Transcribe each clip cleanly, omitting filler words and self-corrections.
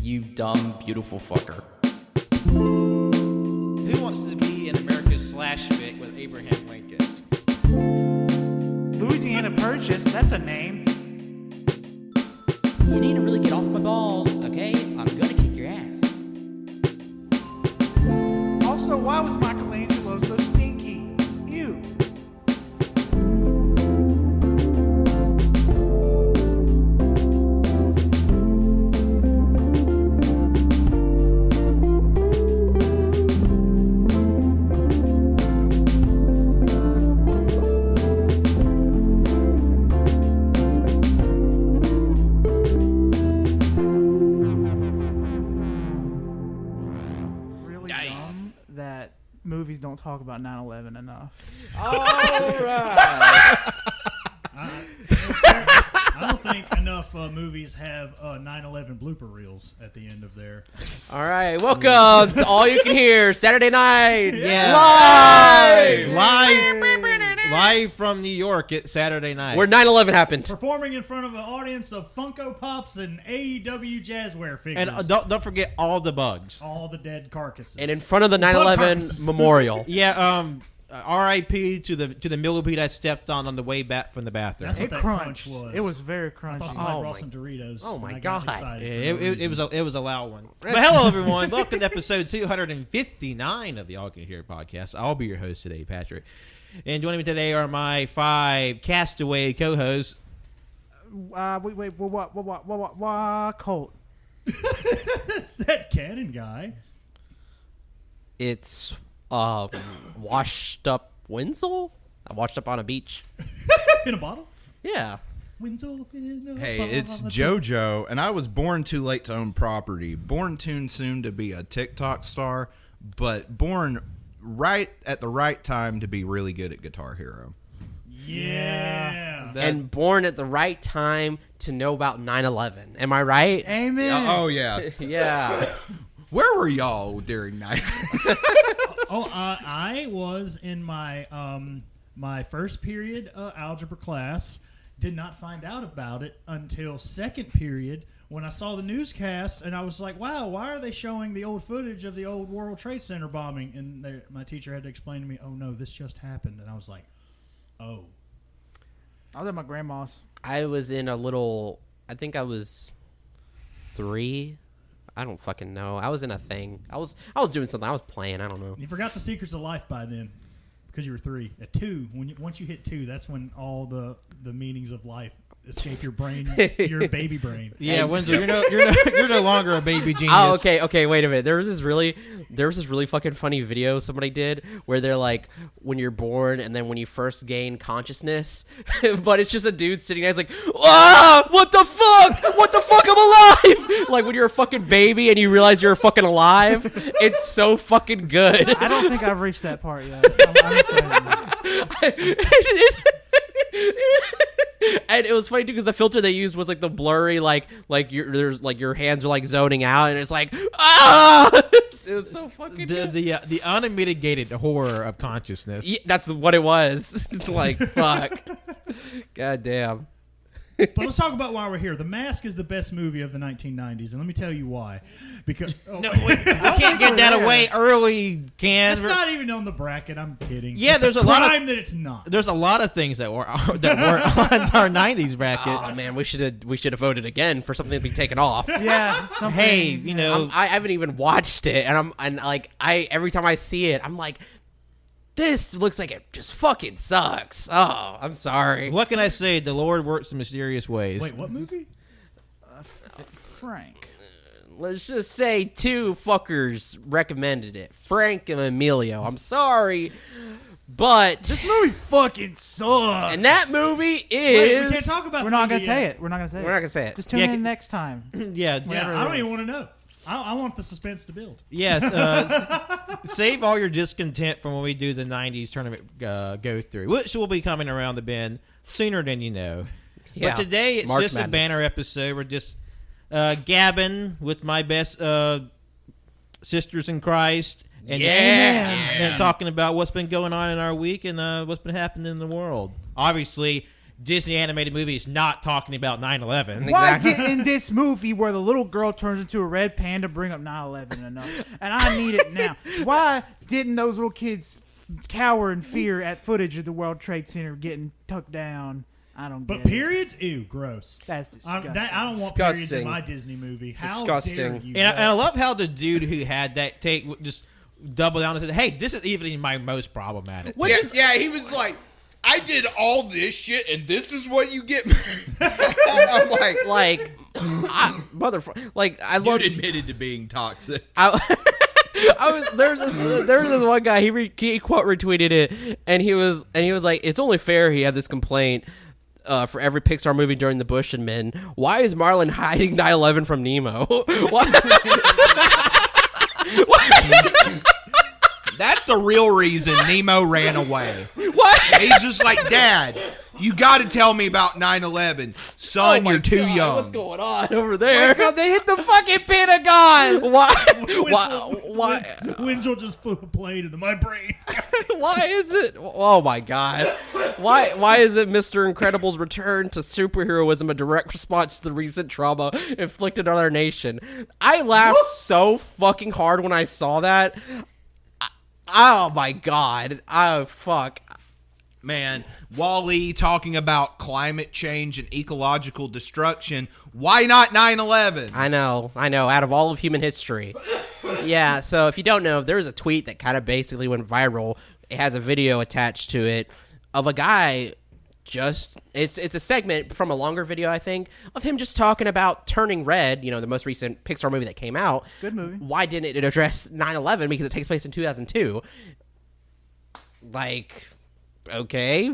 you dumb, beautiful fucker. Who wants to be in America's slash fic with Abraham Lincoln? Louisiana Purchase, that's a name. You need to really get off my balls, okay? I'm gonna kick your ass. Also, why was Michelangelo so stinky? Ew. Movies don't talk about 9/11 enough. All right. I don't think enough movies have 9/11 blooper reels at the end of their. All right. Welcome to All You Can Hear Saturday night. Yeah. Live from New York at Saturday night. Where 9/11 happened. Performing in front of an audience of Funko Pops and AEW Jazzware figures. And don't forget all the bugs. All the dead carcasses. And in front of the 9/11 memorial. Yeah, R.I.P. to the millipede I stepped on the way back from the bathroom. That's what that crunch was. It was very crunchy. I thought somebody brought some Doritos. Oh my and I God. got excited It was a loud one. But hello everyone, welcome to episode 259 of the All You Can Hear podcast. I'll be your host today, Patrick. And joining me today are my 5 castaway co-hosts. Wait, what? Colt. It's that cannon guy. It's washed up Winslow. I washed up on a beach. In a bottle? Yeah. Winslow in a Hey, bottle. it's JoJo, and I was born too late to own property. Born too soon to be a TikTok star, but born right at the right time to be really good at Guitar Hero. Yeah. And born at the right time to know about 9/11. Am I right? Amen. Oh, yeah. Yeah. Where were y'all during night? I was in my my first period algebra class. Did not find out about it until second period when I saw the newscast, and I was like, wow, why are they showing the old footage of the old World Trade Center bombing? And my teacher had to explain to me, oh, no, this just happened. And I was like, oh. I was at my grandma's. I was in a little, I think I was 3. I don't fucking know. I was in a thing. I was doing something. I was playing. I don't know. You forgot the secrets of life by then because you were 3. At 2, once you hit 2, that's when all the meanings of life escape your brain, your baby brain. Yeah, Winslow, you're no longer a baby genius. Oh, okay. Wait a minute. There was this really fucking funny video somebody did where they're like, when you're born and then when you first gain consciousness, but it's just a dude sitting there. It's like, ah, what the fuck? What the fuck? I'm alive. Like when you're a fucking baby and you realize you're fucking alive. It's so fucking good. I don't think I've reached that part yet. And it was funny too because the filter they used was like the blurry, like your hands are like zoning out, and it's like it was so fucking good. The unmitigated horror of consciousness. Yeah, that's what it was. Like fuck, god damn. But let's talk about why we're here. The Mask is the best movie of the 1990s, and let me tell you why. Because No, we can't get that away early, Can. it's not even on the bracket. I'm kidding. Yeah, It's there's a a lot of- crime that it's not. There's a lot of things that were on our 90s bracket. Oh man, we should have voted again for something to be taken off. Yeah. Something, Hey, you know, I haven't even watched it, and every time I see it, I'm like, this looks like it just fucking sucks. Oh, I'm sorry. what can I say? The Lord works in mysterious ways. Wait, what movie? Frank. Let's just say 2 fuckers recommended it. Frank and Emilio. I'm sorry, but This movie fucking sucks. and that movie Wait, we is. can't talk about We're the not movie gonna say yet. it. We're not gonna say it. We're not gonna say it. Just tune in next time. Yeah, Yeah, I don't even want to know. I want the suspense to build. yes. Save all your discontent from when we do the 90s tournament go through, which will be coming around the bend sooner than you know. Yeah, But today it's March just Madness. a banner episode. We're just gabbing with my best sisters in Christ. And, and talking about what's been going on in our week and what's been happening in the world. Obviously, Disney animated movie is not talking about 9/11. Why didn't this movie where the little girl turns into a red panda bring up 9/11 enough? And I need it now. Why didn't those little kids cower in fear at footage of the World Trade Center getting tucked down? I don't get But it. periods? Ew, gross. That's disgusting. I don't want periods in Disgusting. my Disney movie. How Disgusting. dare you? And I love how the dude who had that take just doubled down and said, "Hey, this is even my most problematic." Yeah, he was like, I did all this shit, and this is what you get. I'm like, motherfucker. Like I dude love. admitted to being toxic. There's this one guy. He quote retweeted it, and he was like, "It's only fair he had this complaint for every Pixar movie during the Bush and Men. Why is Marlin hiding 9/11 from Nemo? That's the real reason Nemo ran away. What? He's just like, Dad, you got to tell me about 9/11. Son, you're too young. What's going on over there? God, they hit the fucking Pentagon. Why? Windsor just flew a plane into my brain. Why is it? Oh my God! Why is it Mr. Incredible's return to superheroism a direct response to the recent trauma inflicted on our nation? I laughed so fucking hard when I saw that. Oh my God! Oh fuck! Man, Wall-E talking about climate change and ecological destruction. Why not 9/11? I know. Out of all of human history. Yeah, so if you don't know, there was a tweet that kind of basically went viral. It has a video attached to it of a guy it's a segment from a longer video, I think, of him just talking about Turning Red, the most recent Pixar movie that came out. Good movie. Why didn't it address 9/11? Because it takes place in 2002. Like, okay,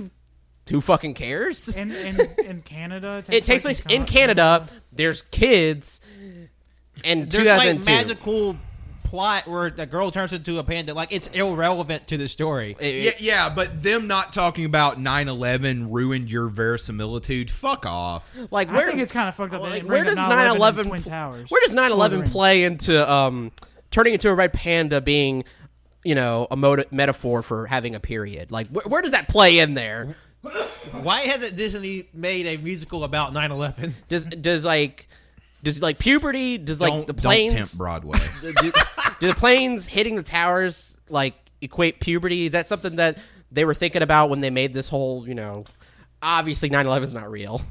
who fucking cares? In Canada, It takes place in Canada. There's kids. And There's like 2002. magical plot where the girl turns into a panda. Like, it's irrelevant to the story. Yeah, but them not talking about 9/11 ruined your verisimilitude. Fuck off. Like, I think it's kind of fucked up. Like, They where bring does up 9/11 Twin Towers? Where does 9/11 Rings. play into turning into a red panda being, a metaphor for having a period? Like, where does that play in there? Why hasn't Disney made a musical about 9/11? Does puberty? Does like the planes? Don't tempt Broadway. Do the planes hitting the towers like equate puberty? Is that something that they were thinking about when they made this whole? Obviously 9/11 is not real.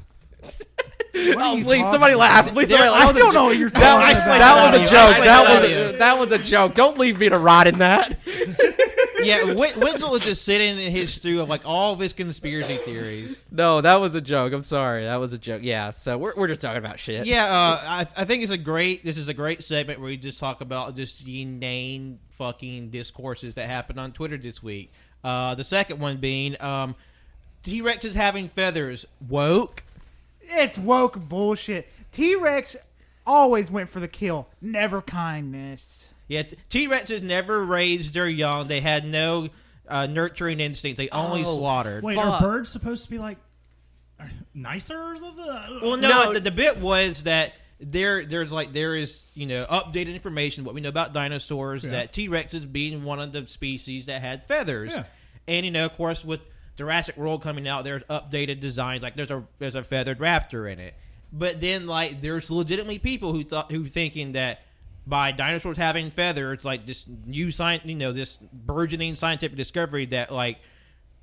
Oh, please, somebody laugh. Please, somebody laugh. I don't know what you're talking about. That was a joke. Audio. That was a joke. Don't leave me to rot in that. Yeah, Wenzel is just sitting in his stew of like all of his conspiracy theories. No, that was a joke. I'm sorry. That was a joke. Yeah, so we're just talking about shit. Yeah, I think this is a great segment where we just talk about just the inane fucking discourses that happened on Twitter this week. The second one being T-Rex is having feathers. Woke? It's woke bullshit. T-Rex always went for the kill, never kindness. Yeah, T-Rexes never raised their young. They had no nurturing instincts. They only slaughtered. Wait, Fuck. are birds supposed to be like nicer or something? Well, no. The bit was that there is updated information what we know about dinosaurs, that T-Rexes being one of the species that had feathers, and of course with Jurassic World coming out, there's updated designs, like there's a feathered raptor in it. But then like there's legitimately people who thinking that by dinosaurs having feathers, like this new this burgeoning scientific discovery that like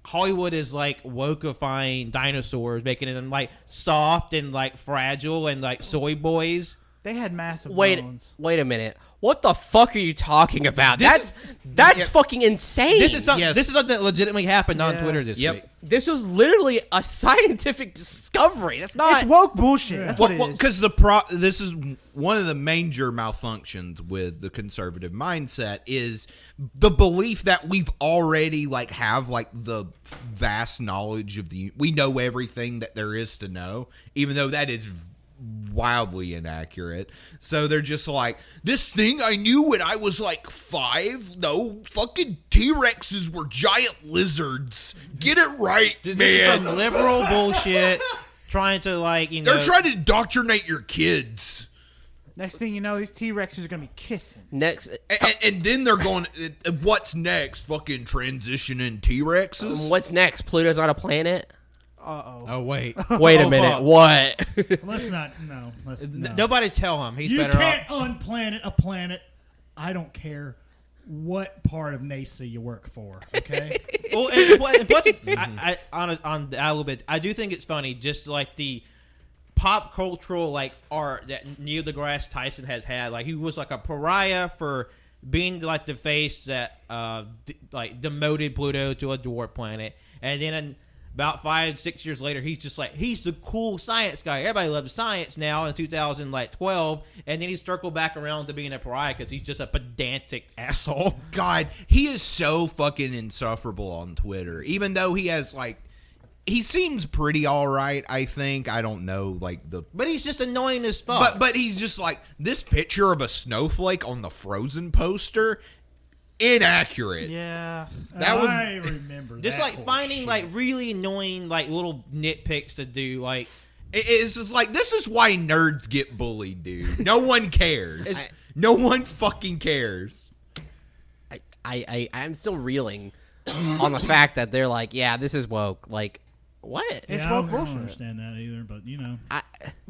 Hollywood is like wokeifying dinosaurs, making them like soft and like fragile and like soy boys. They had massive bones. Wait a minute. What the fuck are you talking about? That's fucking insane. This is something that legitimately happened on Twitter this week. This was literally a scientific discovery. That's not. It's woke bullshit. That's what it is. Because this is one of the major malfunctions with the conservative mindset is the belief that we've already have the vast knowledge of we know everything that there is to know, even though that is wildly inaccurate. So they're just like, this thing I knew when I was like 5. No, fucking T-Rexes were giant lizards. Get it right, This man. is some liberal bullshit. Trying to They're trying to indoctrinate your kids. Next thing you know, these T-Rexes are going to be kissing. Next, And then they're going, what's next? Fucking transitioning T-Rexes? what's next? Pluto's not a planet. Oh wait. Wait a Oh, minute. fuck. What? Let's not. No. Let's. No. Nobody tell him. He's You better can't off. unplanet a planet. I don't care what part of NASA you work for. Okay. Well, and plus, on a little bit, I do think it's funny, just like the pop cultural like art that Neil deGrasse Tyson has had. Like he was like a pariah for being like the face that like demoted Pluto to a dwarf planet, and then about 5-6 years later, he's just like he's the cool science guy. Everybody loves science now in 2012, and then he's circled back around to being a pariah because he's just a pedantic asshole. God, he is so fucking insufferable on Twitter. Even though he has like, he seems pretty all right. I think I don't know like the, But he's just annoying as fuck. but he's just like this picture of a snowflake on the Frozen poster. Inaccurate. Yeah. That was- I remember. just that like horse finding shit. like really annoying like little nitpicks to do. Like It's just like this is why nerds get bullied, dude. No one cares. No one fucking cares. I'm still reeling on the fact that they're like, yeah, this is woke. Like, what? It's Yeah, woke I don't bullshit. understand that either, but you know.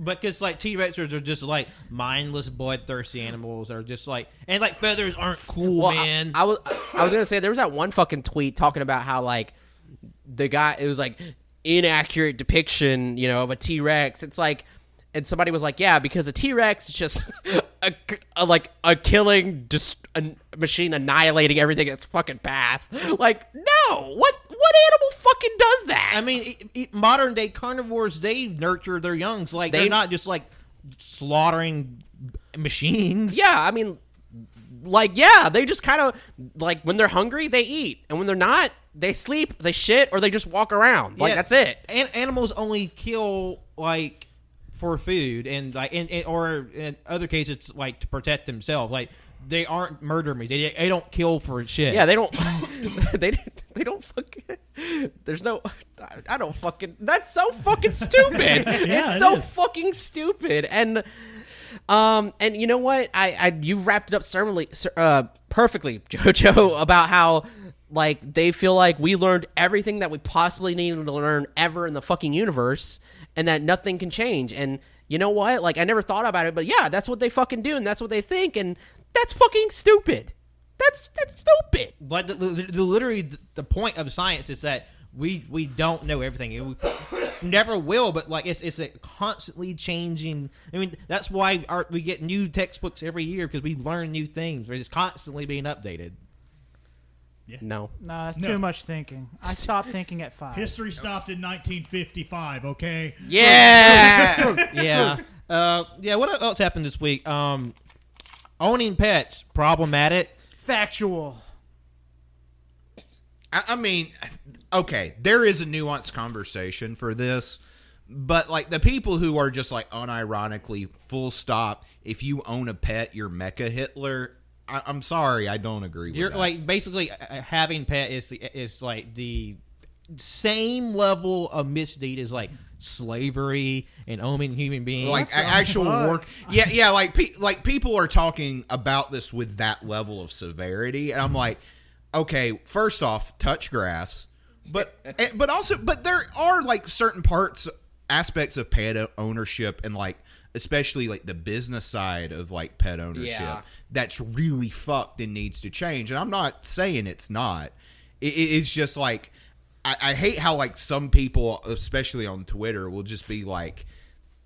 because like T-Rexers are just like mindless, bloodthirsty animals. Are just like and like feathers aren't cool, Well, man. I was gonna say there was that one fucking tweet talking about how like the guy, it was like inaccurate depiction, you know, of a T-Rex. It's like, and somebody was like, yeah, because a T-Rex is just a killing a machine annihilating everything in its fucking path. Like, no, what animal fucking does that? I mean, modern day carnivores, they nurture their youngs. Like they're not just like slaughtering machines. Yeah, I mean, like, yeah, they just kind of, like, when they're hungry, they eat. And when they're not, they sleep, they shit, or they just walk around. Like, Yeah. that's it. And animals only kill, like, for food. And, like, or in other cases, it's, like, to protect themselves. Like, they aren't murder me. They don't kill for shit. Yeah, they don't, they don't fucking, there's no, I don't fucking, that's so fucking stupid. Yeah, It's it so is. fucking stupid. And you know what? You wrapped it up perfectly, JoJo, about how like they feel like we learned everything that we possibly needed to learn ever in the fucking universe, and that nothing can change. And you know what? Like I never thought about it, but yeah, that's what they fucking do, and that's what they think, and that's fucking stupid. That's stupid. Like, literally, the point of science is that we don't know everything. We never will, but like it's a constantly changing. I mean, that's why we get new textbooks every year because we learn new things. It's constantly being updated. No. No, it's No. too much thinking. I stopped thinking at 5. History stopped in 1955, okay? Yeah. Yeah. Yeah. What else happened this week? Owning pets problematic. Factual. I mean, okay, there is a nuanced conversation for this, but like the people who are just like unironically full stop, if you own a pet, you're Mecha Hitler. I'm sorry, I don't agree with You're that. like basically having pet is like the same level of misdeed as like slavery and owning human beings. like actual work. Yeah, like people are talking about this with that level of severity, and I'm like, okay, first off, touch grass, but there are like certain aspects of pet ownership and like especially like the business side of like pet ownership that's really fucked and needs to change. And I'm not saying it's not. It's just like I hate how like some people, especially on Twitter, will just be like,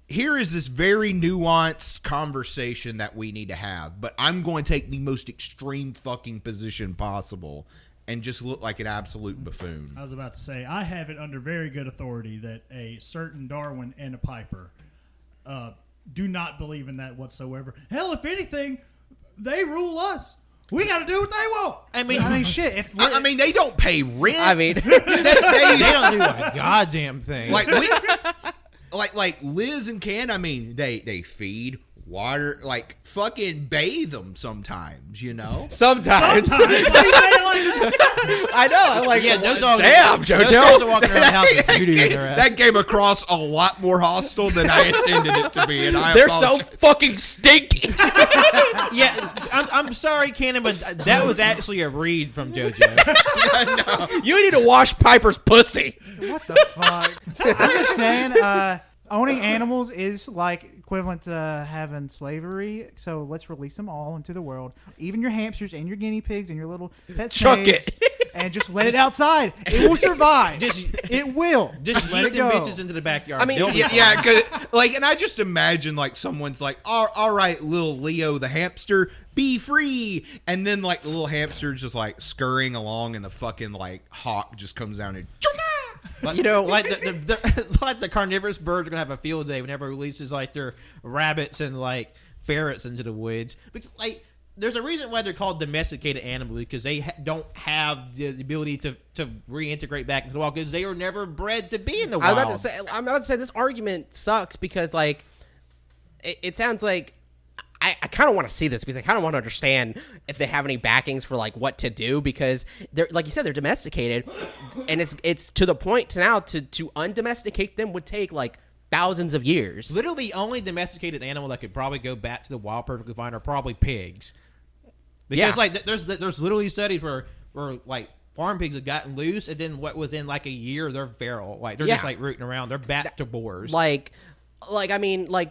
here is this very nuanced conversation that we need to have, but I'm going to take the most extreme fucking position possible and just look like an absolute buffoon. I was about to say, I have it under very good authority that a certain Darwin and a Piper do not believe in that whatsoever. Hell, if anything, they rule us. We got to do what they want. I mean, Shit. If I mean, they don't pay rent. I mean, they don't do a goddamn thing. like like Liz and Ken, I mean, they feed, water, like fucking bathe them sometimes, you know? sometimes. Why you say it like that? I know. I'm like, yeah, those are damn, Those dogs are JoJo. walking around the house with beauty in their ass. That came across a lot more hostile than I intended it to be, and I They're so apologize. fucking stinky. Yeah, I'm sorry, Cannon, but that was actually a read from JoJo. You need to wash Piper's pussy. What the fuck? I'm just saying, owning animals is like equivalent to having slavery. So let's release them all into the world, even your hamsters and your guinea pigs and your little pet Chuck snakes, and just let it outside. It will survive. It will. Just let yeet it them go. bitches into the backyard. I mean, Don't- Yeah, cause, like, and I just imagine like someone's like, all right, little Leo the hamster, be free, and then like the little hamster's just like scurrying along, and the fucking like hawk just comes down and. Like, You know- like like the carnivorous birds are gonna have a field day whenever it releases like their rabbits and like ferrets into the woods, because like there's a reason why they're called domesticated animals, because they don't have the ability to reintegrate back into the wild, because they were never bred to be in the wild. I'm about to say this argument sucks because like it sounds like I kind of want to see this because I kind of want to understand if they have any backings for like what to do, because they're, like you said, they're domesticated, and it's to the point now to undomesticate them would take like thousands of years. Literally, the only domesticated animal that could probably go back to the wild perfectly fine are probably pigs. Because Yeah. like there's literally studies where like farm pigs have gotten loose, and then within like a year they're feral. Like they're just Yeah. like rooting around. They're back to boars. Like I mean, like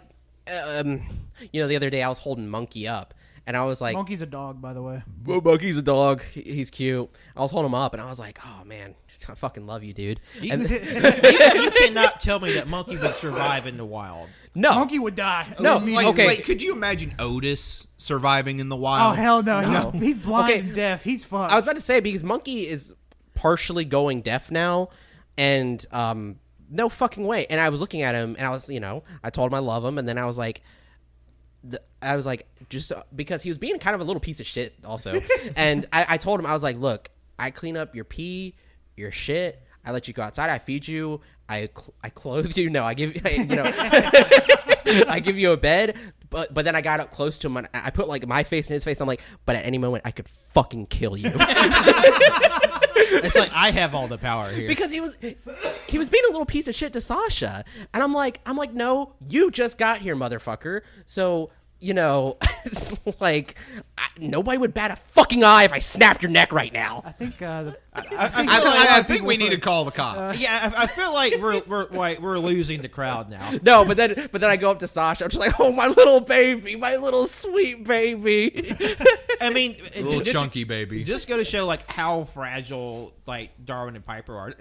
you know, the other day I was holding Monkey up, and I was like, Monkey's a dog, by the way. "Well, Monkey's a dog. He's cute." I was holding him up, and I was like, "Oh man, I fucking love you, dude." You, And you cannot tell me that monkey would survive in the wild. no, Monkey would die. No, Like, okay. like, could you imagine Otis surviving in the Oh wild? hell no! No. He's blind Okay. and deaf. He's fucked. I was about to say, because Monkey is partially going deaf now, and no fucking way. And I was looking at him, and I was, you know, I told him I love him, and then I was like, just because he was being kind of a little piece of shit also. And I told him, I was like, look, I clean up your pee, your shit, I let you go outside, I feed you, I clothe you. No, I give you know, I give you a bed. But then I got up close to him, and I put like my face in his face. I'm like, but at any moment I could fucking kill you. It's like I have all the power here. Because he was being a little piece of shit to Sasha, and I'm like, no, you just got here, motherfucker. So, you know, like nobody would bat a fucking eye if I snapped your neck right now. I think I think we need to call the cops. Yeah, I feel like we're losing the crowd now. No, but then I go up to Sasha. I'm just like, oh, my little baby, my little sweet baby. I mean, Little just- chunky baby. Just go to show like how fragile like Darwin and Piper are.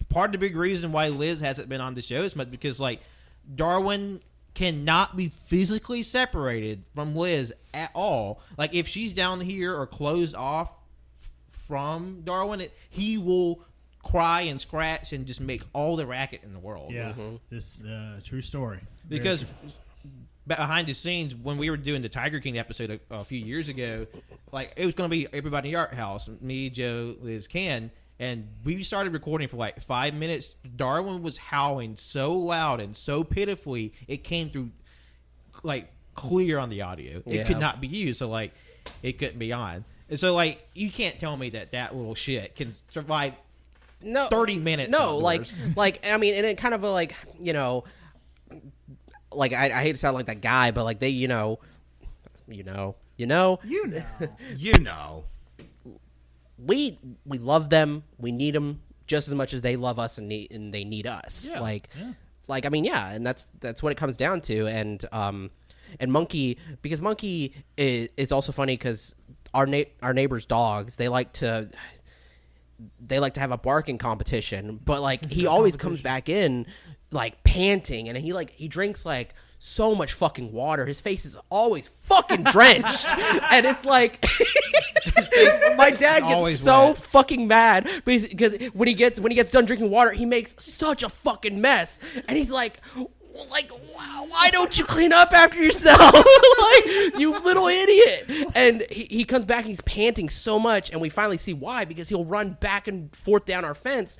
Part of the big reason why Liz hasn't been on the show is because like Darwin cannot be physically separated from Liz at all. Like if she's down here or closed off from Darwin, he will cry and scratch and just make all the racket in the world. Yeah, this true story. Because behind the scenes, when we were doing the Tiger King episode a few years ago, like it was going to be everybody in the art house, me, Joe, Liz, Ken, and we started recording for like 5 minutes. Darwin was howling so loud and so pitifully, it came through like clear on the audio. It could not be used, so like it couldn't be on. And so like you can't tell me that little shit can survive 30 minutes. No, outdoors. like I mean, and it kind of like, you know, like I hate to sound like that guy, but like they, you know, we love them, we need them just as much as they love us and they need us. Yeah, Like I mean, yeah, and that's what it comes down to. And Monkey, because Monkey is also funny because our neighbors' dogs, they like to have a barking competition, but like he always comes back in like panting, and he drinks like so much fucking water. His face is always fucking drenched, and it's like my dad gets Always so wet. fucking mad because when he gets done drinking water, he makes such a fucking mess, and he's like, why don't you clean up after yourself? Like, you little idiot. And he comes back and he's panting so much, and we finally see why, because he'll run back and forth down our fence,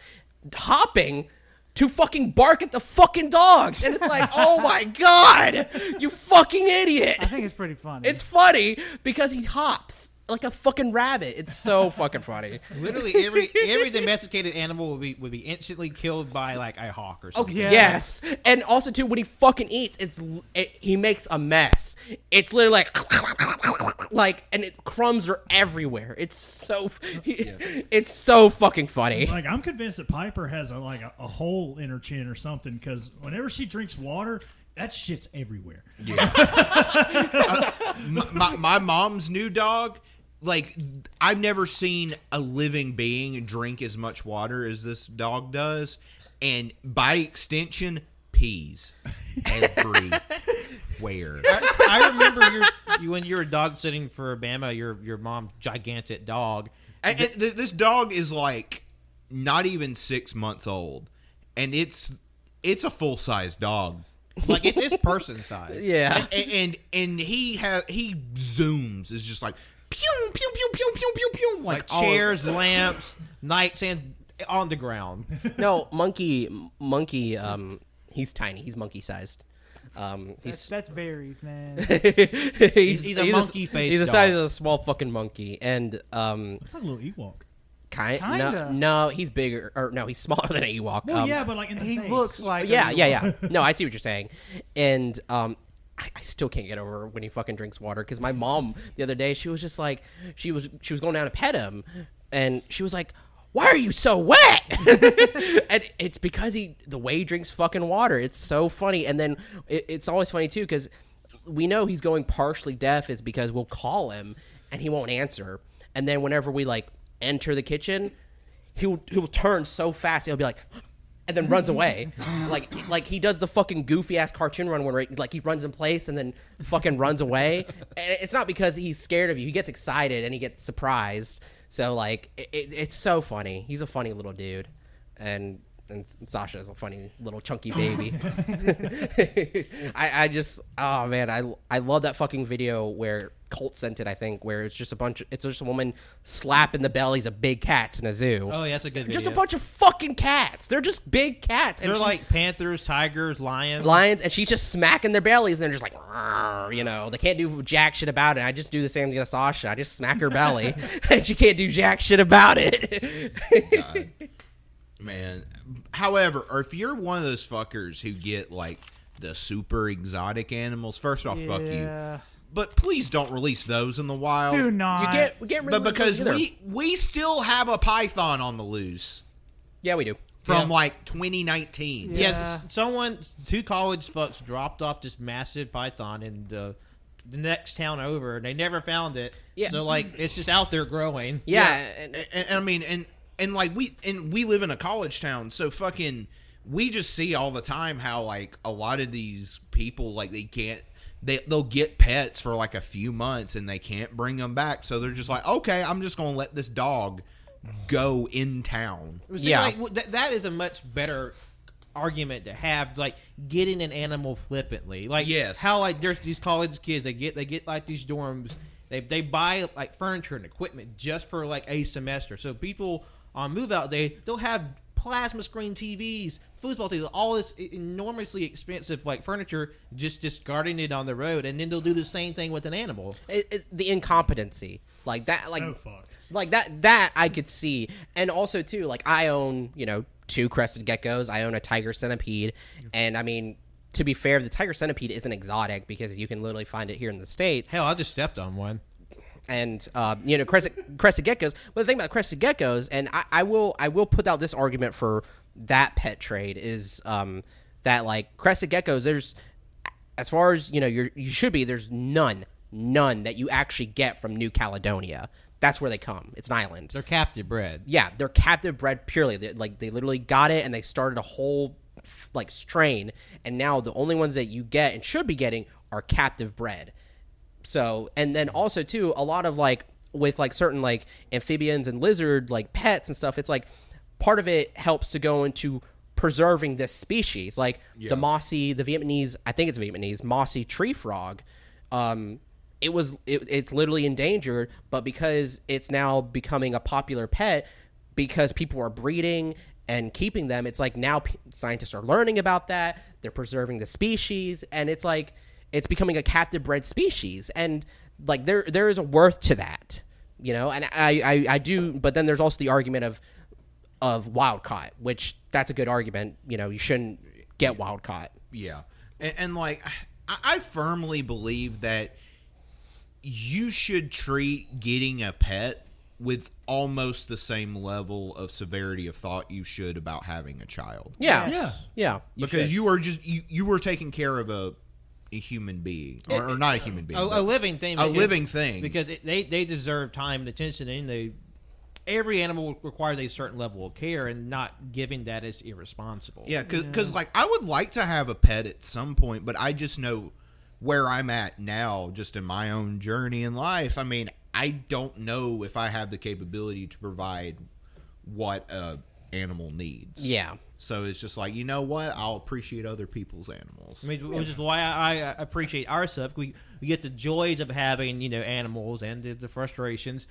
hopping to fucking bark at the fucking dogs. And it's like, oh my God, you fucking idiot. I think it's pretty funny. It's funny because he hops like a fucking rabbit. It's so fucking funny. Literally every domesticated animal would be instantly killed by like a hawk or something. Yeah. Yes, and also too, when he fucking eats, he makes a mess. It's literally like, and crumbs are everywhere. It's so fucking funny. Like, I'm convinced that Piper has a hole in her chin or something, because whenever she drinks water, that shit's everywhere. Yeah. My mom's new dog, like, I've never seen a living being drink as much water as this dog does, and by extension, pees everywhere. I remember when you were dog sitting for Bama, your mom's gigantic dog. And this dog is like not even 6 months old, and it's a full size dog. Like it's person size. Yeah, and he zooms. It's just like pew pew pew pew pew pew pew, Like chairs, lamps, nightstand on the ground. no, monkey. He's tiny. He's monkey sized. That's berries, man. He's a monkey-faced He's the dog. size of a small fucking monkey, and Looks like a little Ewok. Kinda. No, he's bigger, or no, he's smaller than an Ewok. Well, yeah, but like in the He face. looks like Yeah. No, I see what you're saying, and I still can't get over when he fucking drinks water. Because my mom the other day, she was just like, she was going down to pet him, and she was like, "Why are you so wet?" And it's because the way he drinks fucking water. It's so funny, and then it's always funny too because we know he's going partially deaf is because we'll call him and he won't answer, and then whenever we like enter the kitchen, he'll turn so fast he'll be like, and then runs away, like he does the fucking goofy ass cartoon run where he runs in place and then fucking runs away. And it's not because he's scared of you; he gets excited and he gets surprised. So like it's so funny. He's a funny little dude, and Sasha's a funny little chunky baby. I just, oh man, I love that fucking video where Colt sent it, I think, where it's just a woman slapping the bellies of big cats in a zoo. Oh, yeah, that's a good video. Just a bunch of fucking cats. They're just big cats. They're like panthers, tigers, lions. And she's just smacking their bellies, and they're just like, "Rrr," you know, they can't do jack shit about it. I just do the same thing to Sasha. I just smack her belly, and she can't do jack shit about it. God. Man. However, if you're one of those fuckers who get like the super exotic animals, first off, fuck you. Yeah. But please don't release those in the wild. Do not. We can't really But because either. we still have a python on the loose Yeah, we do. from Yeah. like 2019. Yeah. Two college fucks dropped off this massive python in the next town over, and they never found it. Yeah. So like it's just out there growing. Yeah. And I mean, and like we live in a college town, so fucking we just see all the time how like a lot of these people like they'll get pets for like a few months and they can't bring them back, so they're just like, okay, I'm just gonna let this dog go in town. See, Yeah. like, that is a much better argument to have, like getting an animal flippantly. Like, Yes. how like there's these college kids, they get like these dorms, they buy like furniture and equipment just for like a semester. So people on move out day, they'll have plasma screen TVs, football TVs, all this enormously expensive like furniture, just discarding it on the road, and then they'll do the same thing with an animal. It's the incompetency like that, like So fucked. like that I could see. And also too, like I own 2 crested geckos, I own a tiger centipede, and I mean, to be fair, the tiger centipede isn't exotic because you can literally find it here in the States. Hell, I just stepped on one. And crested geckos. But the thing about crested geckos, and I will put out this argument for that pet trade is that like crested geckos, there's, as far as you should be, there's none that you actually get from New Caledonia. That's where they come. It's an island. They're captive bred. Yeah, they're captive bred purely. They literally got it and they started a whole like strain, and now the only ones that you get and should be getting are captive bred. So, and then also too, a lot of like with like certain like amphibians and lizard like pets and stuff, it's like part of it helps to go into preserving this species. Like the Vietnamese, I think it's Vietnamese mossy tree frog. It's literally endangered, but because it's now becoming a popular pet, because people are breeding and keeping them, it's like now scientists are learning about that. They're preserving the species, and it's like it's becoming a captive bred species, and like there is a worth to that. you know. And I do, but then there's also the argument of wild caught, which that's a good argument. You know, you shouldn't get wild caught. Yeah, and like I firmly believe that you should treat getting a pet with almost the same level of severity of thought you should about having a child. Yeah. Because you are just you were taking care of a human being, or not a human being, a living thing, living thing, because they deserve time and attention, and every animal requires a certain level of care, and not giving that is irresponsible. Yeah, because like I would like to have a pet at some point, but I just know where I'm at now, just in my own journey in life. I mean, I don't know if I have the capability to provide what a animal needs. Yeah. So it's just like, you know what? I'll appreciate other people's animals. I mean, which is why I appreciate our stuff. We get the joys of having, you know, animals and the frustrations,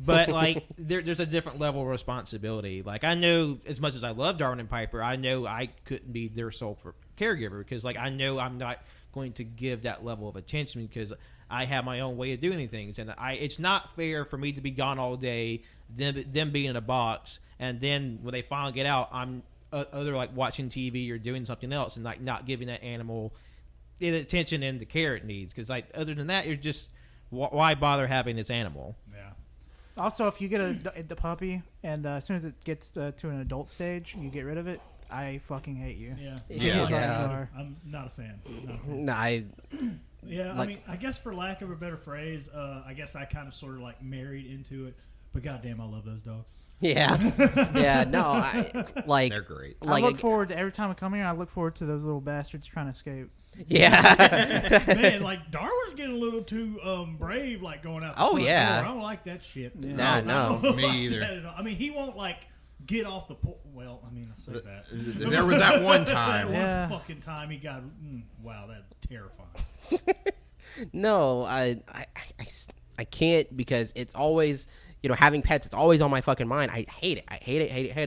but like there's a different level of responsibility. Like, I know, as much as I love Darwin and Piper, I know I couldn't be their sole caregiver, because like I know I'm not going to give that level of attention, because I have my own way of doing things, and it's not fair for me to be gone all day, them being in a box, and then when they finally get out, I'm other like watching TV or doing something else, and like not giving that animal the attention and the care it needs. Because like other than that, you're just why bother having this animal? Yeah. Also, if you get the puppy, and as soon as it gets to an adult stage, you get rid of it, I fucking hate you. Yeah. Yeah. I'm not a fan. Nah, Yeah, Like- I mean, I guess for lack of a better phrase, I guess I kind of sort of like married into it. But goddamn, I love those dogs. yeah. No, I like. They're great. I Like, look forward to every time I come here. I look forward to those little bastards trying to escape. yeah. Man, like Darwin's getting a little too brave, like going out. The Oh, front yeah. door. I don't like that shit. Nah, no. I don't Me like either. that at all. I mean, he won't like get off the porch. Well, I mean, I say that. There was that one time. That Yeah. one fucking time he got. Wow, that's terrifying. No, I can't, because it's always, you know, having pets. It's always on my fucking mind. I hate it. I hate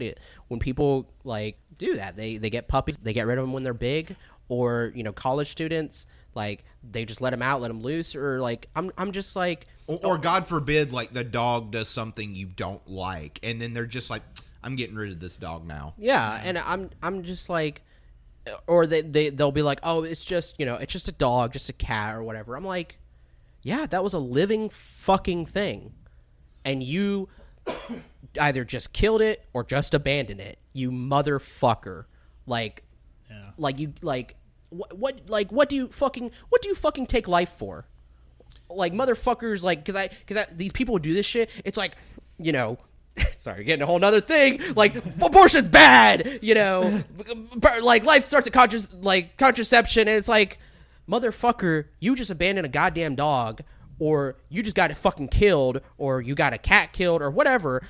it. When people like do that, they get puppies, they get rid of them when they're big, or you know, college students, like they just let them out, let them loose, or like I'm just like, Or God forbid, like the dog does something you don't like, and then they're just like, I'm getting rid of this dog now. yeah, and I'm just like, or they'll be like, oh, it's just, you know, it's just a dog, just a cat or whatever. I'm like, yeah, that was a living fucking thing, and you either just killed it or just abandoned it, you motherfucker. Like, Yeah. like you like what do you fucking take life for? Like, motherfuckers, like, because these people who do this shit, it's like, you know, sorry, getting a whole nother thing, like abortion's bad, you know, like life starts at contraception, and it's like, motherfucker, you just abandoned a goddamn dog, or you just got it fucking killed, or you got a cat killed, or whatever.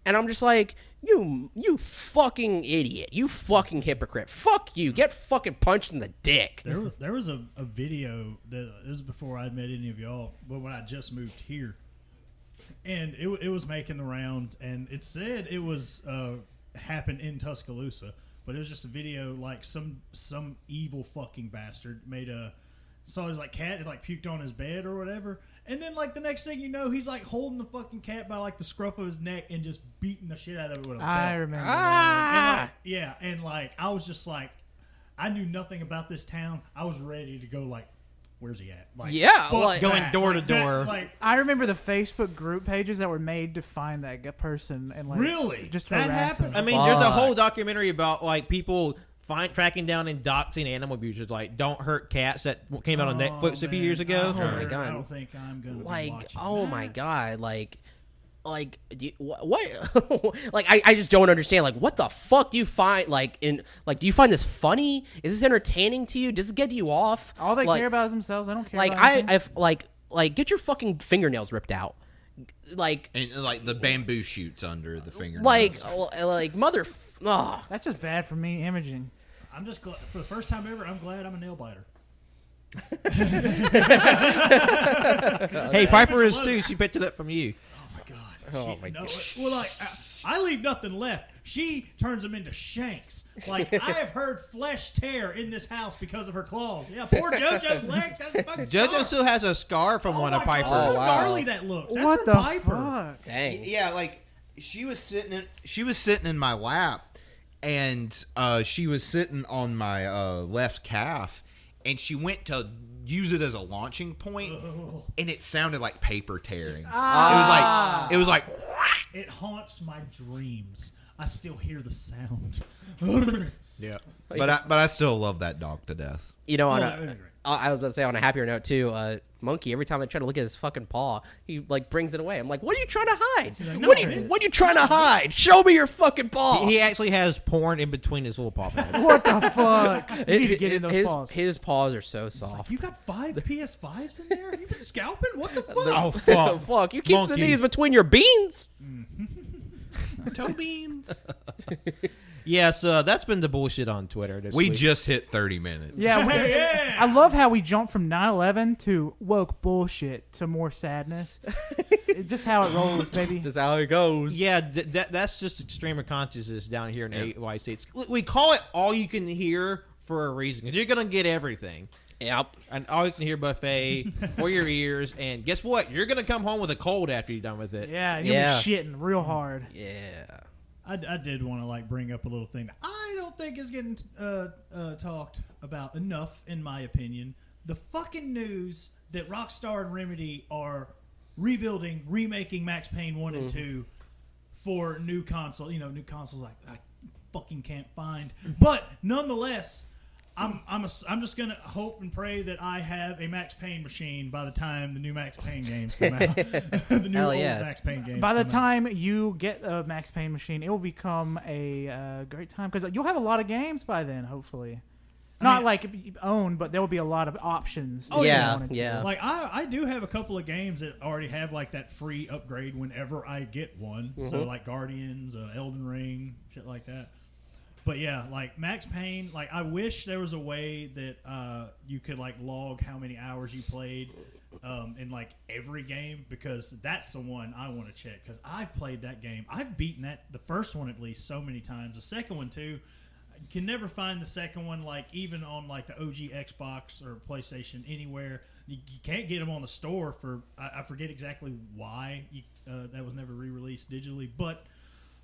And I'm just like, you fucking idiot, you fucking hypocrite, fuck you, get fucking punched in the dick. There was a video that this was before I'd met any of y'all, but when I just moved here, and it was making the rounds, and it said it was happened in Tuscaloosa, but it was just a video like some evil fucking bastard saw his like cat and like puked on his bed or whatever, and then like the next thing you know, he's like holding the fucking cat by like the scruff of his neck and just beating the shit out of it with a belt. I remember that. Ah! And, like, yeah, and like I was just like, I knew nothing about this town. I was ready to go like, where's he at? Like, Yeah, fuck like- Going that. door to Like, that, door. like, I remember the Facebook group pages that were made to find that person and like Really? just That harass happened? them. I mean, there's a Fuck. whole documentary about like people tracking down and doxing animal abusers, like "Don't Hurt Cats," that came out on Netflix a few years ago. Oh my God. I don't think I'm gonna be Like, watching oh that. my god, like what like I just don't understand, like, what the fuck do you find, like, in, like, do you find this funny? Is this entertaining to you? Does it get you off? All they like, care about is themselves. I don't care. like about anything. I've like get your fucking fingernails ripped out, like And like the bamboo shoots under the fingernails. like mother oh. That's just bad for me imaging. I'm just glad for the first time ever. I'm glad I'm a nail biter. Hey, Piper is too. She picked it up from you. Oh my god. Oh my No, god. well, like I leave nothing left. She turns them into shanks. Like I have heard flesh tear in this house because of her claws. Yeah, poor JoJo's legs got a fucking JoJo scar. still has a scar from one of my Piper's. God, Oh, how wow. gnarly that looks. That's What from the Piper. fuck? Dang. Yeah, like she was sitting in my lap, and she was sitting on my left calf, and she went to use it as a launching point, and it sounded like paper tearing. It was like It haunts my dreams. I still hear the sound. Yeah. but I still love that dog to death. You know, Oh, I was about to say on a happier note too. Monkey, every time I try to look at his fucking paw, he like brings it away. I'm like, what are you trying to hide? like, what "No, are you bitch. what are you trying to hide? Show me your fucking paw. He actually has porn in between his little paw pads. What the fuck? You need to get in those his, paws. his paws are so soft. You got 5 PS5s in there? You been scalping? What the fuck? Oh, fuck. Fuck, you keep Monkey. these between your beans. Toe beans. Yes, that's been the bullshit on Twitter this We week. just hit 30 minutes. Yeah, Yeah. I love how we jumped from 9/11 to woke bullshit to more sadness. Just how it rolls, baby. Just how it goes. Yeah, that's just extreme of consciousness down here in AYCH. We call it all you can hear for a reason, because you're going to get everything. Yep. An all you can hear buffet for your ears, and guess what? You're going to come home with a cold after you're done with it. Yeah, you'll Yeah. be shitting real hard. Yeah. I did want to like bring up a little thing that I don't think is getting talked about enough, in my opinion. The fucking news that Rockstar and Remedy are remaking Max Payne 1 and 2 for new console. You know, new consoles I fucking can't find. But nonetheless, I'm just gonna hope and pray that I have a Max Payne machine by the time the new Max Payne games come out. The new Hell old yeah. Max Payne games. By the come out. time you get a Max Payne machine, it will become a great time because you'll have a lot of games by then, hopefully. Not like owned, but there will be a lot of options. Oh, if you yeah, wanted to. yeah. Like I do have a couple of games that already have like that free upgrade whenever I get one. So like Guardians, Elden Ring, shit like that. But yeah, like Max Payne, like I wish there was a way that you could like log how many hours you played in like every game, because that's the one I want to check, because I've played that game. I've beaten the first one at least so many times. The second one too. You can never find the second one, like even on like the OG Xbox or PlayStation anywhere. You can't get them on the store for I forget exactly why that was never re-released digitally. But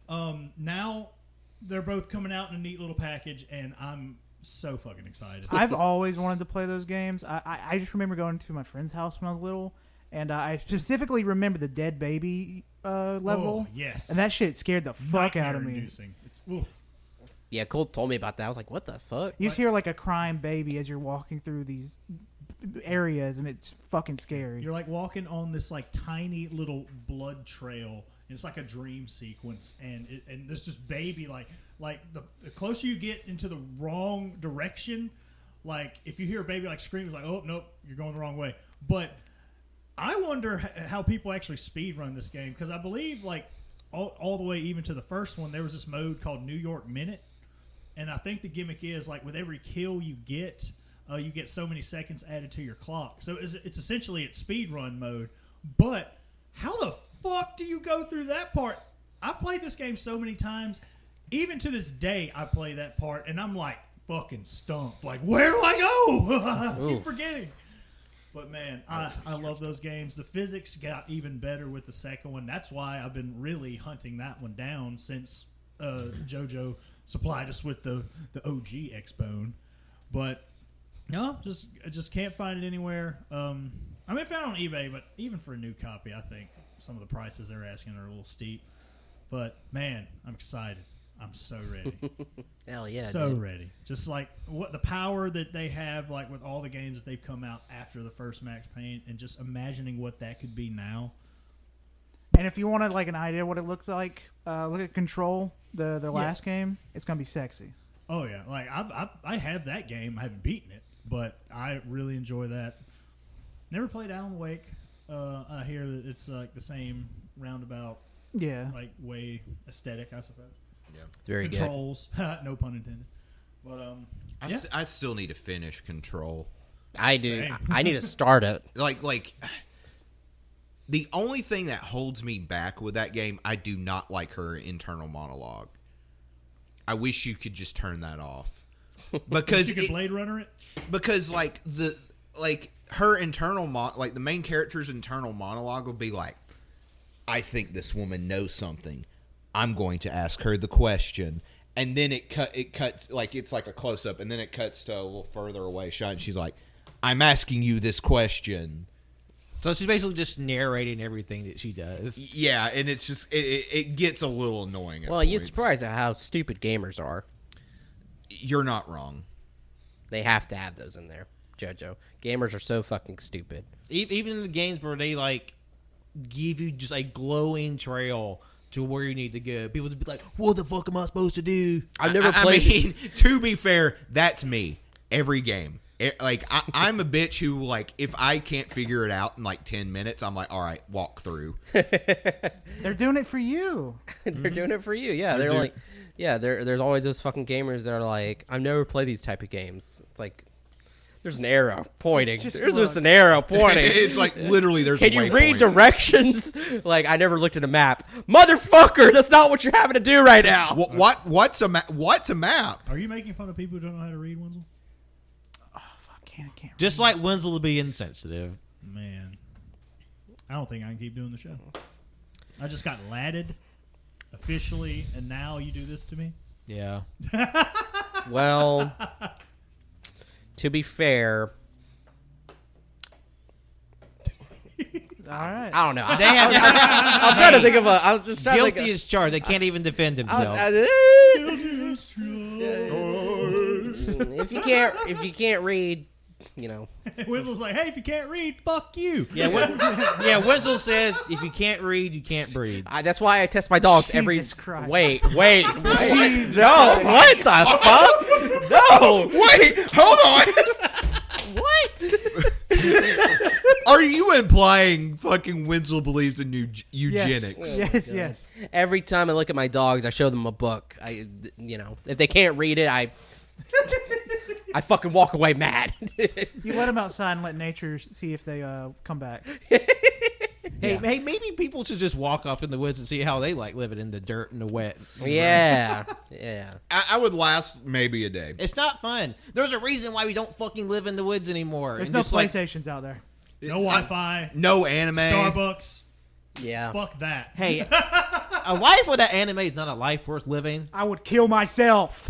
now they're both coming out in a neat little package, and I'm so fucking excited. I've always wanted to play those games. I just remember going to my friend's house when I was little, and I specifically remember the dead baby level. Oh, yes. And that shit scared the fuck out of me. Nightmare-inducing. It's, ooh. Yeah, Cole told me about that. I was like, what the fuck? You just hear like a crying baby as you're walking through these areas, and it's fucking scary. You're like walking on this like tiny little blood trail, and it's like a dream sequence, and this just baby like the closer you get into the wrong direction, like if you hear a baby like scream, it's like, oh nope, you're going the wrong way. But I wonder how people actually speed run this game, because I believe like all the way even to the first one, there was this mode called New York Minute, and I think the gimmick is like with every kill you get so many seconds added to your clock. So it's essentially it's speed run mode. But how the fuck do you go through that part? I've played this game so many times. Even to this day, I play that part, and I'm like fucking stumped. Like, where do I go? I keep Oof. forgetting. But man, I love those games. The physics got even better with the second one. That's why I've been really hunting that one down since JoJo supplied us with the OG X-Bone. But no, just can't find it anywhere. I mean, I found it on eBay, but even for a new copy, I think some of the prices they're asking are a little steep. But man, I'm excited. I'm so ready. Hell yeah, so dude. ready. Just like what the power that they have, like with all the games that they've come out after the first Max Payne, and just imagining what that could be now. And if you wanted like an idea what it looks like, look at Control, their last game. It's gonna be sexy. Oh yeah, like I have that game. I haven't beaten it, but I really enjoy that. Never played Alan Wake. I hear that it's like the same roundabout, Yeah. like way aesthetic, I suppose. It's very good. Controls, no pun intended. But yeah. I still need to finish Control. I do. Same. I need to start it. Like The only thing that holds me back with that game, I do not like her internal monologue. I wish you could just turn that off. Because you could Blade Runner it. Because her internal the main character's internal monologue will be like, I think this woman knows something. I'm going to ask her the question. And then it cuts, like, it's like a close-up, and then it cuts to a little further away shot, and she's like, I'm asking you this question. So she's basically just narrating everything that she does. Yeah, and it's just, it gets a little annoying. Well, you're surprised at how stupid gamers are. You're not wrong. They have to have those in there, JoJo. Gamers are so fucking stupid. Even in the games where they, like, give you just a glowing trail to where you need to go, people would be like, what the fuck am I supposed to do? I've never played. I mean, to be fair, that's me. Every game. I'm a bitch who, like, if I can't figure it out in, like, 10 minutes, I'm like, all right, walk through. They're doing it for you. They're doing it for you. Yeah, they're like, yeah, there's always those fucking gamers that are like, I've never played these type of games. It's like, there's an arrow pointing. There's just an arrow pointing. It's like, literally, there's Can a you read waypoint. directions? Like, I never looked at a map. Motherfucker, that's not what you're having to do right now. What's a map? Are you making fun of people who don't know how to read, Wenzel? I can't. Just like Wenzel to be insensitive. Man, I don't think I can keep doing the show. I just got ladded officially, and now you do this to me? Yeah. Well, to be fair, All right. I don't know. They have I was trying to think of a. I was just trying to guilty think as charged. They can't even defend themselves. If you can't read, you know. Wenzel's like, hey, if you can't read, fuck you. Yeah, Wenzel says, if you can't read, you can't breathe. That's why I test my dogs every. Jesus Christ. Wait. No, what the fuck? No. Wait, hold on. What? Are you implying fucking Wenzel believes in eugenics? Yes. Every time I look at my dogs, I show them a book. If they can't read it, I fucking walk away mad. You let them outside and let nature see if they come back. Hey, maybe people should just walk off in the woods and see how they like living in the dirt and the wet. Yeah. I would last maybe a day. It's not fun. There's a reason why we don't fucking live in the woods anymore. There's And no just, like, PlayStations out there. No Wi-Fi, No anime. Starbucks. Yeah. Fuck that. hey, a life without anime is not a life worth living. I would kill myself.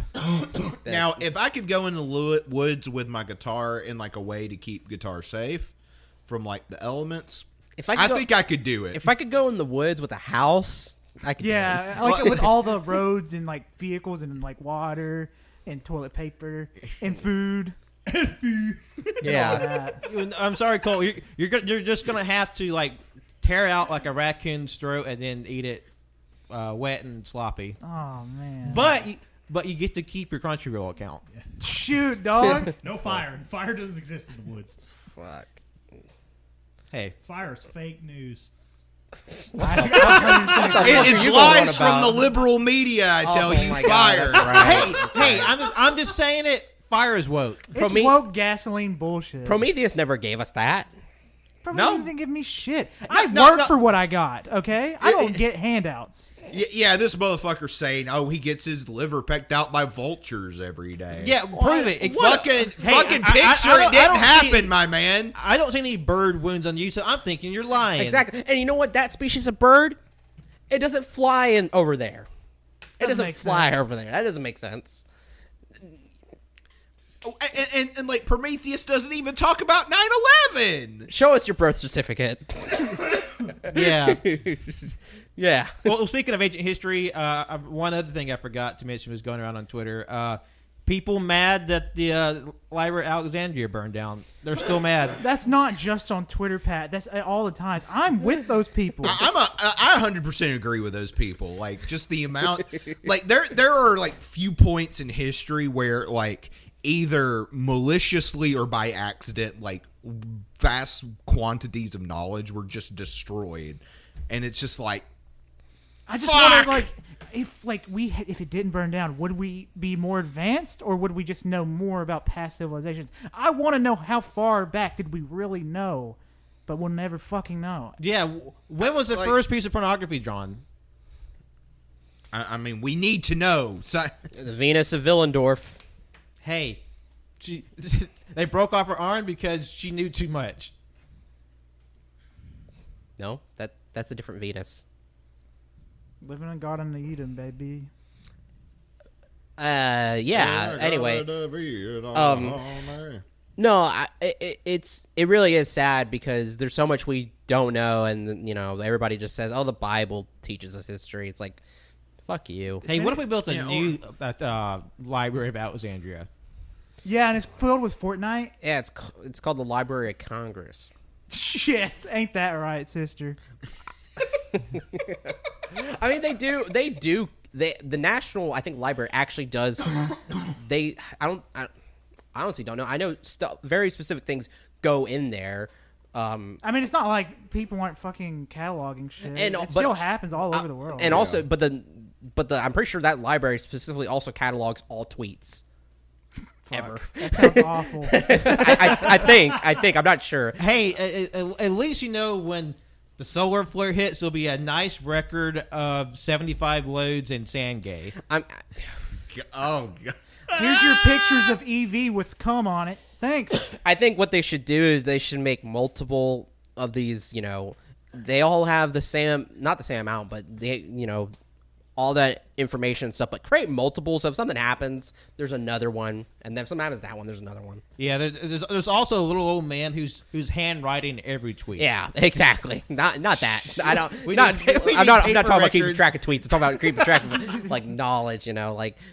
Now, if I could go in the woods with my guitar in like a way to keep guitar safe from like the elements, I think I could do it. If I could go in the woods with a house, I could. Yeah, like with all the roads and like vehicles and like water and toilet paper and food. Yeah. I'm sorry, Cole. You're just gonna have to like tear out like a raccoon's throat and then eat it wet and sloppy. Oh man. But you get to keep your Crunchyroll account. Shoot, dog. No fire. Fire doesn't exist in the woods. Fuck. Hey, Fire is fake news. It's you lies going from about? the liberal media. I tell you, my God, fire. that's right. hey, I'm just saying it. Fire is woke. It's woke gasoline bullshit. Prometheus never gave us that. Prometheus No. didn't give me shit. No, I no, work no. for what I got, okay? I don't get handouts. Yeah, this motherfucker's saying, oh, he gets his liver pecked out by vultures every day. Yeah, prove it. Fucking I picture don't- it I didn't don't happen, see- my man. I don't see any bird wounds on you, so I'm thinking you're lying. Exactly. And you know what? That species of bird, it doesn't fly in over there. It doesn't make fly sense. over there. That doesn't make sense. Oh, and like Prometheus doesn't even talk about 9/11. Show us your birth certificate. Yeah. Yeah. Well, speaking of ancient history, one other thing I forgot to mention was going around on Twitter. People mad that the Library of Alexandria burned down. They're still mad. That's not just on Twitter, Pat. That's all the time. I'm with those people. I 100% agree with those people. Like, just the amount, like there are like few points in history where like either maliciously or by accident, like vast quantities of knowledge were just destroyed, and it's just like, I just fuck! wonder, like, if it didn't burn down, would we be more advanced, or would we just know more about past civilizations? I want to know how far back did we really know but we'll never fucking know. Yeah, when was the first piece of pornography drawn? I mean, we need to know. So, The Venus of Willendorf. Hey, they broke off her arm because she knew too much. No, that's a different Venus. Living in Garden of Eden, baby. Yeah. Anyway, no, it really is sad because there's so much we don't know, and everybody just says, "Oh, the Bible teaches us history." It's like, fuck you. Hey, what if we built a new library of Alexandria? Yeah, and it's filled with Fortnite. Yeah, it's called the Library of Congress. Yes, ain't that right, sister? I mean, they do. The National, I think, Library actually does. I honestly don't know. I know very specific things go in there. I mean, it's not like people aren't fucking cataloging shit. It still happens all over the world. And also, but I'm pretty sure that library specifically also catalogs all tweets. Ever. That sounds awful. I think. I'm not sure. Hey, at least when the solar flare hits, there'll be a nice record of 75 loads in Sangay. oh, God. Here's your pictures of EV with cum on it. Thanks. I think what they should do is they should make multiple of these, they all have the same, not the same amount, but they, all that information and stuff, but create multiple. So if something happens, there's another one, and then if something happens to that one, there's another one. Yeah, there's also a little old man who's handwriting every tweet. Yeah, exactly. Not that. I don't. I'm not talking about keeping records. track of tweets. I'm talking about keeping track of like knowledge.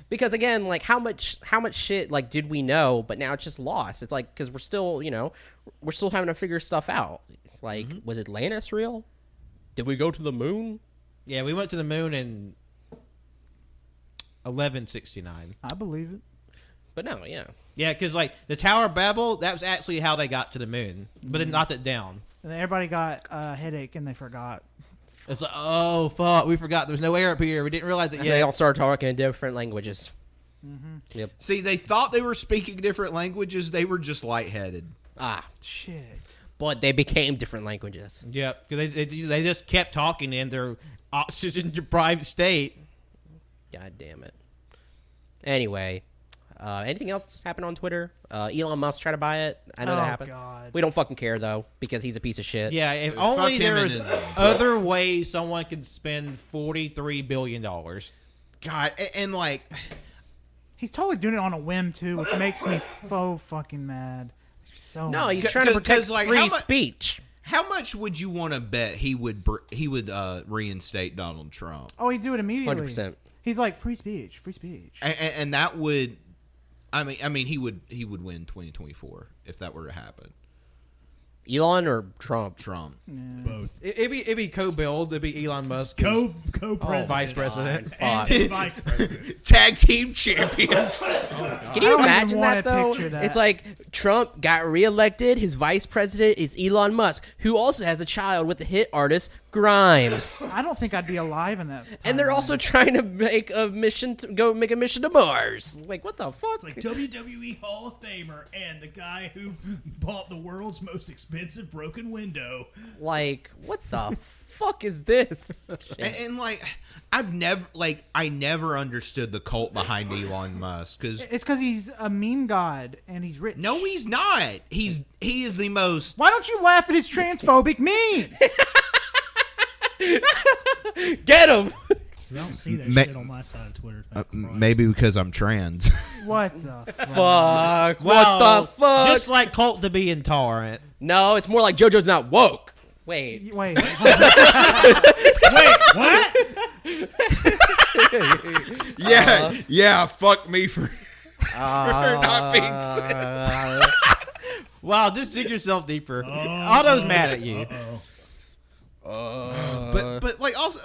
Because again, like how much shit like did we know, but now it's just lost. It's like because we're still having to figure stuff out. Like, was Atlantis real? Did we go to the moon? Yeah, we went to the moon in 1169. I believe it. But no, yeah. Yeah, because like the Tower of Babel, that was actually how they got to the moon, but then knocked it down. And everybody got a headache and they forgot. It's like, oh fuck, we forgot. There's no air up here. We didn't realize it And yet. they all started talking in different languages. Yep. See, they thought they were speaking different languages. They were just lightheaded. Shit. But they became different languages. Yep, because they just kept talking in their oxygen-deprived state. God damn it. Anyway, anything else happen on Twitter? Elon Musk tried to buy it. I know that happened. God. We don't fucking care, though, because he's a piece of shit. Yeah, if Fuck only him there and was his- other ways someone could spend $43 billion. God, and like, He's totally doing it on a whim, too, which makes me so fucking mad. So No, mad. he's trying to protect 'cause, like, free how mu- speech. how much would you want to bet he would reinstate Donald Trump? Oh, he'd do it immediately. 100%. He's like, free speech, free speech. And that would, I mean, he would win 2024 if that were to happen. Elon or Trump? Trump. Both. It'd be co-build. It'd be Elon Musk. Co-president. Vice president. And Fuck. vice president. Tag team champions. Can you I don't imagine even that, wanna though? picture that. It's like Trump got reelected. His vice president is Elon Musk, who also has a child with the hit artist Grimes. I don't think I'd be alive in that. And they're timeline. also trying to make a mission to Mars. Like, what the fuck? It's like WWE Hall of Famer and the guy who bought the world's most expensive broken window. Like, what the fuck is this? And like, I never understood the cult behind Elon Musk because It's because he's a meme god and he's rich. no, he's not. He is the most. Why don't you laugh at his transphobic memes? Get him! I don't see that shit on my side of Twitter. Thank Christ. Maybe because I'm trans. What the fuck? Fuck. Well, what the fuck? Just like cult to be intolerant. No, it's more like JoJo's not woke. Wait. Wait. Wait, what? Yeah. Fuck me for not being cis. Wow, just dig yourself deeper. Otto's mad at you. But like also.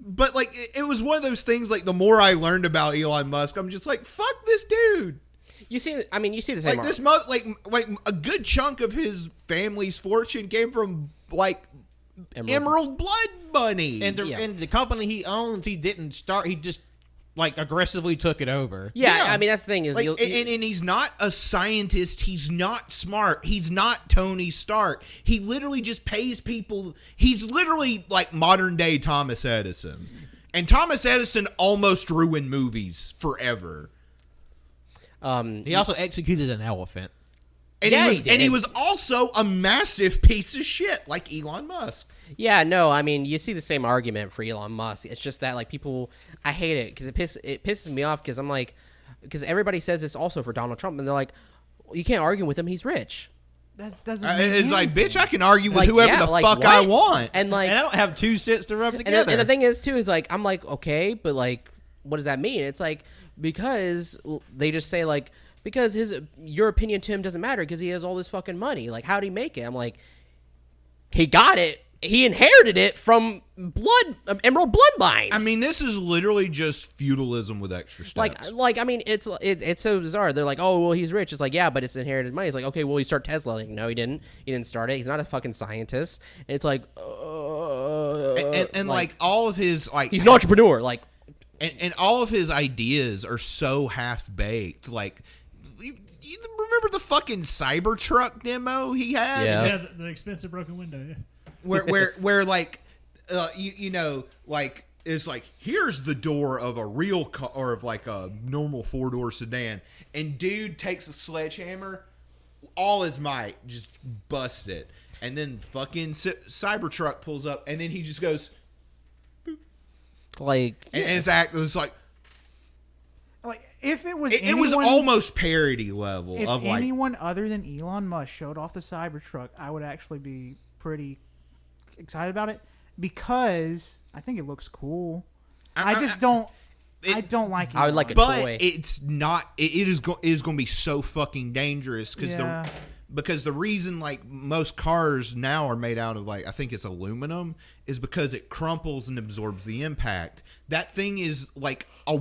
But like it was one of those things. Like the more I learned about Elon Musk, I'm just like, fuck this dude. You see the same. Like this like a good chunk of his family's fortune came from like Emerald Blood Money. And the company he owns, he didn't start. He just like aggressively took it over. Yeah, I mean that's the thing is, like, and he's not a scientist. He's not smart. He's not Tony Stark. He literally just pays people. He's literally like modern day Thomas Edison, and Thomas Edison almost ruined movies forever. He also executed an elephant. And, Yeah, he was also a massive piece of shit, like Elon Musk. Yeah, no, I mean, you see the same argument for Elon Musk. It's just that, like, people, I hate it because it pisses me off because I'm like, because everybody says this also for Donald Trump, and they're like, well, you can't argue with him, he's rich. That doesn't. It's like, bitch, I can argue with Like, whoever yeah, the like, fuck what? I want. And like, And I don't have 2 cents to rub together. and the thing is too is like, I'm like, okay, but like, what does that mean? It's like because they just say like, because your opinion to him doesn't matter because he has all this fucking money. Like, how'd he make it? I'm like, he got it. He inherited it from emerald bloodlines. I mean, this is literally just feudalism with extra steps. like I mean, it's so bizarre. They're like, oh well, he's rich. It's like, yeah, but it's inherited money. It's like, okay, well, he started Tesla. Like, no, he didn't. He didn't start it. He's not a fucking scientist. It's like, and like all of his like, he's an entrepreneur. Like, and all of his ideas are so half baked. Like, you remember the fucking Cybertruck demo he had? Yeah. Yeah, the expensive broken window. Yeah. where like you know, like it's like, here's the door of a real car or of like a normal 4-door sedan, and dude takes a sledgehammer, all his might, just bust it, and then fucking Cybertruck pulls up, and then he just goes like, and it's like Like, if it was it was almost parody level if of like, anyone other than Elon Musk showed off the Cybertruck, I would actually be pretty excited about it because I think it looks cool. I don't like it. I would like a but toy. it's not. It is going to be so fucking dangerous Yeah. because the reason like most cars now are made out of like, I think it's aluminum, is because it crumples and absorbs the impact. That thing is like a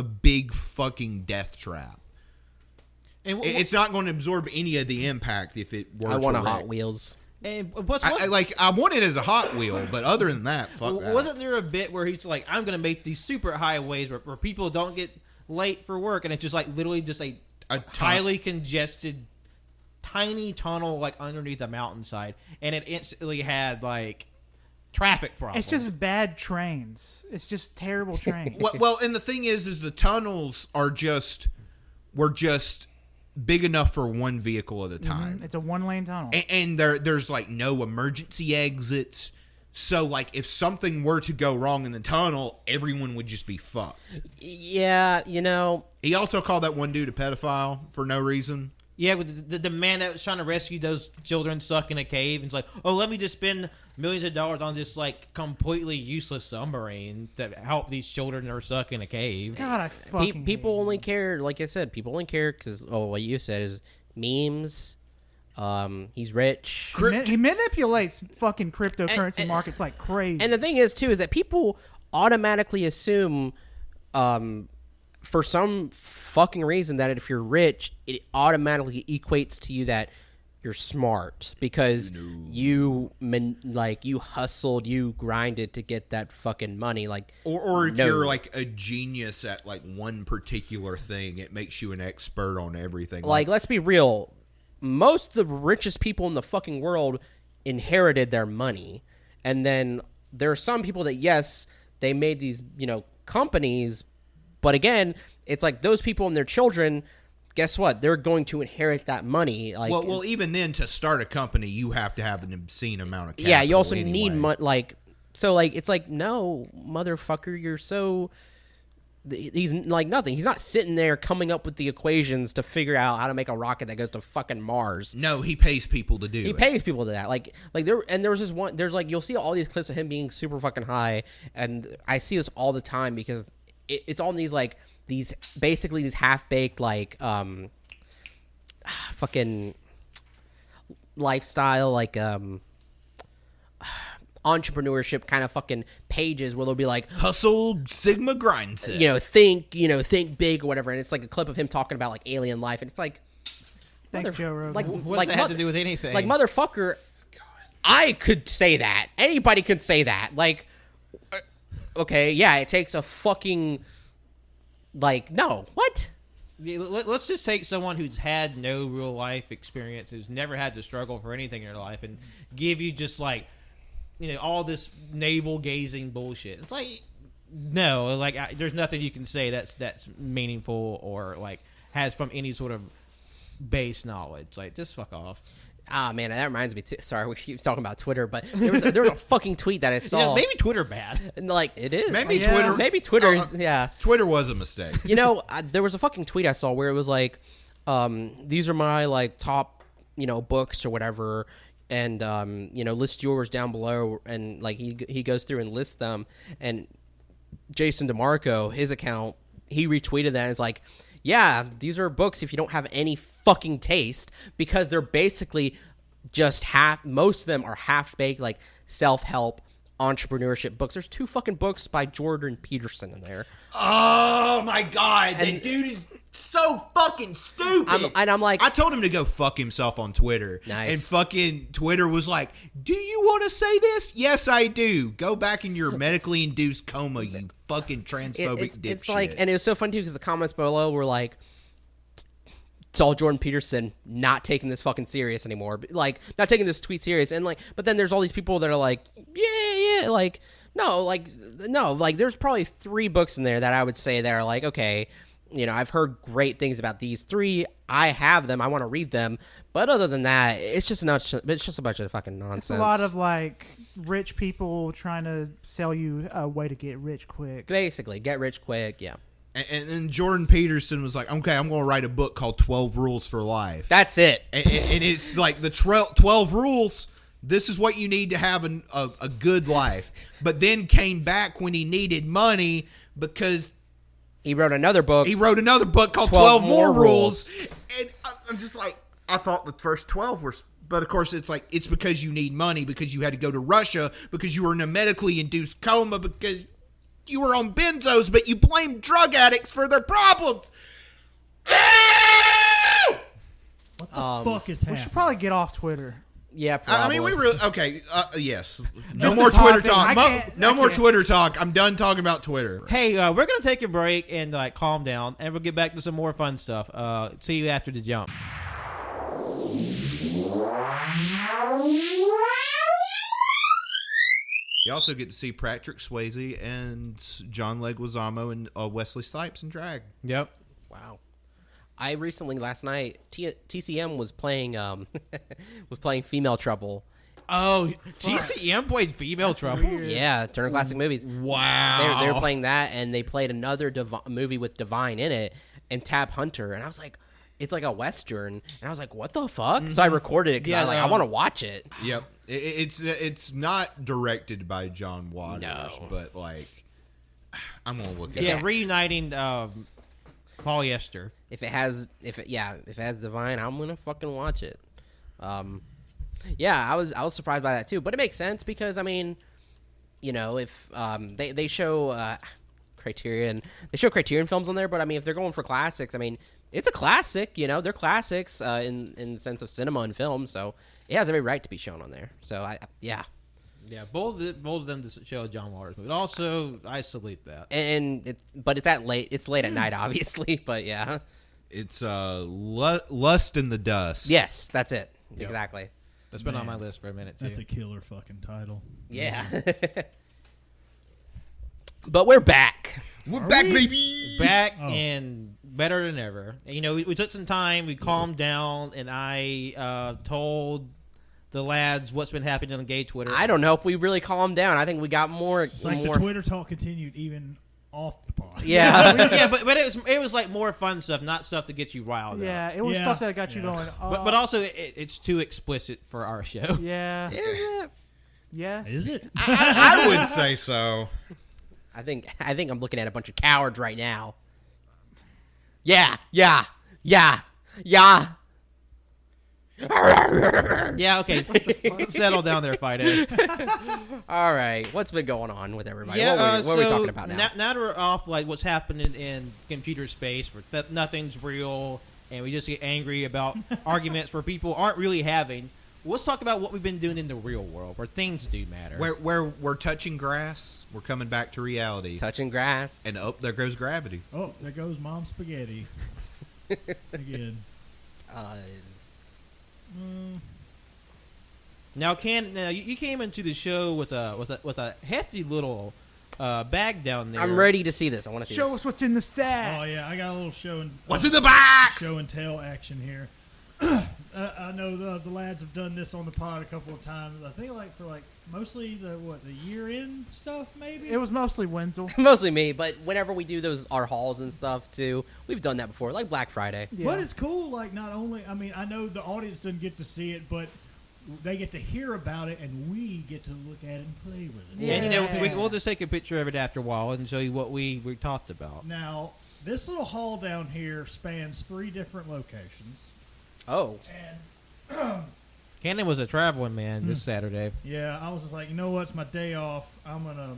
big fucking death trap. And It's not going to absorb any of the impact if it were. I want to a wreck. Hot Wheels. and I want it as a Hot Wheel, but other than that, fuck that. wasn't there a bit where he's like, I'm going to make these super highways where people don't get late for work, and it's just like literally just a highly congested tiny tunnel like underneath a mountainside, and it instantly had like traffic problems. It's just bad trains. It's just terrible trains. Well, and the thing is the tunnels were just big enough for one vehicle at a time. It's a 1-lane tunnel. And there's like no emergency exits. So like if something were to go wrong in the tunnel, everyone would just be fucked. Yeah, you know. He also called that one dude a pedophile for no reason. Yeah, with the man that was trying to rescue those children stuck in a cave, and it's like, oh, let me just spend millions of dollars on this like completely useless submarine to help these children that are stuck in a cave. God, I fucking People hate only care, like I said, people only care because, what you said is memes. He's rich. He manipulates fucking cryptocurrency markets like crazy. And the thing is, too, is that people automatically assume, for some fucking reason, that if you're rich, it automatically equates to you that you're smart because you hustled, you grinded to get that fucking money. Like, Or if no. you're like a genius at like one particular thing, it makes you an expert on everything. Like, let's be real. Most of the richest people in the fucking world inherited their money. And then there are some people that, yes, they made these, companies. But again, it's like those people and their children, guess what? They're going to inherit that money. Like, well, even then, to start a company, you have to have an obscene amount of capital. yeah, you also anyway. need money. Like, so, like, it's like, no, motherfucker, you're so. He's like nothing. He's not sitting there coming up with the equations to figure out how to make a rocket that goes to fucking Mars. No, he pays people to do it. He pays people to that. Like there's this one. There's like, you'll see all these clips of him being super fucking high, and I see this all the time because it's all these like these half baked like fucking lifestyle like entrepreneurship kind of fucking pages where they'll be like, hustle, Sigma, grind set. think big or whatever, and it's like a clip of him talking about like alien life, and it's like, Thanks, Joe Rogan. like What like does that have to do with anything? like motherfucker, I could say that. Anybody could say that. Like, okay, yeah, it takes a fucking no, what? Yeah, let's just take someone who's had no real life experience, who's never had to struggle for anything in their life, and give you just all this navel gazing bullshit. It's like, no, there's nothing you can say that's meaningful or has from any sort of base knowledge. Just fuck off. Ah, man, that reminds me too. Sorry, we keep talking about Twitter, but there was a fucking tweet that I saw. Maybe Twitter bad. And it is. Maybe Twitter. Maybe Twitter is. Yeah. Twitter was a mistake. There was a fucking tweet I saw where it was these are my top, books or whatever, and list yours down below, and he goes through and lists them, and Jason DeMarco, his account, he retweeted that and is like, yeah, these are books if you don't have any fucking taste, because they're basically just most of them are half-baked, self-help, entrepreneurship books. There's 2 fucking books by Jordan Peterson in there. Oh my god, that dude is so fucking stupid. I'm like, I told him to go fuck himself on Twitter. Nice. And fucking Twitter was like, do you want to say this? Yes, I do. Go back in your medically induced coma, you fucking transphobic dipshit. It's and it was so funny too because the comments below were like, it's all Jordan Peterson not taking this fucking serious anymore. Not taking this tweet serious. And but then there's all these people that are like, yeah, no, there's probably 3 books in there that I would say that are okay, I've heard great things about these 3. I have them. I want to read them. But other than that, it's just a bunch of fucking nonsense. It's a lot of rich people trying to sell you a way to get rich quick. Basically, get rich quick. Yeah. And then Jordan Peterson was like, okay, I'm going to write a book called 12 Rules for Life. That's it. And it's the 12 rules. This is what you need to have a good life. But then came back when he needed money because he wrote another book. He wrote another book called 12 More Rules. And I'm just I thought the first 12 were... But, of course, it's because you need money, because you had to go to Russia, because you were in a medically induced coma, because you were on benzos, but you blamed drug addicts for their problems. What the fuck is happening? We should probably get off Twitter. Yeah, probably. I mean, we really... Okay, yes. No more Twitter talk. No more Twitter talk. I'm done talking about Twitter. Hey, we're going to take a break and calm down, and we'll get back to some more fun stuff. See you after the jump. You also get to see Patrick Swayze and John Leguizamo and Wesley Snipes in drag. Yep. Wow. I recently last night TCM was playing Female Trouble. Oh, TCM played Female Trouble. Yeah, Turner Classic Movies. Wow. They were playing that, and they played another movie with Divine in it, and Tab Hunter, and I was like, it's like a Western, and I was like, what the fuck? So I recorded it because I want to watch it. Yep. It's not directed by John Waters, No. but I'm gonna look at Yeah, it. reuniting polyester. If it has Divine, I'm gonna fucking watch it. Yeah, I was surprised by that too, but it makes sense because if they show Criterion films on there, but I mean if they're going for classics, I mean it's a classic, they're classics in the sense of cinema and film, so it has every right to be shown on there. So Yeah, both of them to show John Waters movie. Also, I salute that. But it's late at night, obviously. But yeah, it's Lust in the Dust. Yes, that's it. Yep. Exactly. That's been on my list for a minute too. That's a killer fucking title. Yeah. But we're back. We're back, baby. Back and better than ever. We took some time. We calmed down, and I told the lads what's been happening on gay Twitter. I don't know if we really calmed down. I think we got more. It's like more... the Twitter talk continued even off the pod. Yeah. Yeah, but it was more fun stuff, not stuff to get you riled up. Yeah, it was stuff that got you going. But also it's too explicit for our show. Yeah. Is it? Yeah. Is it? I would say so. I think I'm looking at a bunch of cowards right now. Yeah. Yeah. Yeah, okay. Settle down there, Fido. All right. What's been going on with everybody? Yeah, what are we talking about now? Now that we're off what's happening in computer space where nothing's real and we just get angry about arguments where people aren't really having, let's talk about what we've been doing in the real world, where things do matter. Where we're touching grass, we're coming back to reality. Touching grass. And there goes gravity. Oh, there goes Mom's spaghetti again. Now, you came into the show with a hefty little bag down there. I'm ready to see this. I want to see Show this. us what's in the sack. Oh yeah, I got a little What's in the box? show and tell action here. I know the lads have done this on the pod a couple of times. I think for mostly the year end stuff maybe. It was mostly Wenzel. Mostly me, but whenever we do our hauls and stuff too, we've done that before, like Black Friday. Yeah. But it's cool. Like not only, I mean, I know the audience doesn't get to see it, but they get to hear about it, and we get to look at it and play with it. Yeah. And we'll just take a picture of it after a while and show you what we talked about. Now, this little haul down here spans 3 different locations. Oh, And Cannon was a traveling man this Saturday. yeah, I was just like, you know what? It's my day off. I'm going to,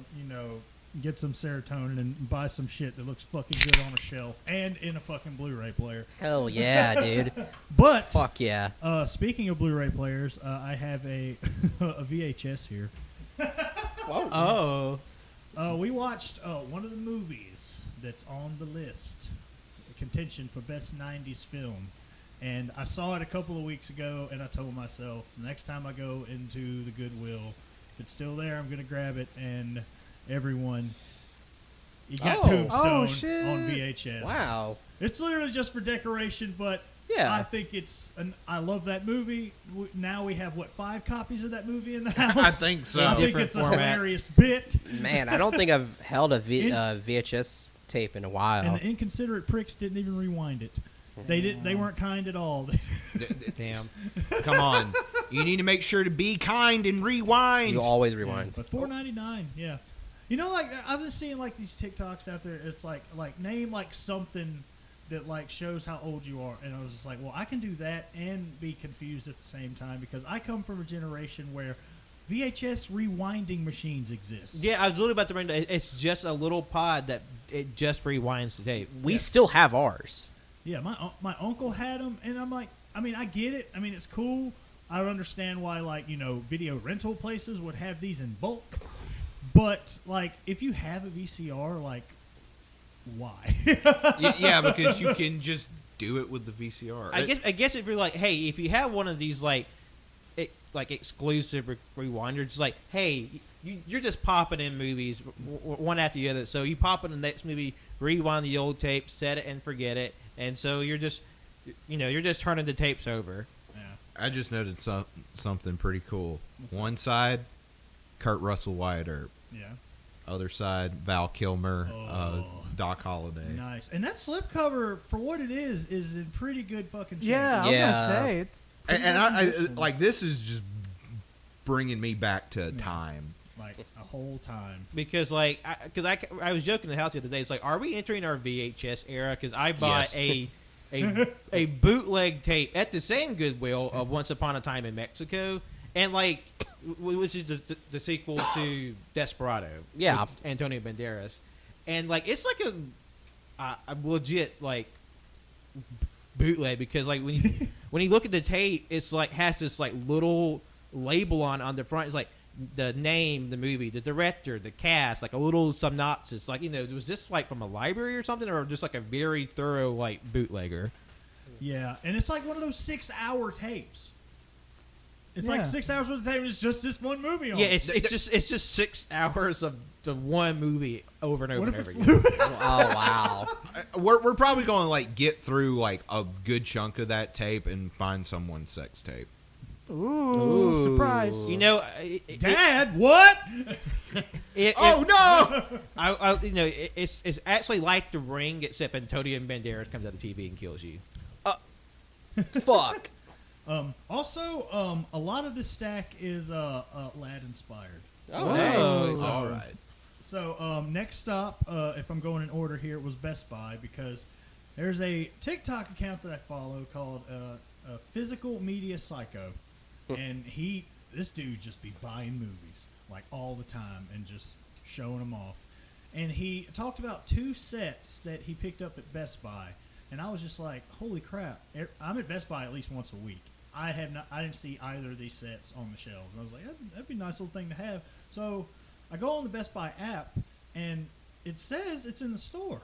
get some serotonin and buy some shit that looks fucking good on a shelf and in a fucking Blu-ray player. hell yeah, dude. But Fuck yeah. speaking of Blu-ray players, I have a a VHS here. Whoa. Oh, We watched one of the movies that's on the list, contention for best 90s film. And I saw it a couple of weeks ago, and I told myself, next time I go into the Goodwill, if it's still there, I'm going to grab it. And everyone, you got Oh. Tombstone Oh, shit. on VHS. Wow. It's literally just for decoration, but Yeah. I think I love that movie. Now we have, 5 copies of that movie in the house? I think so. I think Different it's a format. hilarious bit. Man, I don't think I've held a VHS tape in a while. And the inconsiderate pricks didn't even rewind it. They weren't kind at all. damn. Come on. You need to make sure to be kind and rewind. You always rewind. But $4.99, yeah. I've been seeing these TikToks out there. It's like name something that shows how old you are, and I was just like, well, I can do that and be confused at the same time because I come from a generation where VHS rewinding machines exist. Yeah, I was literally about to bring that. It's just a little pod that it just rewinds the tape. We still have ours. Yeah, my uncle had them, and I'm like, I mean, I get it. I mean, it's cool. I don't understand why, video rental places would have these in bulk. But, if you have a VCR, why? Yeah, because you can just do it with the VCR. I guess if you're hey, if you have one of these exclusive rewinders, just hey, you're just popping in movies one after the other. So you pop in the next movie, rewind the old tape, set it and forget it, and so you're just turning the tapes over. Yeah. I just noted something pretty cool. One side, Kurt Russell, Wyatt Earp. Yeah. Other side, Val Kilmer, Oh. Doc Holliday. Nice. And that slipcover, for what it is in pretty good fucking shape. Yeah, I was Yeah. gonna say it's. And I this is just bringing me back to time. A whole time. Because I was joking in the house the other day. It's are we entering our VHS era? Because I bought Yes. a bootleg tape at the same Goodwill of Once Upon a Time in Mexico, and which is the sequel to Desperado. Yeah. with Antonio Banderas, and it's a legit bootleg because when you look at the tape, it's has this little label on the front. It's the name, the movie, the director, the cast, a little synopsis. Was this from a library or something, or just a very thorough bootlegger? Yeah. And it's one of those 6-hour tapes. It's Yeah. 6 hours worth of tape, and it's just this one movie on Yeah, it. it's just 6 hours of the one movie over and over What and if over it's again. Oh, wow. We're probably going to get through a good chunk of that tape and find someone's sex tape. Ooh, surprise. Dad, what? It's actually like The Ring, except Antonio Banderas comes out of the TV and kills you. Fuck. Also, a lot of this stack is lad inspired. Oh, Whoa. nice. All right. So next stop, if I'm going in order here, was Best Buy because there's a TikTok account that I follow called Physical Media Psycho, and this dude just be buying movies all the time and just showing them off. And he talked about 2 sets that he picked up at Best Buy, and I was just like, holy crap! I'm at Best Buy at least once a week. I didn't see either of these sets on the shelves. I was like, that'd be a nice little thing to have. So I go on the Best Buy app, and it says it's in the store.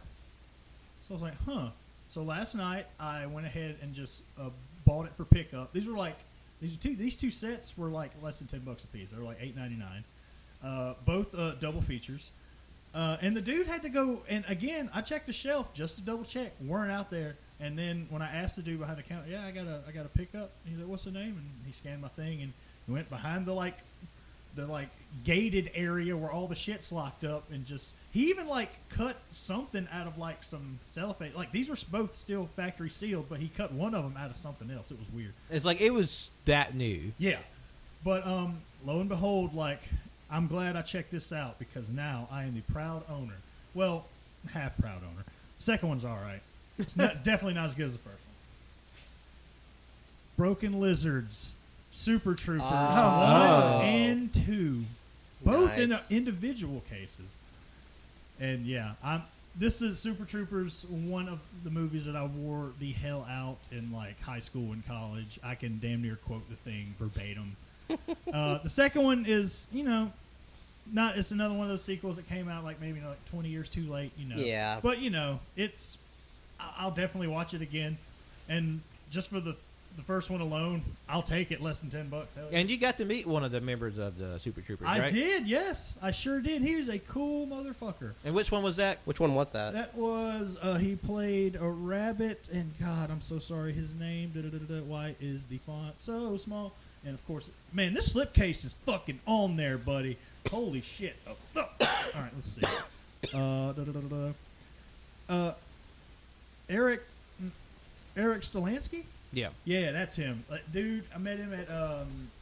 So I was like, huh. So last night I went ahead and just bought it for pickup. These two sets were like less than $10 a piece. They were like $8.99. Both double features. And the dude had to go, and again, I checked the shelf just to double check. Weren't out there. And then when I asked the dude behind the counter, I got a pickup. He's like, what's the name? And he scanned my thing and went behind the gated area where all the shit's locked up, and he even cut something out of some cellophane. These were both still factory sealed, but he cut one of them out of something else. It was weird. It's like it was that new. Yeah. But lo and behold, I'm glad I checked this out, because now I am the proud owner. Well, half proud owner. The second one's all right. It's definitely not as good as the first one. Broken Lizards, Super Troopers 1 and 2, both in individual cases. And yeah, this is Super Troopers, one of the movies that I wore the hell out in high school and college. I can damn near quote the thing verbatim. The second one is, it's another one of those sequels that came out maybe 20 years too late, Yeah. But I'll definitely watch it again, and just for the first one alone, I'll take it less than $10. Hell yeah. And you got to meet one of the members of the Super Troopers, right? I did, yes, I sure did. He was a cool motherfucker. And which one was that? Which one was that? That was he played a rabbit, and God, I'm so sorry, his name. Why is the font so small? And of course, man, this slipcase is fucking on there, buddy. Holy shit! All right, let's see. Eric Stolansky? Yeah. Yeah, that's him. Dude, I met him at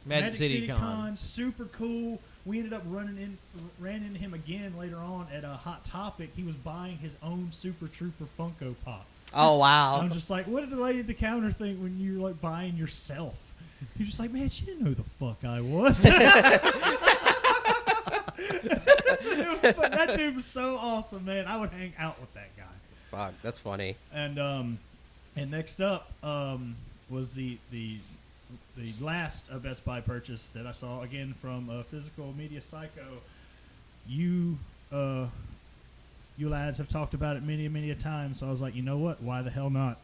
Magic City Con. Super cool. We ended up ran into him again later on at a Hot Topic. He was buying his own Super Trooper Funko Pop. Oh, wow. I'm just like, what did the lady at the counter think when you're buying yourself? You're just like, man, she didn't know who the fuck I was. That dude was so awesome, man. I would hang out with that guy. Fuck, that's funny. And next up was the last Best Buy purchase that I saw, again from Physical Media Psycho. You lads have talked about it many a time, so I was like, you know what? Why the hell not?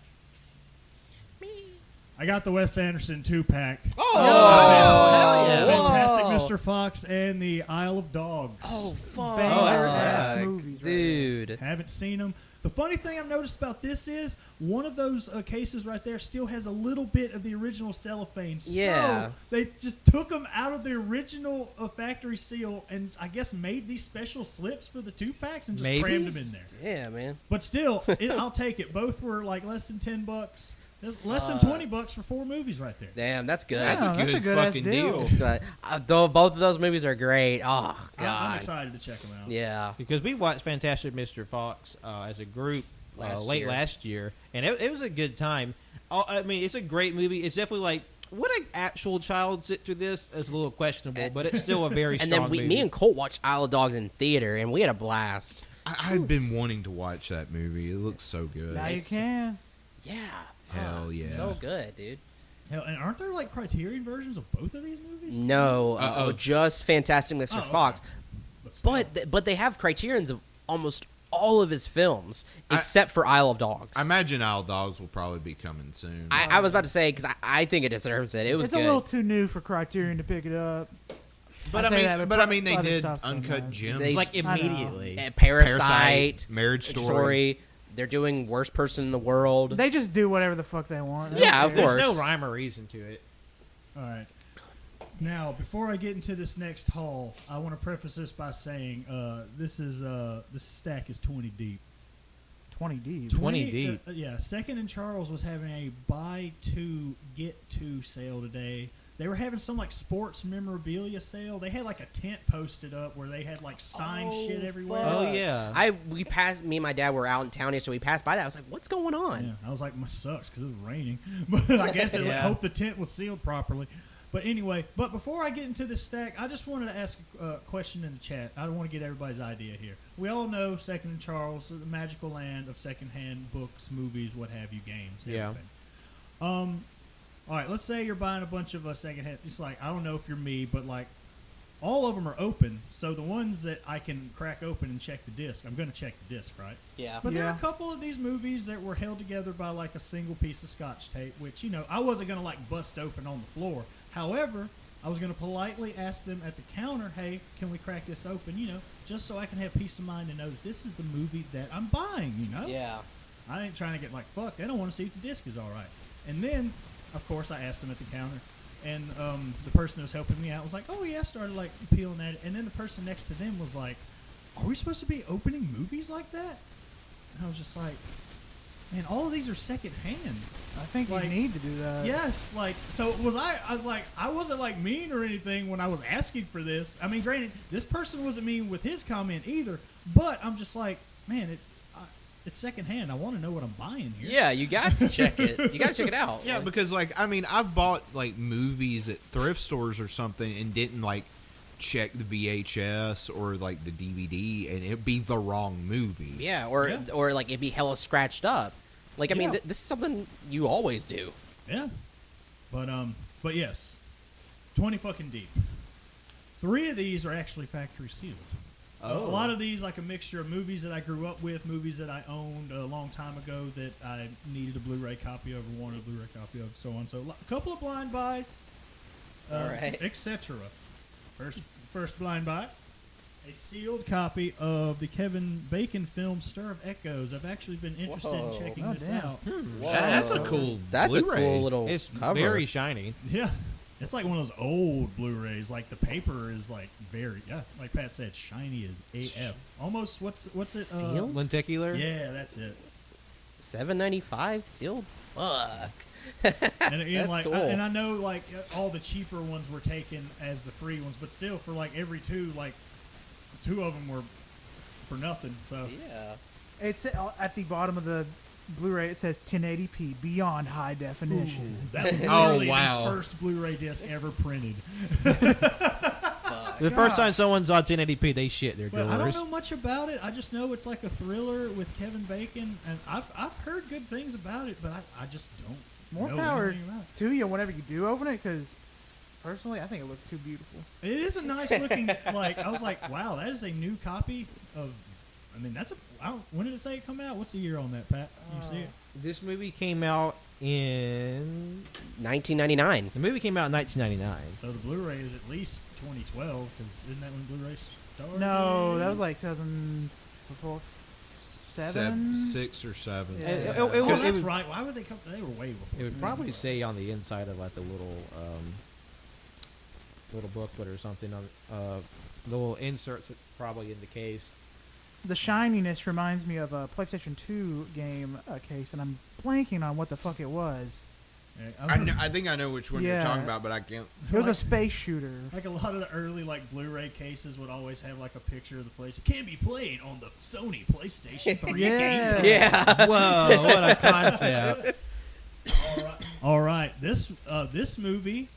I got the Wes Anderson 2-pack. Oh, hell yeah. Fantastic Mr. Fox and the Isle of Dogs. Oh, fuck. Banger-ass movies, dude. Haven't seen them. The funny thing I've noticed about this is one of those cases right there still has a little bit of the original cellophane. Yeah. So they just took them out of the original factory seal and I guess made these special slips for the 2-packs and just crammed them in there. Yeah, man. But still, I'll take it. Both were less than $10. There's less than $20 for 4 movies right there. Damn, that's good. That's Yeah, a good good-ass fucking deal. deal. But, though both of those movies are great. Oh, God. I'm excited to check them out. Yeah. Because we watched Fantastic Mr. Fox as a group late last year, and it was a good time. I mean, it's a great movie. It's definitely would an actual child sit through this? It's a little questionable, but it's still a very And strong then movie. me and Colt watched Isle of Dogs in theater, and we had a blast. I've been wanting to watch that movie. It looks so good. Now you can. Yeah. Hell yeah. So good, dude. Hell, and aren't there Criterion versions of both of these movies? No, just Fantastic Mr. Fox. Okay. But they have Criterions of almost all of his films, except for Isle of Dogs. I imagine Isle of Dogs will probably be coming soon. I was about to say, because I think it deserves it. It was It's good. a little too new for Criterion to pick it up. but I'd say I that, mean, but but I mean, they other did stuff's coming Uncut out. Gems, They- immediately. Parasite, Marriage Story. They're doing Worst Person in the World. They just do whatever the fuck they want. They Yeah, don't of care. course. There's no rhyme or reason to it. All right. Now, before I get into this next haul, I want to preface this by saying this stack is 20 deep. 20 deep. 20 deep. Yeah, Second and Charles was having a buy 2 get 2 sale today. They were having some sports memorabilia sale. They had a tent posted up where they had signed shit everywhere. fuck. Oh yeah. We passed. Me and my dad were out in town yesterday. So we passed by that. I was like, "What's going on?" Yeah, I was like, "My sucks" because it was raining, but I guess it Yeah. hope the tent was sealed properly. But anyway, before I get into this stack, I just wanted to ask a question in the chat. I want to get everybody's idea here. We all know Second and Charles, the magical land of secondhand books, movies, what have you, games, Yeah. everything. all right, let's say you're buying a bunch of secondhand. It's like, I don't know if you're me, but like all of them are open. So the ones that I can crack open and check the disc, I'm going to check the disc, right? Yeah. But there are Yeah. a couple of these movies that were held together by like a single piece of Scotch tape, which, you know, I wasn't going to like bust open on the floor. However, I was going to politely ask them at the counter, hey, can we crack this open, you know, just so I can have peace of mind and know that this is the movie that I'm buying, you know? Yeah. I ain't trying to get like, fuck, they don't want to see if the disc is all right. And then, of course, I asked them at the counter, and the person who was helping me out was like, oh, yeah, started like peeling at it. And then the person next to them was like, are we supposed to be opening movies like that? And I was just like, man, all of these are secondhand. I think Like, you need to do that. Yes, like, so was I was like, I wasn't like mean or anything when I was asking for this. I mean, granted, this person wasn't mean with his comment either, but I'm just like, man, it's secondhand. I want to know what I'm buying here. Yeah, you got to check it. You got to check it out. Yeah, because like I mean, I've bought like movies at thrift stores or something and didn't like check the VHS or like the DVD, and it'd be the wrong movie. Yeah, or like it'd be hella scratched up. Like I mean, Yeah. this is something you always do. Yeah. But yes, 20 fucking deep. 3 of these are actually factory sealed. A lot of these, like a mixture of movies that I grew up with, movies that I owned a long time ago that I needed a Blu-ray copy of or wanted a Blu-ray copy of, so on. So a couple of blind buys, All right. etc. First blind buy, a sealed copy of the Kevin Bacon film Stir of Echoes. I've actually been interested Whoa. in checking Oh, this damn. out. That's a cool. That's Blu-ray. a cool little It's cover. very shiny. Yeah. It's like one of those old Blu-rays. Like the paper is like very, like Pat said, shiny as AF. Almost, what's it? Sealed? Lenticular. Yeah, that's it. $7.95 sealed. Fuck. And again, That's like, cool. and I know like all the cheaper ones were taken as the free ones, but still, for like every 2, like 2 of them were for nothing. So Yeah. It's at the bottom of the Blu-ray. It says 1080p beyond high definition. that was Oh, literally wow. the first Blu-ray disc ever printed. The first time someone's on 1080p, they shit their But I don't doors. know much about it. I just know it's like a thriller with Kevin Bacon, and I've heard good things about it, but I just don't More know power anything about it. to you whenever you do open it, because personally, I think it looks too beautiful. It is a nice looking, like, I was like, wow, that is a new copy of, I mean, that's a, when did it say it come out? What's the year on that, Pat? You see it? This movie came out in 1999. the movie came out in 1999. So the Blu-ray is at least 2012, because isn't that when Blu-ray started? No, that was like 2004, 6 or 7. Yeah. Oh, It that's would- right. Why would they come? They were way before. It would probably say on the inside of like the little booklet or something on the little inserts that probably in the case. The shininess reminds me of a PlayStation 2 game case, and I'm blanking on what the fuck it was. Yeah, I think I know which one you're Yeah. talking about, but I can't. It was a Like- space shooter. Like a lot of the early like Blu-ray cases would always have like a picture of the place. It can be played on the Sony PlayStation 3 Yeah. game. Yeah. Whoa, what a concept! All right. This movie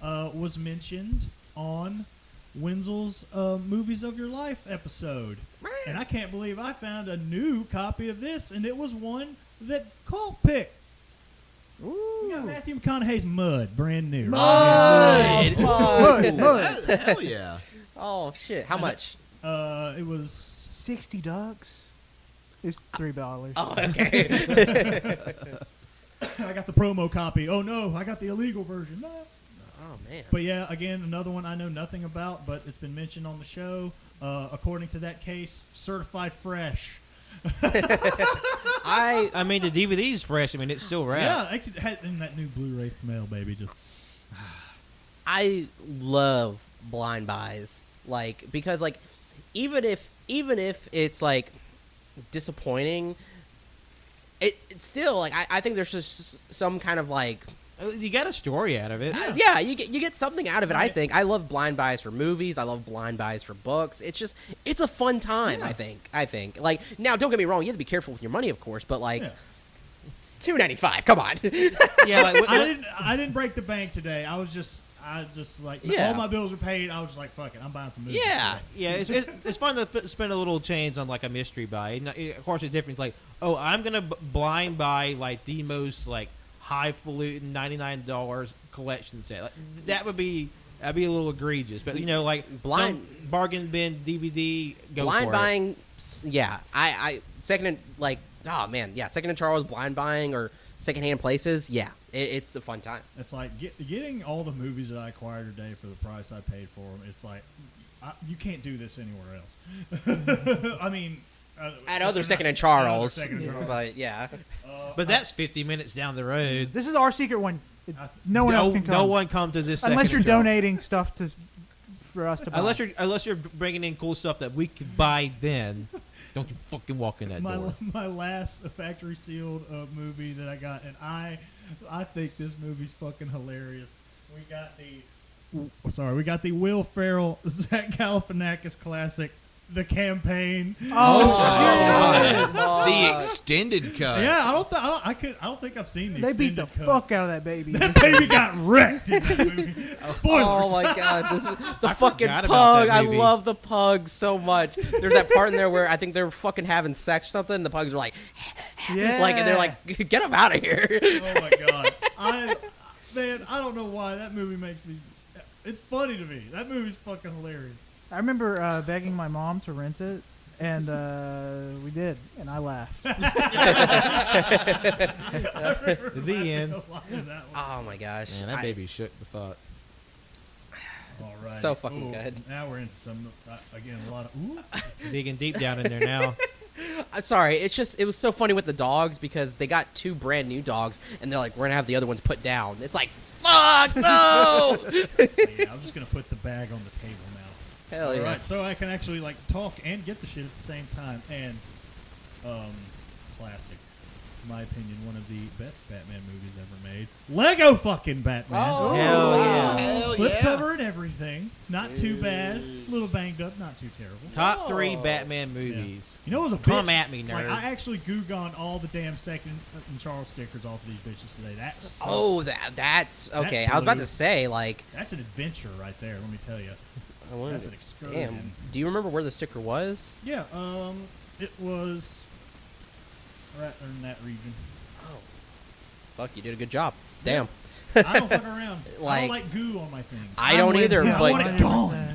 was mentioned on Wenzel's Movies of Your Life episode, and I can't believe I found a new copy of this, and it was one that Colt picked. We got Matthew McConaughey's Mud, brand new. Mud! Hell yeah. Oh shit! How much? It was 60 ducks. It's $3. Oh, okay. I got the promo copy. Oh no, I got the illegal version. No. Oh man. But yeah, again, another one I know nothing about, but it's been mentioned on the show. According to that case, certified fresh. I mean, the DVD's fresh. I mean, it's still wrapped. Yeah, it could have in that new Blu-ray smell, baby. Just I love blind buys, like because like even if it's like disappointing, it's still like I think there's just some kind of like You got a story out of it. yeah, you get something out of it. I think I love blind buys for movies. I love blind buys for books. It's a fun time. Yeah. I think like now don't get me wrong, you have to be careful with your money, of course, but like yeah. $2.95. Come on. Yeah, like I didn't break the bank today. I just like Yeah. all my bills are paid. I was just like, fuck it, I'm buying some movies. Yeah. today. yeah, it's fun to spend a little change on like a mystery buy. Of course, it's different. It's like, oh, I'm gonna blind buy like the most like highfalutin $99 collection set. Like, that'd be a little egregious. But like Blind- some bargain bin DVD. Go blind for buying, yeah. I second second Charles blind buying or secondhand places. Yeah, it's the fun time. It's like getting all the movies that I acquired today for the price I paid for them. It's like you can't do this anywhere else. I mean, At other secondhand Charles, Second and Charles. but yeah. But that's 50 minutes down the road. This is our secret one. No one else can come. No one come to this unless you're second Charles. donating stuff for us to buy. Unless you're bringing in cool stuff that we could buy, then don't you fucking walk in that door. My last factory sealed movie that I got, and I think this movie's fucking hilarious. We got the Will Ferrell, Zach Galifianakis classic, The Campaign. The extended cut. Yeah, I don't think I've seen the They beat the extended cut. fuck out of that baby. That baby got wrecked in that movie. Spoilers. Oh my god, the fucking forgot about pug! that I movie. love the pug so much. There's that part in there where I think they're fucking having sex or something. And the pugs are like, Yeah. like, and they're like, get them out of here. Oh my god. I don't know why that movie makes me. It's funny to me. That movie's fucking hilarious. I remember begging my mom to rent it, and we did, and I laughed. The end. Oh my gosh, Man, that baby shook the fuck. All right. So fucking good. Now we're into some again a lot of Digging deep down in there now. I'm sorry. It was so funny with the dogs because they got 2 brand new dogs, and they're like, we're gonna have the other ones put down. It's like, fuck no. So, yeah, I'm just gonna put the bag on the table now. Hell All yeah. right, so I can actually like talk and get the shit at the same time. And classic, in my opinion, one of the best Batman movies ever made. Lego fucking Batman. Oh, Hell yeah. Slipcover and everything. Not too bad. A little banged up. Not too terrible. Top 3 Batman movies. You know what was a Come bitch? at me, Like, nerd. I actually Goo.gl all the damn second and Charles stickers off of these bitches today. That's That's okay. I was about to say, like, that's an adventure right there. Let me tell you. I wonder- That's an excursion. damn. Do you remember where the sticker was? Yeah. It was right in that region. Oh, fuck! You did a good job. Damn. I don't fuck around. I Like- don't like goo on my things. I don't I'm with either, you. I want it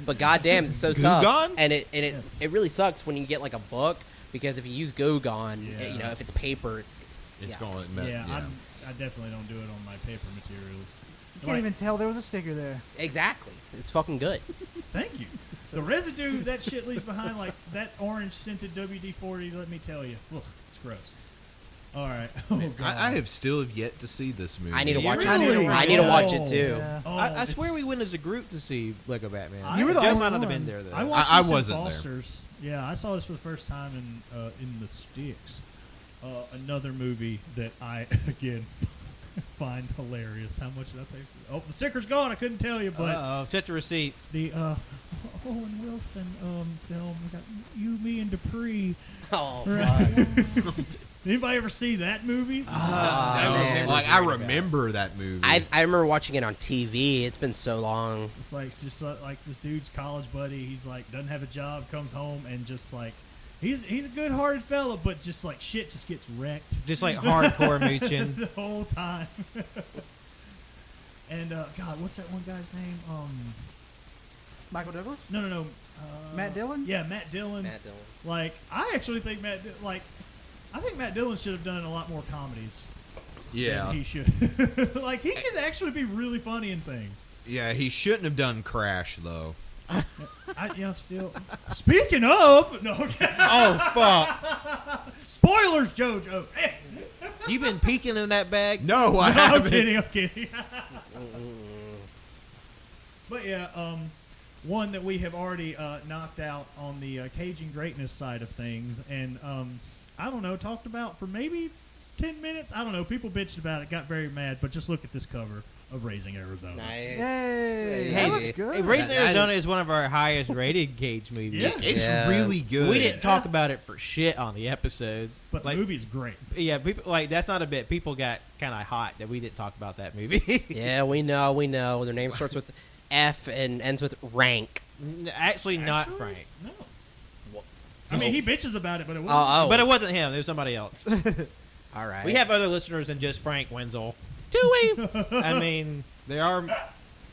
but gone. goddamn, it's so Goo tough. Gone? And it Yes. it really sucks when you get like a book because if you use Goo Gone, Yeah. you know, if it's paper, it's It's yeah. going. Yeah, I definitely don't do it on my paper materials. You can't even tell there was a sticker there. Exactly. It's fucking good. Thank you. The residue that shit leaves behind, like that orange scented WD-40, let me tell you. Ugh, it's gross. All right. Oh, God. I have still yet to see this movie. I need to You watch really? it. I need to watch Oh. it too. Yeah. Oh, I swear it's- we went as a group to see Lego Batman. You were the Joe only might not have one. been there, though. I watched I this in wasn't there. Foster's. Yeah, I saw this for the first time in the sticks. Another movie that I again find hilarious. How much did I pay for? Oh, the sticker's gone. I couldn't tell you, but Set the receipt. the Owen Wilson film. We got You, Me, and Dupree. Oh, Right. fuck. Anybody ever see that movie? man. I remember that movie. I remember watching it on TV. It's been so long. It's just like this dude's college buddy. He's like doesn't have a job, comes home, and just like he's a good-hearted fella, but just like shit just gets wrecked Just like hardcore mooching. the whole time. And God, what's that one guy's name? Michael Douglas? No. Matt Dillon? Yeah, Matt Dillon. Matt Dillon. Like I actually think I think Matt Dillon should have done a lot more comedies. yeah, than he should. Like he can actually be really funny in things. yeah. He shouldn't have done Crash though. Still. Speaking of, no. Okay. Oh, fuck. Spoilers, JoJo. Hey. You've been peeking in that bag? No, I I'm haven't. kidding. I'm kidding. But yeah, one that we have already knocked out on the Caging Greatness side of things, and I don't know, talked about for maybe 10 minutes. I don't know. People bitched about it, got very mad, but just look at this cover of Raising Arizona. Nice. Yay. Hey, That looks good. Hey, Raising Arizona is one of our highest rated Cage movies. Yeah. It's Yeah. really good. We didn't talk about it for shit on the episode. But like, the movie's great. yeah, people like that's not a bit. People got kind of hot that we didn't talk about that movie. Yeah, we know. Their name starts with F and ends with rank. Actually, not Actually? Frank. No. I mean, he bitches about it, but it wasn't. Oh, But it wasn't him. It was somebody else. all right. We have other listeners than just Frank Wenzel. Dewey. I mean, there are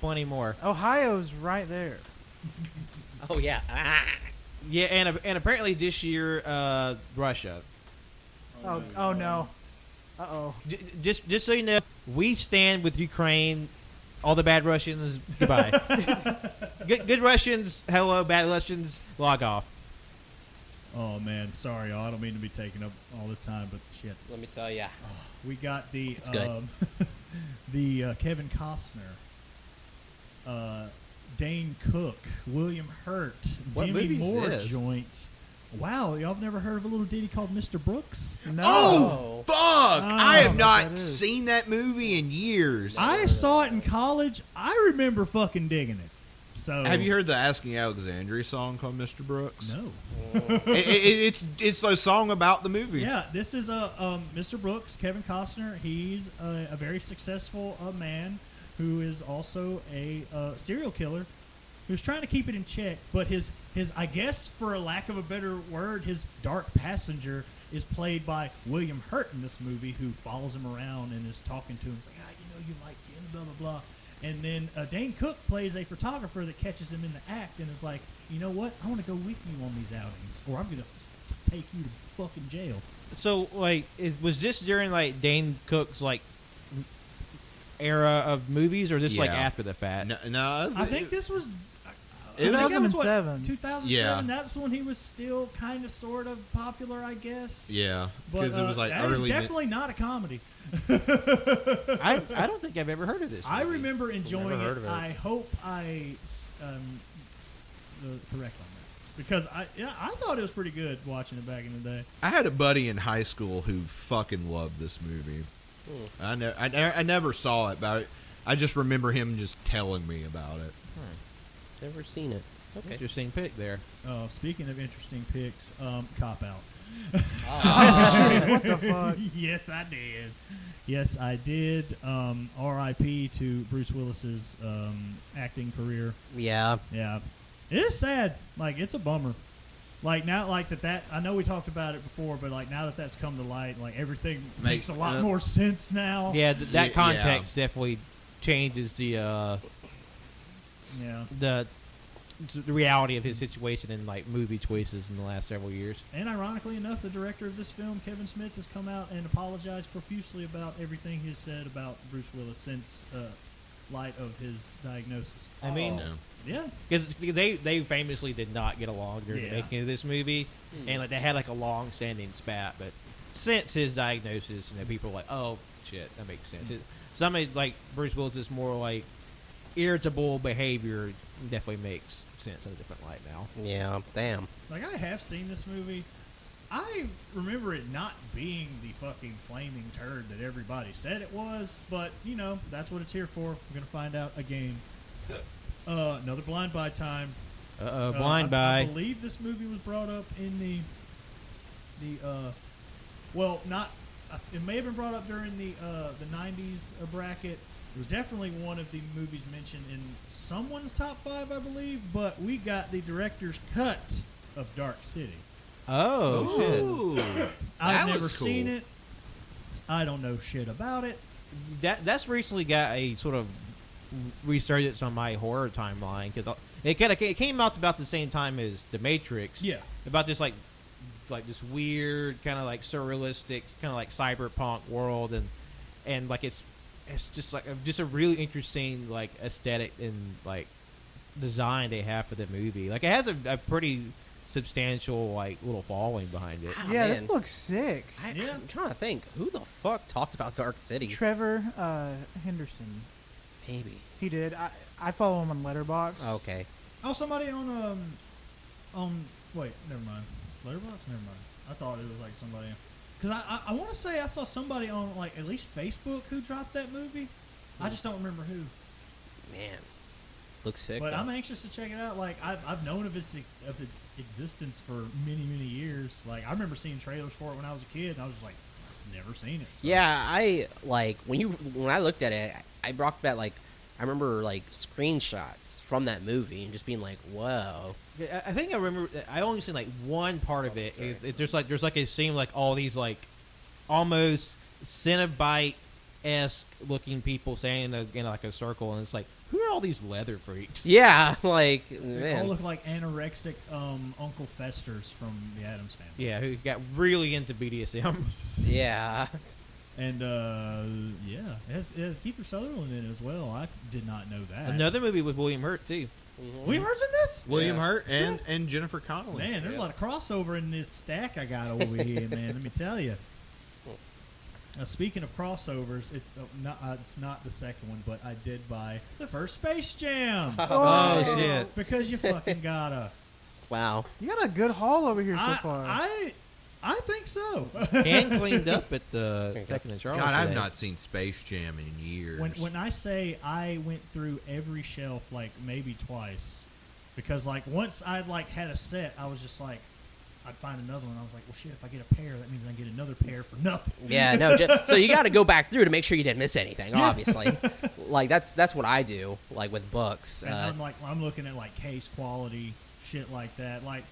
plenty more. Ohio's right there. Oh yeah. Ah. Yeah, and apparently this year, Russia. Oh no. Uh-oh. Just so you know, we stand with Ukraine. All the bad Russians, goodbye. Good Russians, hello. Bad Russians, log off. Oh man, sorry, y'all. I don't mean to be taking up all this time, but shit. Let me tell ya. We got the good. the Kevin Costner, Dane Cook, William Hurt, What Demi movie is Moore this? joint. Wow, y'all have never heard of a little ditty called Mr. Brooks? No. Oh, fuck! I have what not that is. seen that movie in years. I saw it in college. I remember fucking digging it. So Have you heard the Asking Alexandria song called Mr. Brooks? No. It's a song about the movie. Yeah, this is Mr. Brooks, Kevin Costner. He's a very successful man who is also a serial killer who's trying to keep it in check. But his I guess, for a lack of a better word, his dark passenger is played by William Hurt in this movie, who follows him around and is talking to him. He's like, you like him, blah, blah, blah. And then Dane Cook plays a photographer that catches him in the act and is like, you know what? I want to go with you on these outings, or I'm going to take you to fucking jail. So, like, was this during, like, Dane Cook's, like, era of movies, or this, like, Yeah. after the fact? No, I think this was... It was- 2007. 2007. Yeah. That's when he was still kind of, sort of popular, I guess. Yeah, But because it was like that is early. definitely not a comedy. I don't think I've ever heard of this I movie. remember enjoying Never heard it. of it. I hope I correct on that, because I thought it was pretty good watching it back in the day. I had a buddy in high school who fucking loved this movie. I never saw it, but I just remember him just telling me about it. Never seen it. Okay. Interesting pick there. Speaking of interesting picks, Cop Out. What the fuck? Yes, I did. Yes, I did. R.I.P. to Bruce Willis's acting career. Yeah. Yeah, it is sad. Like, it's a bummer. Like, now, like that. I know we talked about it before, but like, now that that's come to light, like, everything makes a lot more sense now. Yeah, that Yeah. context definitely changes the Yeah. the reality of his situation and, like, movie choices in the last several years. And ironically enough, the director of this film, Kevin Smith, has come out and apologized profusely about everything he's said about Bruce Willis since light of his diagnosis. I mean, No. Yeah. because they famously did not get along during the Yeah. making of this movie, and like they had like a long-standing spat. But since his diagnosis, people are like, oh shit, that makes sense. Somebody like Bruce Willis is more like irritable behavior definitely makes sense in a different light now. Yeah. Damn. Like, I have seen this movie. I remember it not being the fucking flaming turd that everybody said it was, but, that's what it's here for. We're going to find out again. Another blind buy time. Blind I buy. believe this movie was brought up in it may have been brought up during the 90s bracket. It was definitely one of the movies mentioned in someone's top 5, I believe, but we got the director's cut of Dark City. Oh shit. Ooh. I've That never was cool. seen it. I don't know shit about it. That's recently got a sort of resurgence on my horror timeline because it came out about the same time as The Matrix. Yeah. About this like this weird kind of like surrealistic kind of like cyberpunk world and like it's just like just a really interesting like aesthetic and like design they have for the movie. Like it has a pretty substantial like little following behind it. Ah, Yeah, man. this looks sick. Yeah. I'm trying to think. Who the fuck talked about Dark City? Trevor Henderson. Maybe. He did. I follow him on Letterboxd. Okay. Oh, somebody on wait, never mind. Letterboxd? Never mind. I thought it was like somebody. Because I want to say I saw somebody on like at least Facebook who dropped that movie. I just don't remember who. Man. Looks sick. But though. I'm anxious to check it out. Like I've known of its existence for many years. Like I remember seeing trailers for it when I was a kid, and I was just like, I've never seen it. So. Yeah, I like when I looked at it, I brought back like I remember like screenshots from that movie and just being like, "Whoa!" Yeah, I think I remember. I only seen like one part of it. There's like a scene like all these like almost Cenobite esque looking people standing in like a circle, and it's like, who are all these leather freaks? Yeah, like They all man. look like anorexic Uncle Festers from the Addams Family. Yeah, who got really into BDSM. Yeah. And yeah, it has Kiefer Sutherland in it as well. I did not know that. Another movie with William Hurt too. William Hurt's in this? William Yeah. Hurt and Jennifer Connelly. Man, there's a lot of crossover in this stack I got over here, man. Let me tell you. Speaking of crossovers, it's not the second one, but I did buy the first Space Jam. Oh, shit. Because you fucking gotta. Wow. You got a good haul over here so far. I think so. And cleaned up at the Second and Charles. God, I've today. not seen Space Jam in years. When I say I went through every shelf like maybe twice, because like once I'd like had a set, I was just like, I'd find another one. I was like, well, shit, if I get a pair, that means I get another pair for nothing. Yeah, no. So you got to go back through to make sure you didn't miss anything. Obviously, like that's what I do. Like with books. And I'm looking at like case quality shit like that. Like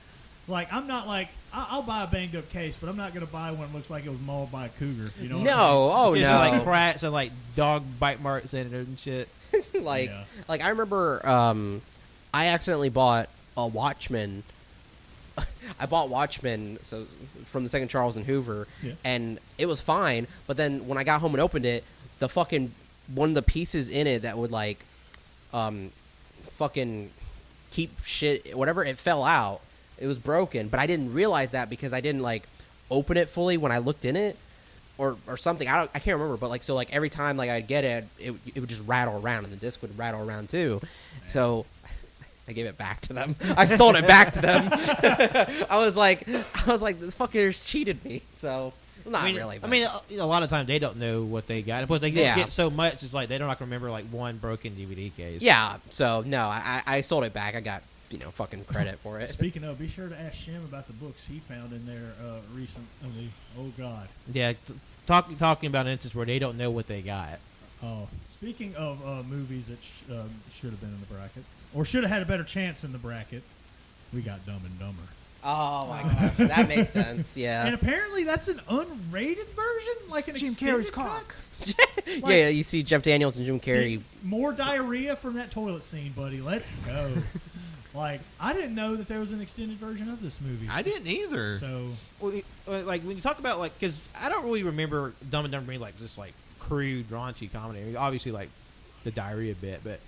I'm not like I'll buy a banged up case, but I'm not gonna buy one that looks like it was mauled by a cougar. You know? No, oh It's no. like cracks and like dog bite marks in it and shit. like Yeah. like I remember I accidentally bought a Watchmen. I bought Watchmen from the Second Charles and Hoover, Yeah. and it was fine. But then when I got home and opened it, the fucking one of the pieces in it that would like fucking keep shit, whatever, it fell out. It was broken, but I didn't realize that because I didn't like open it fully when I looked in it, or something. I can't remember, but like so like every time like I'd get it, it would just rattle around, and the disc would rattle around too. So I gave it back to them. I sold it back to them. I was like, the fuckers cheated me. So not really. But. I mean, a lot of times they don't know what they got. Plus, they just Yeah. get so much. It's like they're not gonna remember like one broken DVD case. yeah. So no, I sold it back. I got fucking credit for it. Speaking of, be sure to ask Shim about the books he found in there recently. Oh God. Yeah. Talking about an instance where they don't know what they got. Oh, speaking of movies that should have been in the bracket, or should have had a better chance in the bracket, we got Dumb and Dumber. Oh my gosh, that makes sense. Yeah. And apparently that's an unrated version, like an Jim extended Carrey's cock. cut. Yeah, you see Jeff Daniels and Jim Carrey. More diarrhea from that toilet scene, buddy. Let's go. Like, I didn't know that there was an extended version of this movie. I didn't either. So, Well, like when you talk about like, because I don't really remember Dumb and Dumber being like just like crude, raunchy comedy. I mean, obviously, like the diarrhea bit, but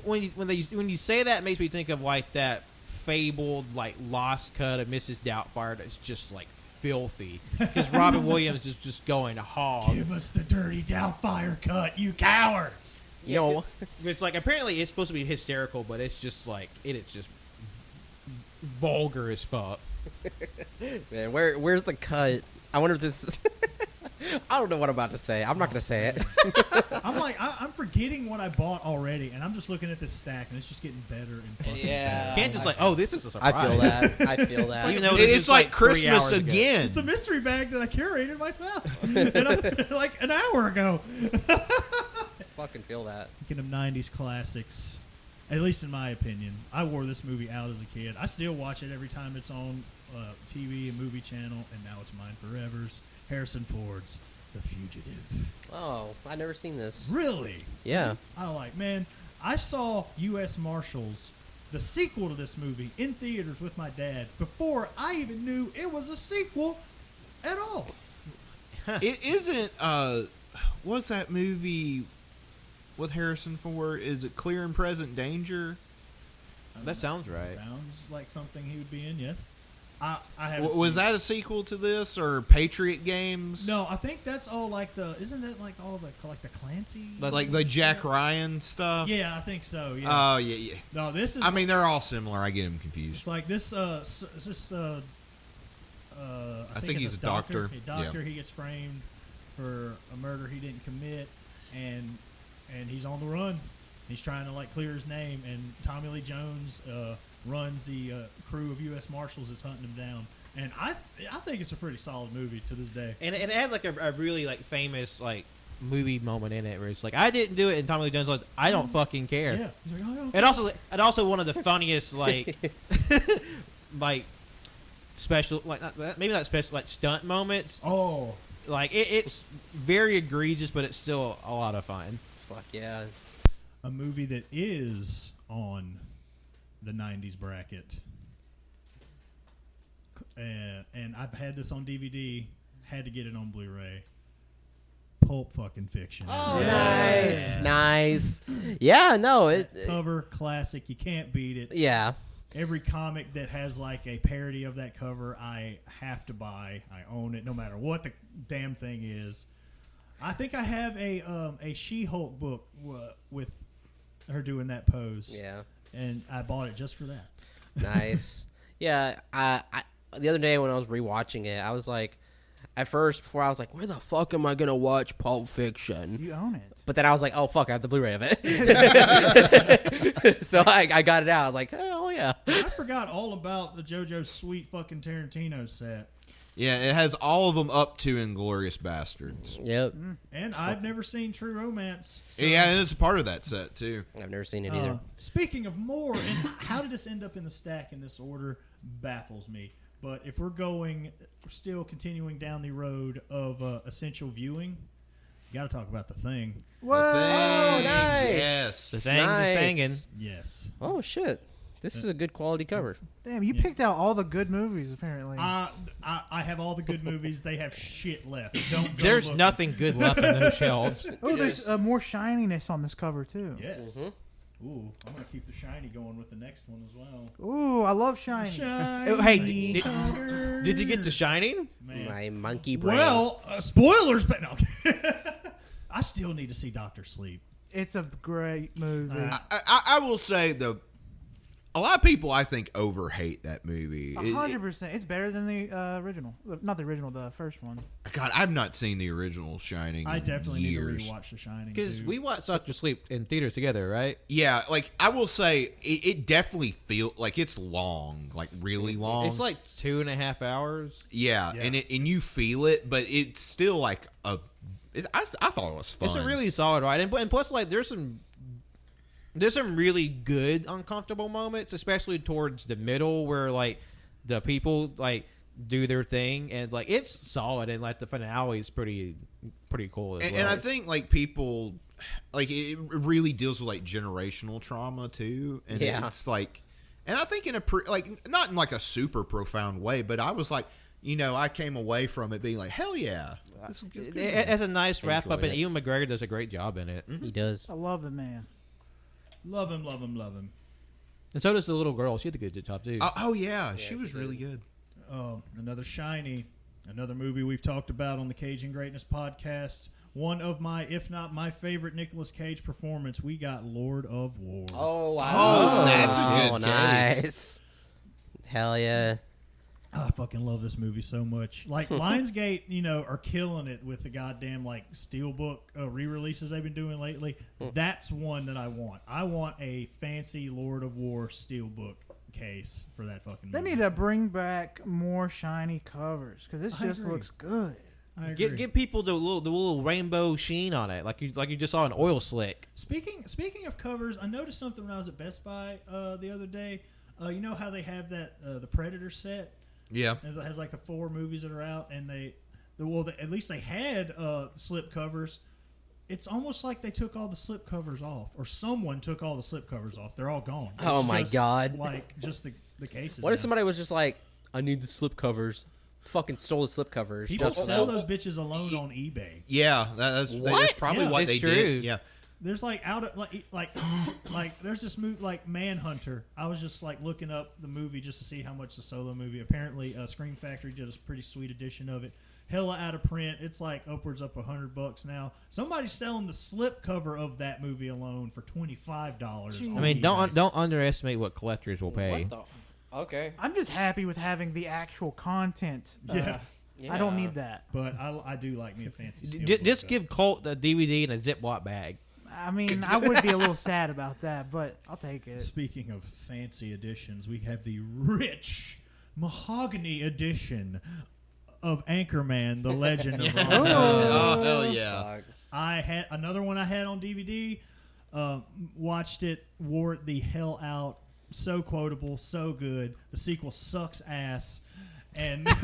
when you say that, it makes me think of like that fabled like lost cut of Mrs. Doubtfire that's just like filthy because Robin Williams is just going hog. give us the dirty Doubtfire cut, you cowards. You know, It's like apparently it's supposed to be hysterical, but it's just like it's just vulgar as fuck. man, where's the cut? I wonder if this. I don't know what I'm about to say. I'm not gonna say it. I'm forgetting what I bought already, and I'm just looking at this stack, and it's just getting better and fucking Yeah. You can't just like, oh, this is a surprise. I feel that. I feel that. Even though this It's is, like 3 Christmas hours ago. again. It's a mystery bag that I curated myself, and I'm, like an hour ago. fucking feel that. Speaking of 90s classics, at least in my opinion, I wore this movie out as a kid. I still watch it every time it's on TV and movie channel, and now it's mine forever's Harrison Ford's The Fugitive. Oh, I've never seen this. Really? Yeah. I saw U.S. Marshals, the sequel to this movie, in theaters with my dad before I even knew it was a sequel at all. It isn't. What's that movie with Harrison Ford? Is it Clear and Present Danger? That sounds right. Sounds like something he would be in, yes. I haven't Was seen that a sequel to this or Patriot Games? No, I think that's all like isn't that like all the like the Clancy? Like the Jack Ryan stuff? Yeah, I think so. Yeah. Oh, yeah. No, this is. I mean, they're all similar. I get them it's confused. like this. I think it's he's a doctor. A doctor. Yeah. He gets framed for a murder he didn't commit, and he's on the run. He's trying to like clear his name, and Tommy Lee Jones runs the crew of U.S. Marshals that's hunting him down. And I think it's a pretty solid movie to this day. And it has like a really like famous like movie moment in it where it's like I didn't do it, and Tommy Lee Jones like I don't fucking care. Yeah. He's like, oh, And also one of the funniest like like special like maybe not special like stunt moments. oh, Like it's very egregious, but it's still a lot of fun. Fuck yeah. A movie that is on the 90s bracket. And I've had this on DVD, had to get it on Blu-ray. Pulp fucking Fiction. Oh, nice. Yeah, no, it. Cover classic. You can't beat it. Yeah. Every comic that has like a parody of that cover, I have to buy. I own it, no matter what the damn thing is. I think I have a She-Hulk book with her doing that pose. Yeah. And I bought it just for that. Nice. Yeah. I the other day when I was rewatching it, I was like, at first, before I was like, where the fuck am I gonna watch Pulp Fiction? You own it. But then I was like, oh fuck, I have the Blu-ray of it. So I got it out. I was like, oh yeah. I forgot all about the JoJo's sweet fucking Tarantino set. Yeah, it has all of them up to Inglourious Bastards. Yep. And I've never seen True Romance. So, Yeah, and it's a part of that set too. I've never seen it either. Speaking of more, and how did this end up in the stack in this order baffles me. But if we're still continuing down the road of essential viewing, you got to talk about The Thing. What? The Thing. Oh, nice. Yes. The thing just hanging. Yes. Oh shit. This is a good quality cover. Damn, you picked out all the good movies, apparently. I have all the good movies. They have shit left. Don't go There's looking. nothing good left in those shelves. Oh, there's more shininess on this cover, too. Yes. Ooh, I'm going to keep the shiny going with the next one as well. Ooh, I love shiny. Shiny Oh, hey, cover. did you get to Shining? Man. My monkey brain. Well, spoilers, but no. I still need to see Dr. Sleep. It's a great movie. I will say a lot of people I think overhate that movie. 100%. It's better than the original. Not the original, the first one. God, I've not seen the original Shining. I definitely years. need to rewatch The Shining. Because too. we watched Doctor Sleep in theaters together, right? Yeah, like I will say, it definitely feels like it's long, like really long. It's like 2.5 hours. yeah, Yeah. and you feel it, but it's still like I thought it was fun. It's a really solid ride, and plus, like there's some really good uncomfortable moments, especially towards the middle where like the people like do their thing, and like it's solid, and like the finale is pretty cool as well. And I think like people like it really deals with like generational trauma too, and Yeah. it's like, and I think in a like not in like a super profound way, but I was like, I came away from it being like, hell yeah, this is good. It's a nice wrap up, enjoyed and it. Ewan McGregor does a great job in it, He does. I love it, man. Love him, love him, love him. and so does the little girl. She did a good job too. Oh yeah, she was really good. Another shiny, another movie we've talked about on the Cajun Greatness podcast. One of my, if not my favorite Nicolas Cage performance. We got Lord of War. Oh wow. Oh, that's a good case. Nice. Hell yeah. I fucking love this movie so much. Like Lionsgate, are killing it with the goddamn like Steelbook re-releases they've been doing lately. That's one that I want. I want a fancy Lord of War Steelbook case for that fucking They movie. need to bring back more shiny covers because this I just agree. looks good. I agree. Give people the little rainbow sheen on it, like you just saw an oil slick. Speaking of covers, I noticed something when I was at Best Buy the other day. You know how they have that the Predator set? Yeah. And it has like the 4 movies that are out, and at least they had slip covers. It's almost like they took all the slip covers off, or someone took all the slip covers off. They're all gone. Oh, It's my just, God. Like just the cases. What if now. somebody was just like, I need the slip covers. Fucking stole the slip covers. People just for sell that. those bitches alone on eBay? Yeah, that's probably Yeah, what it's they true. did. Yeah. There's like like there's this movie like Manhunter. I was just like looking up the movie just to see how much the solo movie. Apparently, Scream Factory did a pretty sweet edition of it. Hella out of print. It's like upwards up $100 now. Somebody's selling the slip cover of that movie alone for $25. I mean, don't underestimate what collectors will pay. What the okay. I'm just happy with having the actual content. Yeah. I don't need that. But I do like me a fancy steel Just book, give Colt the DVD in a Ziploc bag. I mean, I would be a little sad about that, but I'll take it. Speaking of fancy editions, we have the rich mahogany edition of Anchorman: The Legend of Ron. Oh hell yeah. Fuck. I had another one I had on DVD. Watched it, wore it the hell out. So quotable, so good. The sequel sucks ass. And the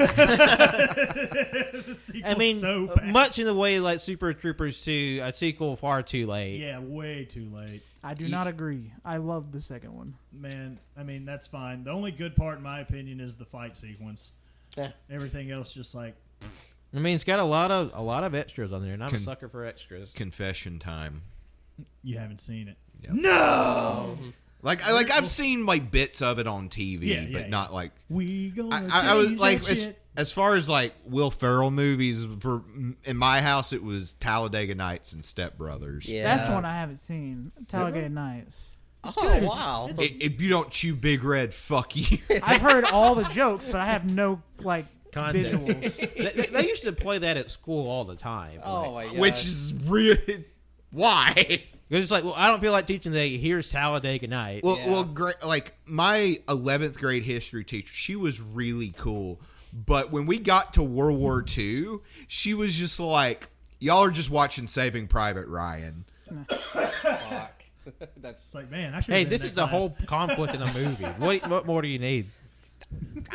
sequel's I mean, so bad. much in the way like Super Troopers 2, a sequel far too late. Yeah, way too late. I do not agree. I loved the second one. Man, I mean, that's fine. The only good part, in my opinion, is the fight sequence. Yeah. Everything else just like... I mean, it's got a lot of extras on there, and I'm a sucker for extras. Confession time. You haven't seen it. Yep. No! I've seen like bits of it on TV, Yeah, but not like We gonna I was change like that shit. as far as like Will Ferrell movies for in my house it was Talladega Nights and Step Brothers. Yeah. That's the one I haven't seen. Talladega Nights. Oh wow. If you don't chew Big Red, fuck you. I've heard all the jokes, but I have no like Context. visuals. they used to play that at school all the time. Oh my god. Which is really why? Because it's like, well, I don't feel like teaching today. Here's Talladega Nights. Well, great. Like my 11th grade history teacher, she was really cool. But when we got to World War II, she was just like, "Y'all are just watching Saving Private Ryan." Fuck. That's It's like, man, I should. Hey, this is the whole conflict in the movie. What more do you need?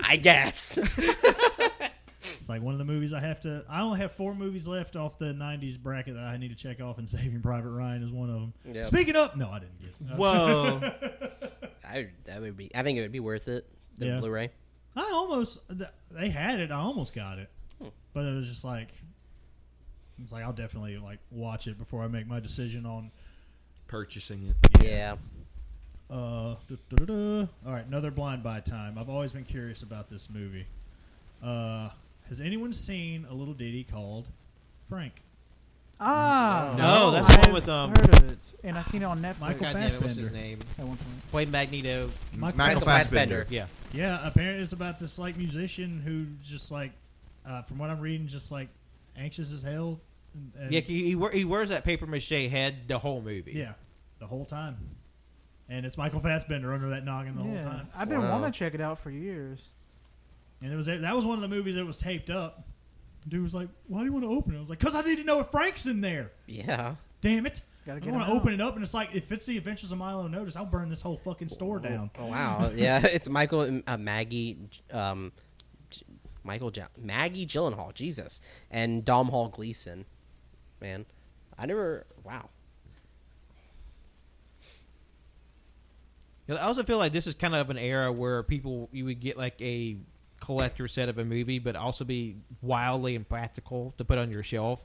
I guess. It's like one of the movies I only have 4 movies left off the 90s bracket that I need to check off, and Saving Private Ryan is one of them. Yep. Speaking of, no, I didn't get it. Whoa. I think it would be worth it. The Yeah. Blu-ray. They had it. I almost got it. But it was just like, it's like, I'll definitely like watch it before I make my decision on. Purchasing it. Yeah. All right, another blind buy time. I've always been curious about this movie. Has anyone seen a little ditty called Frank? Ah, No, that's the one with, heard of it, and I've seen it on Netflix Michael God damn it, what's his Fassbender. name? at one point. Played Magneto. Michael Fassbender. Yeah. Yeah, apparently it's about this like musician who just like, from what I'm reading, just like anxious as hell. And, Yeah, he wears that paper mache head the whole movie. yeah, the whole time. And it's Michael Fassbender under that noggin the whole time. I've been Wow. wanting to check it out for years. And that was one of the movies that was taped up. The dude was like, "Why do you want to open it?" I was like, "Cause I need to know if Frank's in there." Yeah. Damn it! Gotta I get want it to out. open it up, and it's like, if it's the Adventures of Milo and Notice, I'll burn this whole fucking store down. Oh wow. Yeah. It's Michael and Maggie. Maggie Gyllenhaal. Jesus. And Domhnall Gleeson. Man, I never. Wow. I also feel like this is kind of an era where you would get like a collector set of a movie, but also be wildly impractical to put on your shelf.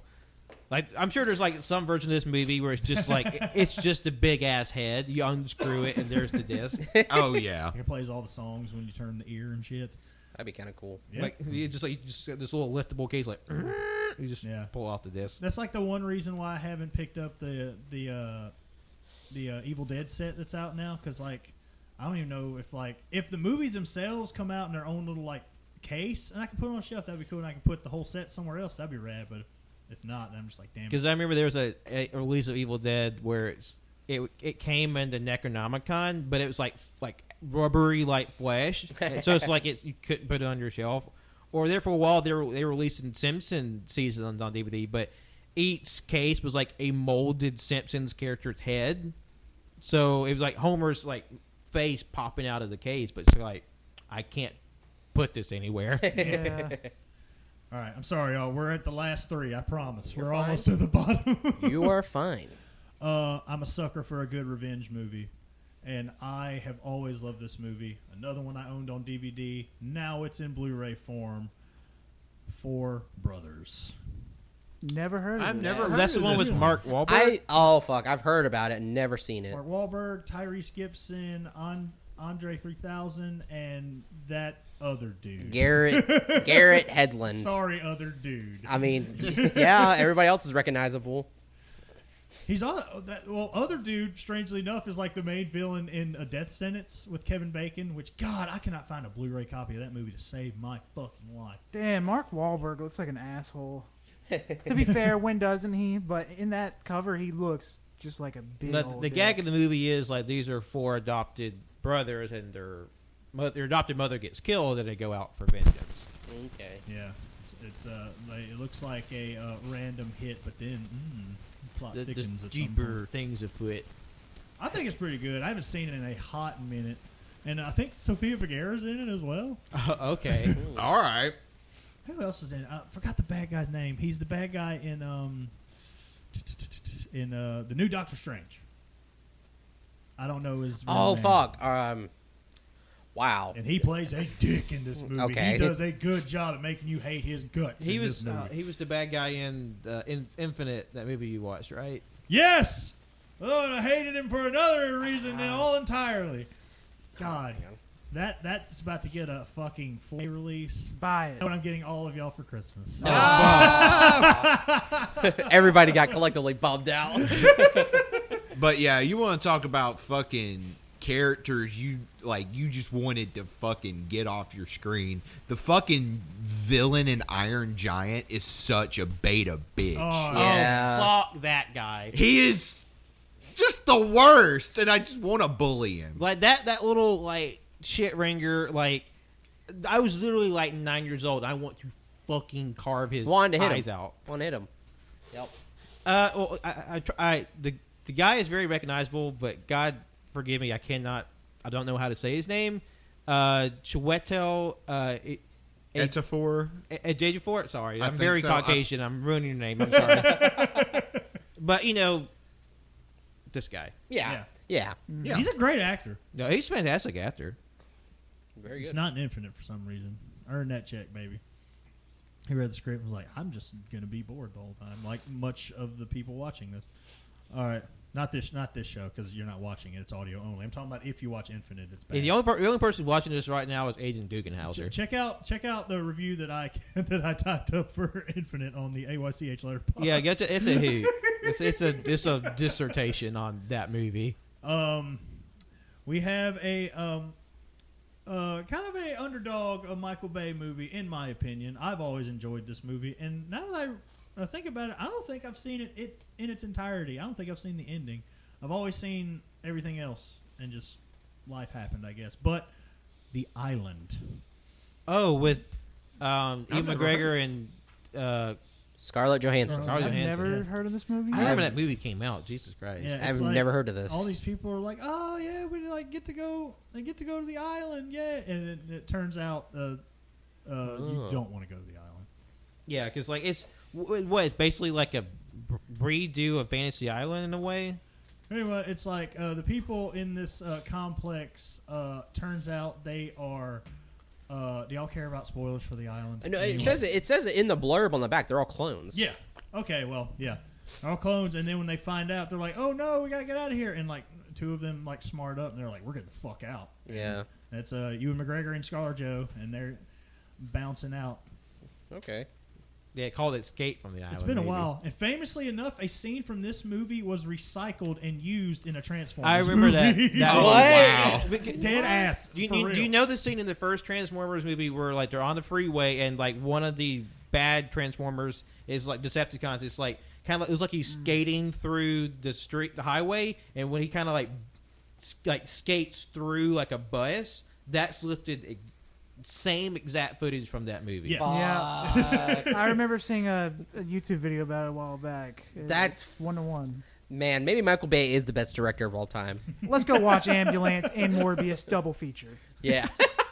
Like I'm sure there's like some version of this movie where it's just like it's just a big ass head. You unscrew it and there's the disc. Oh yeah. It plays all the songs when you turn the ear and shit. That'd be kind of cool. Yeah. Like you just got this little liftable case, like you just Yeah. pull off the disc. That's like the one reason why I haven't picked up the Evil Dead set that's out now, because like I don't even know if the movies themselves come out in their own little like case and I can put it on a shelf, that'd be cool, and I can put the whole set somewhere else, that'd be rad. But if not, then I'm just like, damn. Because I remember there was a release of Evil Dead where it came into Necronomicon, but it was like rubbery like flesh, so it's like you couldn't put it on your shelf. Or there for a while they released Simpson seasons on DVD, but each case was like a molded Simpsons character's head, so it was like Homer's like face popping out of the case, but it's like I can't put this anywhere. Yeah. All right, I'm sorry, y'all. We're at the last 3. I promise. You're We're fine. almost to the bottom. You are fine. I'm a sucker for a good revenge movie, and I have always loved this movie. Another one I owned on DVD. Now it's in Blu-ray form. 4 Brothers. Never heard of it. I've never heard That's the of one this with Mark Wahlberg. I've heard about it and never seen it. Mark Wahlberg, Tyrese Gibson, Andre 3000, and that other dude. Garrett Hedlund. Sorry, other dude. I mean, yeah, everybody else is recognizable. He's other dude. Strangely enough, is like the main villain in A Death Sentence with Kevin Bacon. Which, God, I cannot find a Blu-ray copy of that movie to save my fucking life. Damn, Mark Wahlberg looks like an asshole. To be fair, when doesn't he? But in that cover, he looks just like a big old The dick. gag of the movie is like these are 4 adopted brothers, and their adopted mother gets killed, and they go out for vengeance. Okay. Yeah, it looks like a random hit, but then plot thickens There's at some deeper point. things afoot. I think it's pretty good. I haven't seen it in a hot minute. And I think Sofia Vergara's in it as well. Okay. All right. Who else is in it? I forgot the bad guy's name. He's the bad guy in the new Doctor Strange. I don't know his real name. fuck. Wow. And he plays a dick in this movie. Okay. He does a good job at making you hate his guts. He in was this movie. he was the bad guy in Infinite, that movie you watched, right? Yes. Oh, and I hated him for another reason all entirely. God, that's about to get a fucking 4K release. Buy it. What I'm getting all of y'all for Christmas. Everybody got collectively bummed out. But yeah, you want to talk about fucking characters you just wanted to fucking get off your screen. The fucking villain in Iron Giant is such a beta bitch. Oh, Yeah. Oh, fuck that guy. He is just the worst, and I just want to bully him. Like that little like shit ringer. Like I was literally like 9 years old. I want to fucking carve his Wanted to hit eyes him. out. Want to hit him. Yep. Well, the guy is very recognizable, but God forgive me, I don't know how to say his name. Chiwetel. Ejiofor. Ejiofor. Sorry, I I'm think very so. Caucasian. I'm ruining your name. I'm sorry. But this guy. Yeah. Yeah. He's a great actor. No, he's a fantastic actor. Very It's good. not an Infinite for some reason. Earned that check, baby. He read the script and was like, I'm just going to be bored the whole time, like much of the people watching this. All right. Not this show, because you're not watching it. It's audio only. I'm talking about if you watch Infinite, it's bad. Yeah, the only person watching this right now is Agent Dugenhauser. Check out the review that I typed up for Infinite on the AYCH letterbox. Yeah, I guess it's a hoot. It's a dissertation on that movie. We have a kind of a underdog, a Michael Bay movie, in my opinion. I've always enjoyed this movie, and now that I think about it, I don't think I've seen it in its entirety. I don't think I've seen the ending. I've always seen everything else, and just life happened, I guess. But The Island. Oh, with Ian McGregor and Scarlett Johansson. Scarlett I've Johansson, never yeah. heard of this movie. I remember that movie came out. Jesus Christ. Yeah, I've it's like never heard of this. All these people are like, "Oh yeah, we get to go to the island, yeah." And it turns out you don't want to go to the island. Yeah, because like it's basically like a redo of Fantasy Island in a way. Anyway, it's like the people in this complex. Turns out they are. Do y'all care about spoilers for the island? No, Anyway. it says it in the blurb on the back. They're all clones. Yeah. Okay. Well, yeah. They're all clones, and then when they find out, they're like, "Oh no, we gotta get out of here!" And like two of them like smart up, and they're like, "We're getting the fuck out." Yeah. And it's Ewan McGregor and ScarJo, and they're bouncing out. Okay. Yeah, called Escape from the Island. It's been a maybe. while, and famously enough, a scene from this movie was recycled and used in a Transformers. I remember movie. that. Oh, What? wow. Dead ass. Do for you real. know the scene in the first Transformers movie where like they're on the freeway and like one of the bad Transformers is like Decepticons? It's like kind of it was like he's skating through the highway, and when he kind of like skates through like a bus, that's lifted same exact footage from that movie. Yeah. Yeah. I remember seeing a YouTube video about it a while back. That's 1-to-1. Man, maybe Michael Bay is the best director of all time. Let's go watch Ambulance and Morbius double feature. Yeah.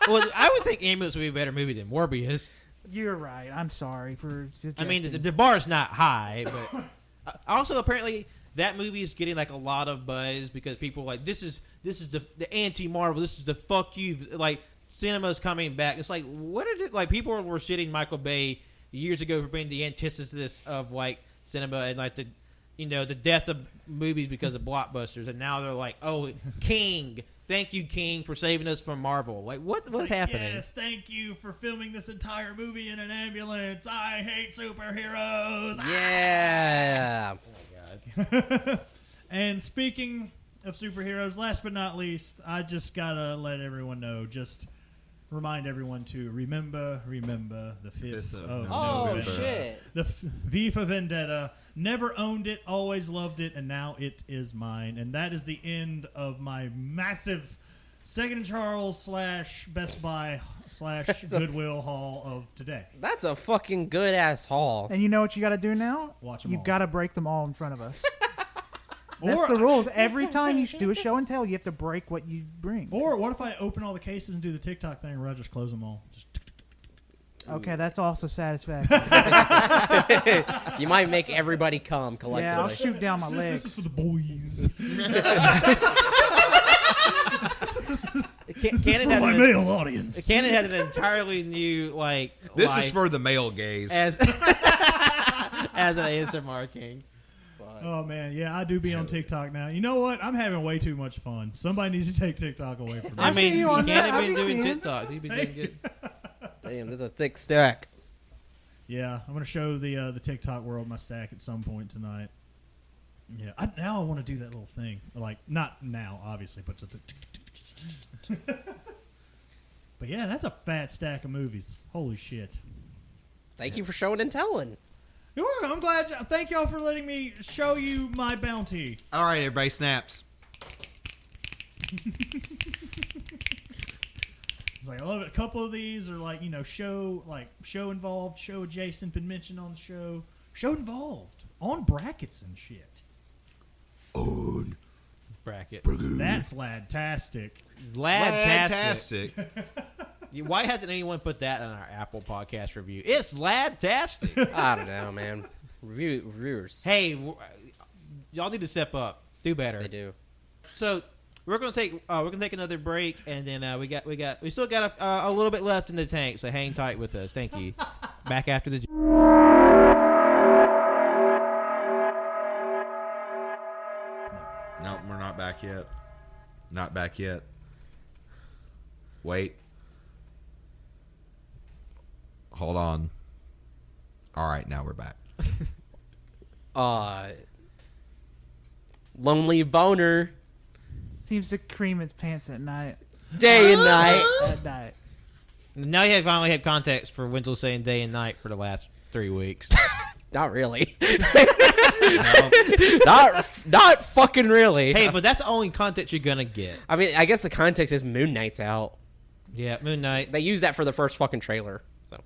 Well, I would think Ambulance would be a better movie than Morbius. You're right. I'm sorry for suggesting. I mean, the bar's not high, but also apparently that movie is getting like a lot of buzz because people are like this is the anti-Marvel. This is the fuck you. Like cinema's coming back. It's like what are like people were shitting Michael Bay years ago for being the antithesis of like cinema and like the death of movies because of blockbusters, and now they're like, oh, King. Thank you, King, for saving us from Marvel. Like, what's Like, happening? Yes, thank you for filming this entire movie in an ambulance. I hate superheroes. Yeah. And speaking of superheroes, last but not least, I just gotta let everyone know, just remind everyone to remember the 5th of Oh, November. shit. The V for Vendetta. Never owned it, always loved it, and now it is mine. And that is the end of my massive Second and Charles / Best Buy / Goodwill haul of today. That's a fucking good ass haul. And you know what you got to do now? Watch 'em You've all. got to break them all in front of us. That's the rules. Every time you do a show and tell, you have to break what you bring. Or what if I open all the cases and do the TikTok thing where I just close them all? Just Okay, that's also satisfactory. You might make everybody come collectively. Yeah, I'll shoot down my legs. This is for the boys. Canon For has my an, male audience. Canon has an entirely new This life is for the male gaze. as as an ASMR king. Oh man, yeah, I do be on TikTok now. You know what? I'm having way too much fun. Somebody needs to take TikTok away from me. I see mean, you on that. Canon I'll been be doing seeing. TikToks. He's been doing good. Damn, there's a thick stack. Yeah, I'm gonna show the TikTok world my stack at some point tonight. Yeah, now I want to do that little thing. Like not now, obviously, but but yeah, that's a fat stack of movies. Holy shit! Thank you for showing and telling. You're welcome. I'm glad. Thank y'all for letting me show you my bounty. All right, everybody, snaps. It's like I love it. A couple of these are like show involved, show adjacent, been mentioned on the show involved on brackets and shit. On Bracket. That's ladtastic. Ladtastic. Fantastic. Why hasn't anyone put that on our Apple Podcast review? It's ladtastic. I don't know, man. Reviewers. Hey, y'all need to step up. Do better. They do. So we're gonna take another break, and then we still got a little bit left in the tank. So hang tight with us. Thank you. Back after the. No, we're not back yet. Not back yet. Wait. Hold on. All right, now we're back. Lonely boner. Seems to cream its pants at night. Day and night. At night. Now you finally have context for Winslow saying day and night for the last 3 weeks. Not really. Not fucking really. Hey, but that's the only context you're gonna get. I mean, I guess the context is Moon Knight's out. Yeah, Moon Knight. They used that for the first fucking trailer. So,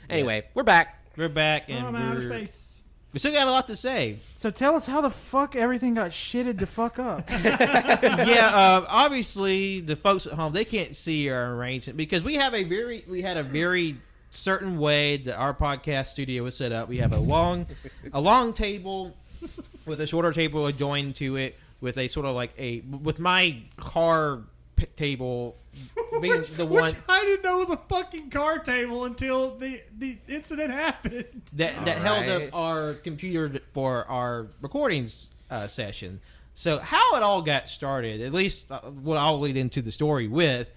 anyway, we're back. We're back, and From outer space. we still got a lot to say. So tell us how the fuck everything got shitted the fuck up. Obviously the folks at home, they can't see our arrangement because we had a very certain way that our podcast studio was set up. We have a long table with a shorter table adjoined to it with a sort of like with my car table being the one Which I didn't know was a fucking car table until the incident happened. that held right. up our computer for our recordings session. So how it all got started, at least what I'll lead into the story with,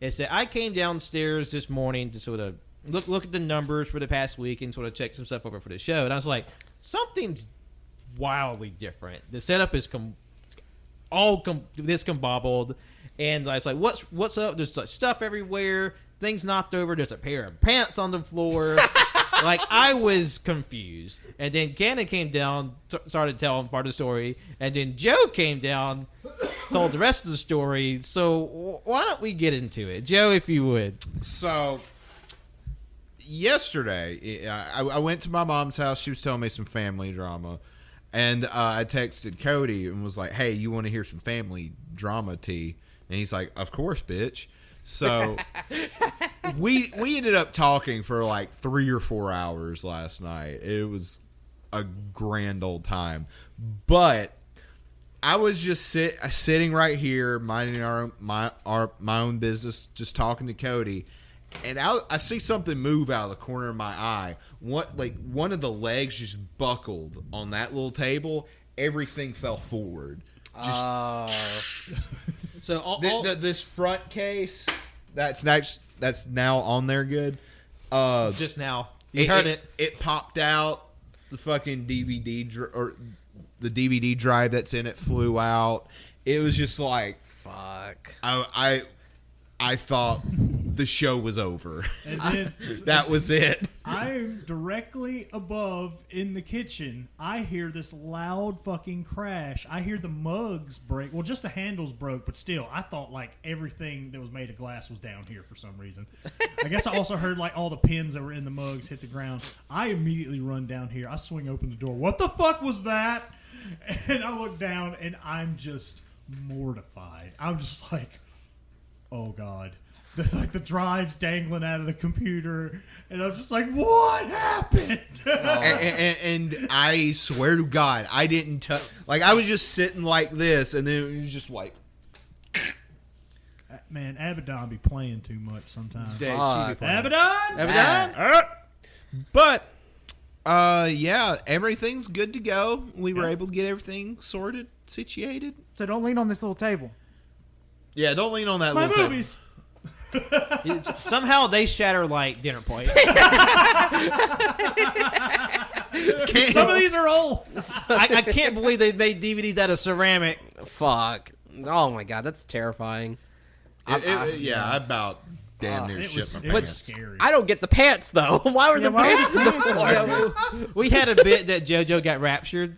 is that I came downstairs this morning to sort of look at the numbers for the past week and sort of check some stuff over for the show, and I was like, something's wildly different. The setup is discombobbled, and I was like, what's up? There's like stuff everywhere, things knocked over. There's a pair of pants on the floor. Like, I was confused. And then Cannon came down, started telling part of the story. And then Joe came down, told the rest of the story. So why don't we get into it? Joe, if you would. So, yesterday, I went to my mom's house. She was telling me some family drama. And I texted Cody and was like, hey, you want to hear some family drama tea? And he's like, of course, bitch. So we ended up talking for like 3 or 4 hours last night. It was a grand old time. But I was just sitting right here, minding my own business, just talking to Cody. And I see something move out of the corner of my eye. One of the legs just buckled on that little table. Everything fell forward. So this front case that's now on there good. just now, you heard it. It popped out. The fucking DVD or the DVD drive that's in it flew out. It was just like Fuck. I thought the show was over. And then That was it. I'm directly above in the kitchen. I hear this loud fucking crash. I hear the mugs break. Well, just the handles broke, but still, I thought like everything that was made of glass was down here for some reason. I guess I also heard like all the pins that were in the mugs hit the ground. I immediately run down here. I swing open the door. What the fuck was that? And I look down, and I'm just mortified. I'm just like, oh God. The drive's dangling out of the computer, and I'm just like, what happened? And I swear to God, I didn't touch. Like, I was just sitting like this, and then it was just like. Man, Abaddon be playing too much sometimes. Fuck. Abaddon? But, yeah, everything's good to go. We were able to get everything sorted, situated. So don't lean on this little table. Yeah, don't lean on that My little movies. Somehow they shatter like dinner plates. Some of these are old. I can't believe they made DVDs out of ceramic. Fuck. Oh my god, that's terrifying. I about damn near It shit was, my it was pants. scary. I don't get the pants though. Why were the why pants in the floor? Yeah, we had a bit that JoJo got raptured.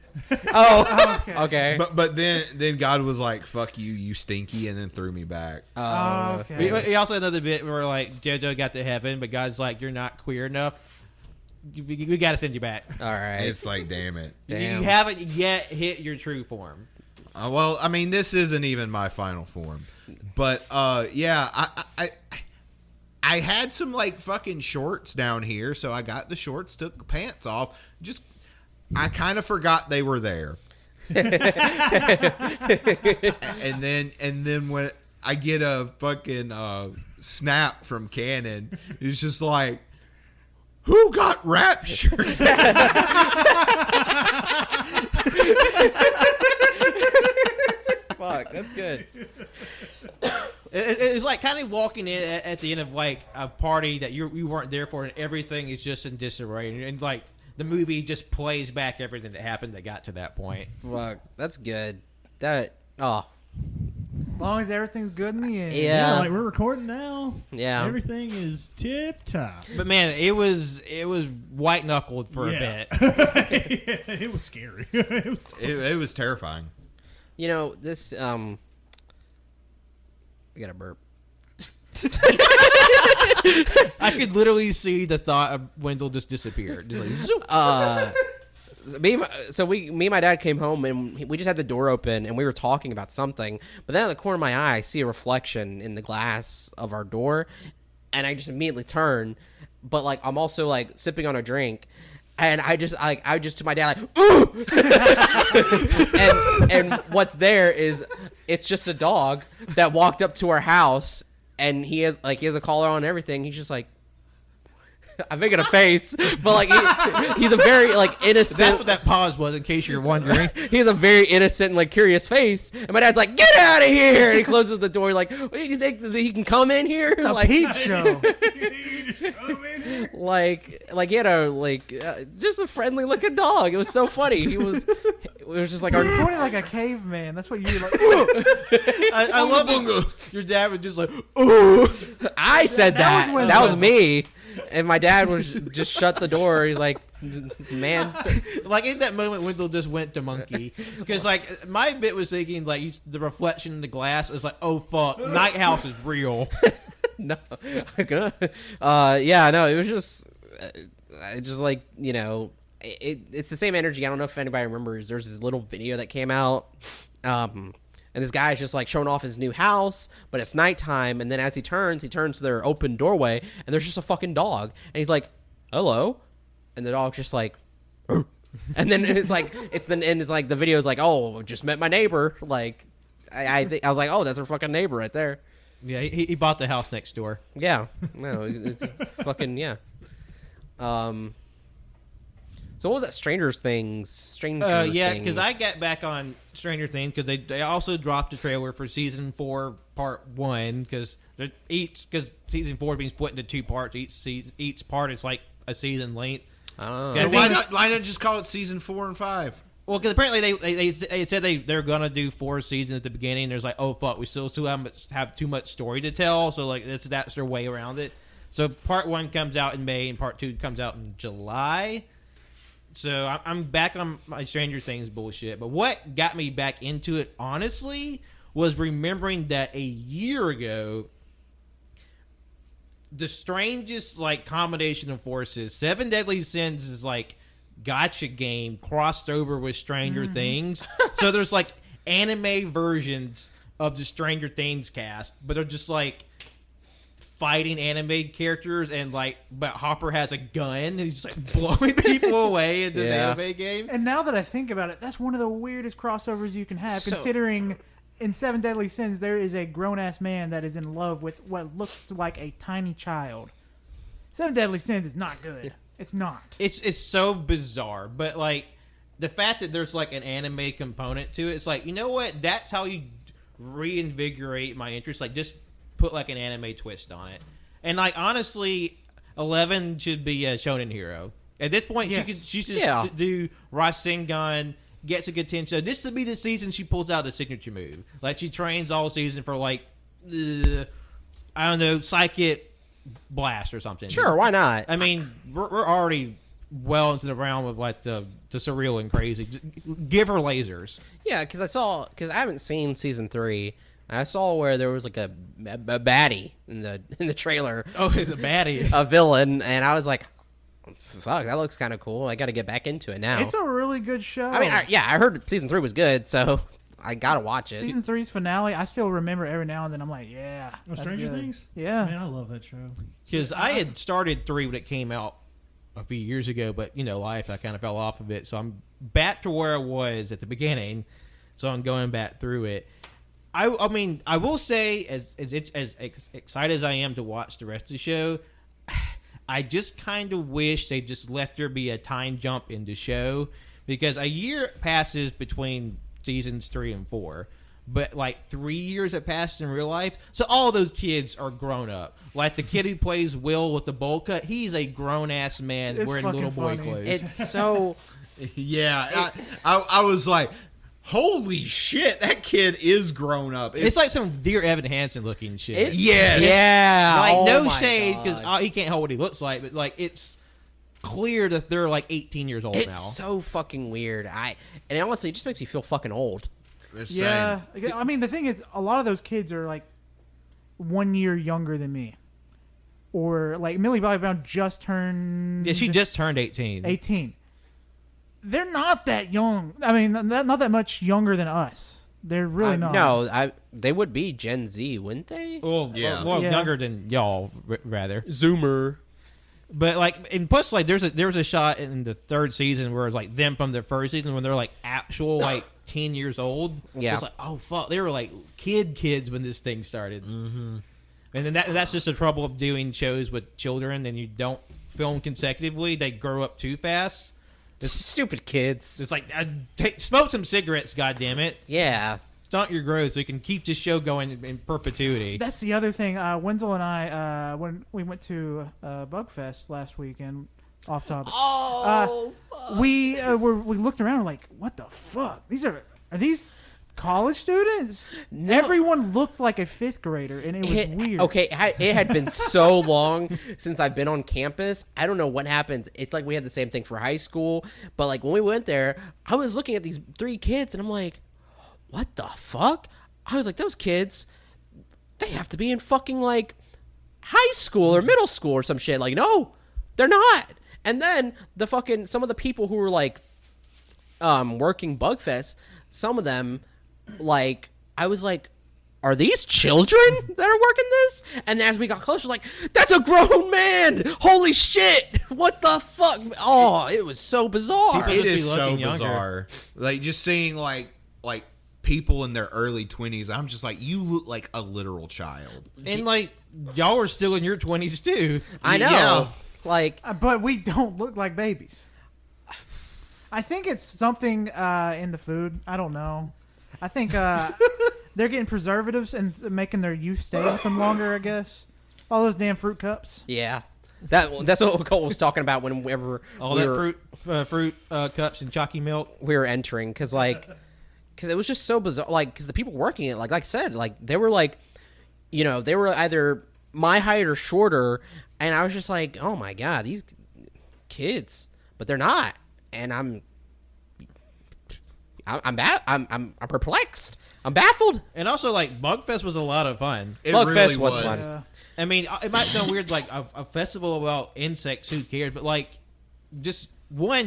Oh, Okay. okay. But then God was like, "Fuck you, you stinky," and then threw me back. Oh, okay. We also had another bit where like JoJo got to heaven, but God's like, "You're not queer enough. We got to send you back. All right. It's like, damn it. Damn. You haven't yet hit your true form." Well, I mean, this isn't even my final form, but yeah, I had some like fucking shorts down here, so I got the shorts, took the pants off. Just I kind of forgot they were there, and then when I get a fucking snap from Canon, it's just like, who got raptured? Fuck, that's good. It was like kind of walking in at the end of like a party that you weren't there for, and everything is just in disarray, and like the movie just plays back everything that happened that got to that point. Fuck, that's good. As long as everything's good in the end. Yeah. like we're recording now. Yeah. Everything is tip top. But man, it was white knuckled for a bit. It was scary. It was terrifying. You know, this I got a burp. I could literally see the thought of Wendell just disappeared. Just like, zoop. Me and my dad came home and we just had the door open and we were talking about something. But then out of the corner of my eye, I see a reflection in the glass of our door, and I just immediately turn. But like I'm also like sipping on a drink, and I just to my dad like, ooh! and what's there is it's just a dog that walked up to our house, and he has a collar on and everything. He's just like. I'm making a face, but like he's a very like innocent. That's what that pause was, in case you're wondering. He has a very innocent and like curious face, and my dad's like, "Get out of here!" And he closes the door. Like, "Do you think that he can come in here?" A Like, peep show. You just come in here. like he had a just a friendly looking dog. It was so funny. It was just like our. You're pointing like a caveman. That's what you're like. I love it. Your dad was just like, "Ooh." I said That that. was That was Wendell. me. And my dad was just shut the door. He's like, man. Like in that moment, Wendell just went to monkey, because like my bit was thinking like the reflection in the glass was like, oh fuck, Night House is real. No. Yeah, no, it was just like, you know, it's the same energy. I don't know if anybody remembers. There's this little video that came out. And this guy's just like showing off his new house, but it's nighttime. And then as he turns to their open doorway, and there's just a fucking dog. And he's like, hello. And the dog's just like, "Arr." And then it's like, the video is like, oh, just met my neighbor. Like, I was like, oh, that's our fucking neighbor right there. Yeah, he bought the house next door. Yeah. No, it's fucking, yeah. So what was that Stranger Things? Yeah, because I got back on Stranger Things because they also dropped a trailer for season 4 part 1, because season 4 being split into 2 parts. Each part is like a season length. Oh. Yeah, So why not just call it season 4 and 5? Well, because apparently they said they're gonna do 4 seasons at the beginning. There's like, oh fuck, we still have too much story to tell. So like that's their way around it. So part 1 comes out in May and part 2 comes out in July. So I'm back on my Stranger Things bullshit. But what got me back into it, honestly, was remembering that a year ago, the strangest like combination of forces, 7 Deadly Sins is like gotcha game crossed over with Stranger Things. So there's like anime versions of the Stranger Things cast, but they're just like fighting anime characters, and like, but Hopper has a gun and he's just like blowing people away in this anime game. And now that I think about it, that's one of the weirdest crossovers you can have, considering in 7 Deadly Sins there is a grown-ass man that is in love with what looks like a tiny child. 7 Deadly Sins is not good. It's not. It's so bizarre, but like the fact that there's like an anime component to it, it's like, you know what? That's how you reinvigorate my interest. Like, just put like an anime twist on it. And like, honestly, 11 should be a shonen hero at this point. She should just do Rasengan, gets a good attention. This should be the season she pulls out a signature move. Like, she trains all season for like I don't know, psychic blast or something. Sure, why not? I mean, we're already well into the realm of like the surreal and crazy. Just give her lasers. Yeah, because I haven't seen season 3. I saw where there was like a baddie in the trailer. Oh, the baddie, a villain, and I was like, "Fuck, that looks kind of cool. I got to get back into it now." It's a really good show. I mean, I heard season 3 was good, so I gotta watch it. Season 3's finale, I still remember every now and then. I'm like, yeah. Oh, Stranger good. Things? Yeah. Man, I love that show. because I had started 3 when it came out a few years ago, but you know, life, I kind of fell off of it, so I'm back to where I was at the beginning. So I'm going back through it. I mean, I will say, as excited as I am to watch the rest of the show, I just kind of wish they just let there be a time jump in the show, because a year passes between seasons 3 and 4, but like 3 years have passed in real life, so all those kids are grown up. Like the kid who plays Will with the bowl cut, he's a grown ass man wearing little boy clothes. It's so I was like, holy shit, that kid is grown up. It's like some Dear Evan Hansen looking shit. Yeah. Like, Oh no my shade, God. because he can't help what he looks like, but like, it's clear that they're like 18 years old now. It's so fucking weird. And honestly, it just makes me feel fucking old. Yeah. I mean, the thing is, a lot of those kids are like 1 year younger than me. Or like Millie Bobby Brown just turned... Yeah, she just turned 18. 18. They're not that young. I mean, not that much younger than us. They're really not. No, they would be Gen Z, wouldn't they? Well, Yeah. younger than y'all, rather. Zoomer. But like, and plus, like, there was a shot in the 3rd season where it's like them from the 1st season when they're like actual like 10 years old. Yeah. It's like, oh fuck, they were like kids when this thing started. Mm-hmm. And then that's just the trouble of doing shows with children, and you don't film consecutively. They grow up too fast. Stupid kids. It's like, smoke some cigarettes, goddammit. Yeah. Stunt your growth so you can keep this show going in perpetuity. That's the other thing. Wenzel and I, when we went to Bugfest last weekend, off topic. Oh, we looked around and like, what the fuck? Are these college students? No. Everyone looked like a 5th grader, and it was weird. Okay, it had been so long since I've been on campus. I don't know what happened. It's like we had the same thing for high school, but like when we went there, I was looking at these 3 kids, and I'm like, what the fuck? I was like, those kids, they have to be in fucking like high school or middle school or some shit. Like, no, they're not. And then some of the people who were like working Bugfest, some of them, like, I was like, are these children that are working this? And as we got closer, like, that's a grown man. Holy shit. What the fuck? Oh, it was so bizarre. People It just be is so looking younger. bizarre. Like, just seeing like people in their early 20s, I'm just like, you look like a literal child. And like, y'all are still in your 20s too. I know. Yeah. Like, But we don't look like babies. I think it's something in the food. I don't know. I think they're getting preservatives and making their youth stay with them longer, I guess. All those damn fruit cups. yeah. That's what Cole was talking about whenever All that fruit cups and chalky milk. we were entering, because it was just so bizarre. Like, because the people working it, like I said, like they were like, they were either my height or shorter, and I was just like, oh my god, these kids, but they're not, and I'm perplexed. I'm baffled. And also, like, Bugfest was a lot of fun. It Bugfest really was was. fun. I mean, it might sound weird, like a festival about insects. Who cares? But like, just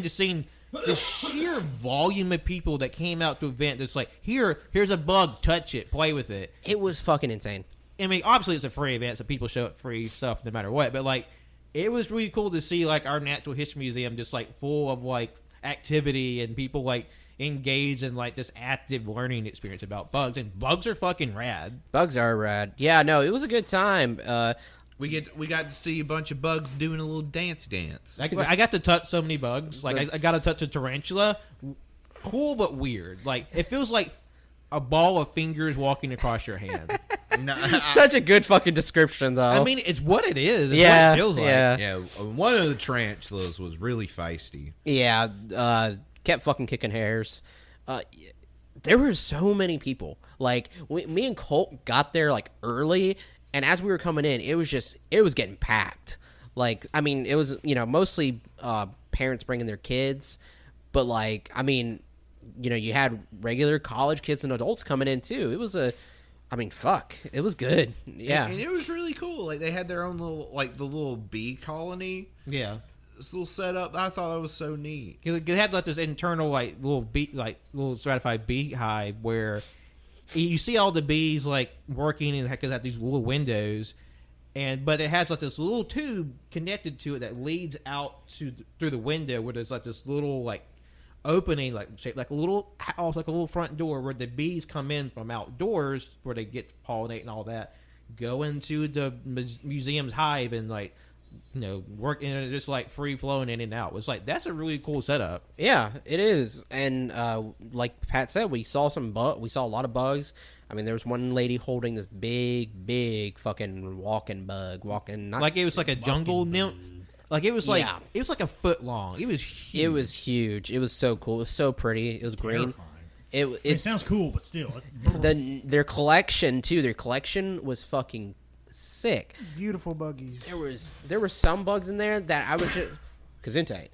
seeing the sheer volume of people that came out to event. That's like, here's a bug, touch it, play with it. It was fucking insane. I mean, obviously it's a free event, so people show up free stuff no matter what. But like, it was really cool to see like our Natural History Museum just like full of like activity and people like engaged in like this active learning experience about bugs. And bugs are fucking rad. Bugs are rad. Yeah, no, it was a good time. We got to see a bunch of bugs doing a little dance. I got to touch so many bugs. Like I got to touch a tarantula. Cool but weird. Like it feels like a ball of fingers walking across your hand. No, Such a good fucking description, though. I mean, it's what it is. It's Yeah, what it feels like. yeah. yeah, one of the tarantulas was really feisty. Yeah, kept fucking kicking hairs. There were so many people. Like, me and Colt got there, like, early, and as we were coming in, it was getting packed. Like, I mean, it was, mostly parents bringing their kids, but, like, I mean, you had regular college kids and adults coming in, too. It was fuck. It was good. Yeah. And it was really cool. Like, they had their own little, like, the little bee colony. Yeah. This little setup. I thought it was so neat. It had like this internal like little stratified beehive where you see all the bees like working and because have these little windows, but it has like this little tube connected to it that leads out through the window where there's like this little like opening like shaped like a little house, like a little front door where the bees come in from outdoors where they get to pollinate and all that, go into the museum's hive and like work and just like free flowing in and out. It's like that's a really cool setup. Yeah, it is. And like Pat said, we saw a lot of bugs. I mean, there was one lady holding this big fucking walking bug, Like it was like a jungle nymph. Like it was like it was like a foot long. It was huge. It was huge. It was so cool. It was so pretty. It was green. Terrifying. It sounds cool, but still. Their collection too. Their collection was fucking sick. Beautiful buggies. There were some bugs in there that I was just Gesundheit.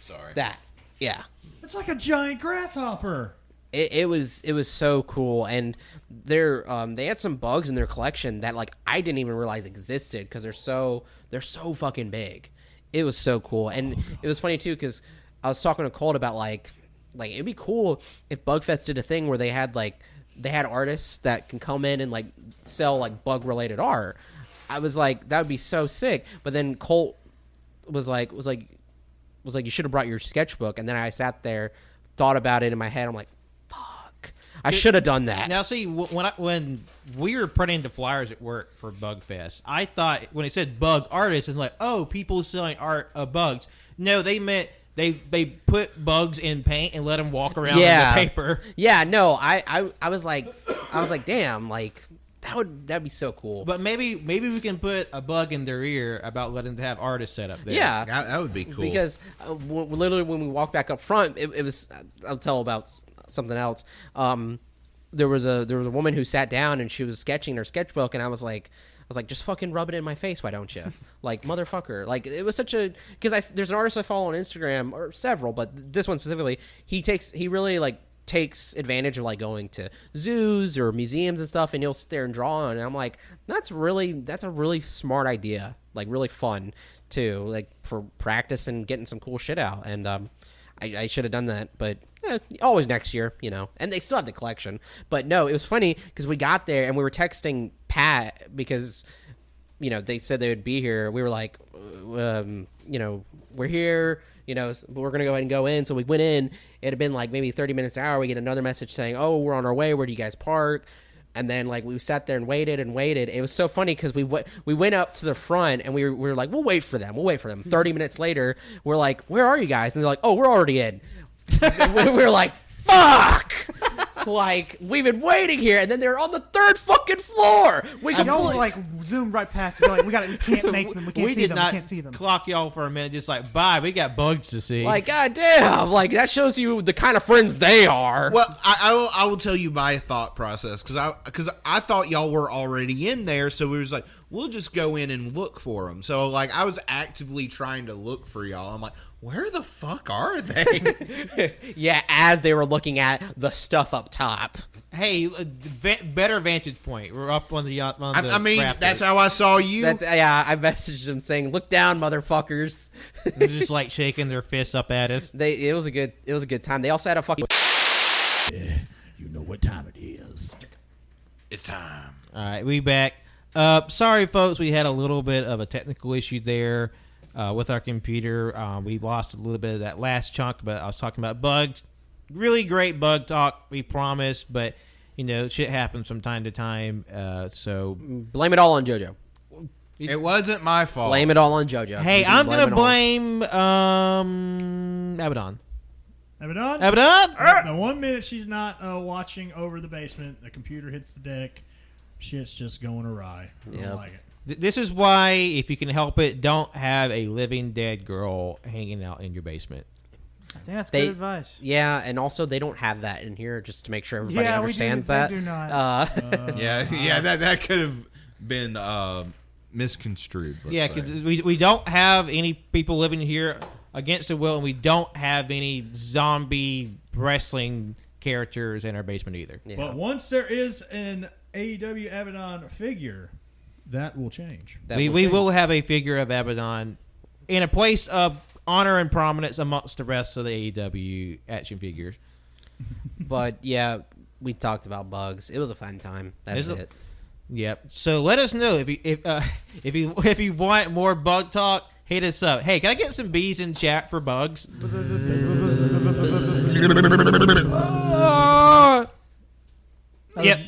Sorry. That. Yeah. It's like a giant grasshopper. It was so cool, and they had some bugs in their collection that like I didn't even realize existed because they're so fucking big. It was so cool, and it was funny too because I was talking to Colt about like it'd be cool if Bugfest did a thing where they had artists that can come in and like sell like bug related art. I was like, that would be so sick. But then Colt was like you should have brought your sketchbook. And then I sat there, thought about it in my head. I'm like, fuck, I should have done that. Now see, when we were printing the flyers at work for Bugfest, I thought when it said bug artists, it's like, oh, people selling art of bugs. No, they meant They put bugs in paint and let them walk around in the paper. Yeah, no, I was like, damn, like that'd be so cool. But maybe we can put a bug in their ear about letting them have artists set up there. Yeah, that would be cool. Because literally when we walked back up front, it was. I'll tell about something else. There was a woman who sat down and she was sketching her sketchbook, and I was like, just fucking rub it in my face, why don't you? Like, motherfucker. Like, it was such a... Because there's an artist I follow on Instagram, or several, but this one specifically, he really, like, takes advantage of, like, going to zoos or museums and stuff, and he'll sit there and draw on it. And I'm like, that's a really smart idea. Like, really fun, too. Like, for practice and getting some cool shit out. And I should have done that, but... always next year, and they still have the collection. But no, it was funny because we got there and we were texting Pat because, they said they would be here. We were like, we're here, we're going to go ahead and go in. So we went in. It had been like maybe 30 minutes an hour. We get another message saying, oh, we're on our way. Where do you guys park? And then like we sat there and waited and waited. It was so funny because we went up to the front and we were like, we'll wait for them. 30 minutes later, we're like, where are you guys? And they're like, oh, we're already in. We were like, fuck. Like, we've been waiting here, and then they're on the 3rd fucking floor. We can Y'all like zoomed right past it. You're like, we can't make them. We can't We see did them. not We can't see them. clock y'all for a minute. Just like, bye. We got bugs to see. Like, goddamn, like that shows you the kind of friends they are. Well, I will tell you my thought process because I thought y'all were already in there, so we was like, we'll just go in and look for them. So like I was actively trying to look for y'all. I'm like, where the fuck are they? Yeah, as they were looking at the stuff up top. hey, better vantage point. We're up on the. I mean, rafters. that's how I saw you. That's I messaged them saying, "Look down, motherfuckers." They're just like shaking their fists up at us. It was a good time. They also had a fucking. You know what time it is. It's time. All right, we back. Sorry, folks, we had a little bit of a technical issue there with our computer. We lost a little bit of that last chunk, but I was talking about bugs. Really great bug talk, we promise, but, shit happens from time to time, so... Blame it all on JoJo. It wasn't my fault. Blame it all on JoJo. Hey, You can I'm going to it all. blame Abaddon. Abaddon? Abaddon? The 1 minute she's not watching over the basement, the computer hits the deck, shit's just going awry. I Yep. don't like it. This is why, if you can help it, don't have a living dead girl hanging out in your basement. I think that's They- good advice. Yeah, and also they don't have that in here, just to make sure everybody Yeah, understands we that. do not. Yeah, that could have been misconstrued. Let's Yeah, say. because we don't have any people living here against their will, and we don't have any zombie wrestling characters in our basement either. Yeah. But once there is an AEW Abaddon figure, that will change. That We change. will have a figure of Abaddon in a place of honor and prominence amongst the rest of the AEW action figures. But yeah, we talked about bugs. It was a fun time. That's Is it? it. Yep. So let us know if you want more bug talk. Hit us up. Hey, can I get some bees in chat for bugs? Yep.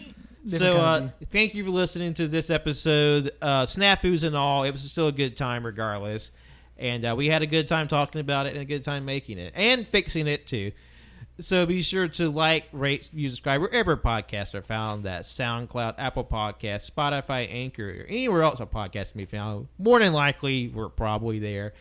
So thank you for listening to this episode. Snafus and all, it was still a good time regardless. And we had a good time talking about it and a good time making it and fixing it too. So be sure to like, rate, view, subscribe wherever podcasts are found. That's SoundCloud, Apple Podcasts, Spotify, Anchor, or anywhere else a podcast can be found. More than likely, we're probably there.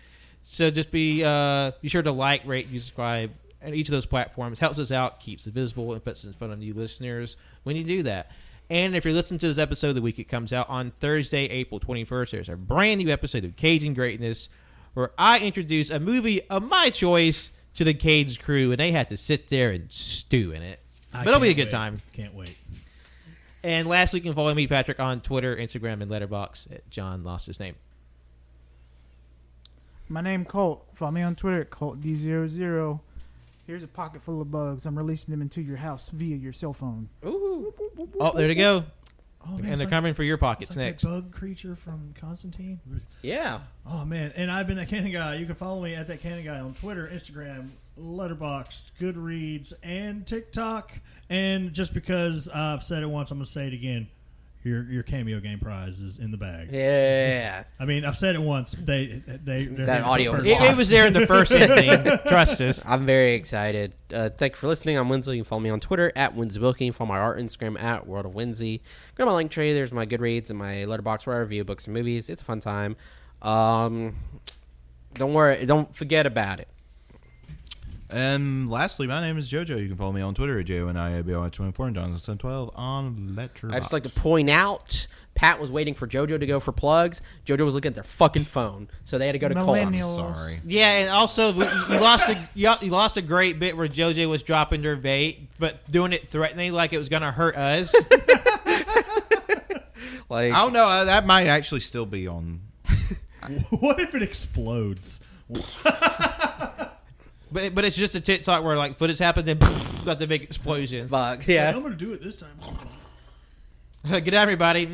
So just be sure to like, rate, view, subscribe on each of those platforms. Helps us out, keeps it visible, and puts us in front of new listeners when you do that. And if you're listening to this episode the week it comes out on Thursday, April 21st, there's a brand new episode of Cage and Greatness where I introduce a movie of my choice to the Cage crew, and they had to sit there and stew in it. But it'll be a good time. Can't wait. And lastly, you can follow me, Patrick, on Twitter, Instagram, and Letterboxd at John Lost His Name. My name Colt. Follow me on Twitter at ColtD00. Here's a pocket full of bugs. I'm releasing them into your house via your cell phone. Ooh. Oh, there they go. Oh, man, And they're coming for your pockets it's like next. that bug creature from Constantine. Yeah. Oh man, and I've been that Cannon Guy. You can follow me at that Cannon Guy on Twitter, Instagram, Letterboxd, Goodreads, and TikTok. And just because I've said it once, I'm gonna say it again. Your cameo game prize is in the bag. Yeah. I mean, I've said it once. They're That audio was It was there in the first ending. Trust us. I'm very excited. Thank you for listening. I'm Winslow. You can follow me on Twitter at Winslow Wilkie. You can follow my art Instagram at World of Winsy. Go to my link tree. There's my Goodreads and my Letterboxd where I review books and movies. It's a fun time. Don't worry. Don't forget about it. And lastly, my name is JoJo. You can follow me on Twitter at JONIABOI24 and Jonathan12 on Letterboxd. I just like to point out, Pat was waiting for JoJo to go for plugs. JoJo was looking at their fucking phone, so they had to go to Colt. Millennials. Sorry. Yeah, and also you lost a great bit where JoJo was dropping their bait, but doing it threatening like it was gonna hurt us. Like, I don't know. That might actually still be on. What if it explodes? But it's just a TikTok where like footage happened, then got the big explosion. fuck. I'm Yeah. gonna do it this time. Good night, everybody. Bye.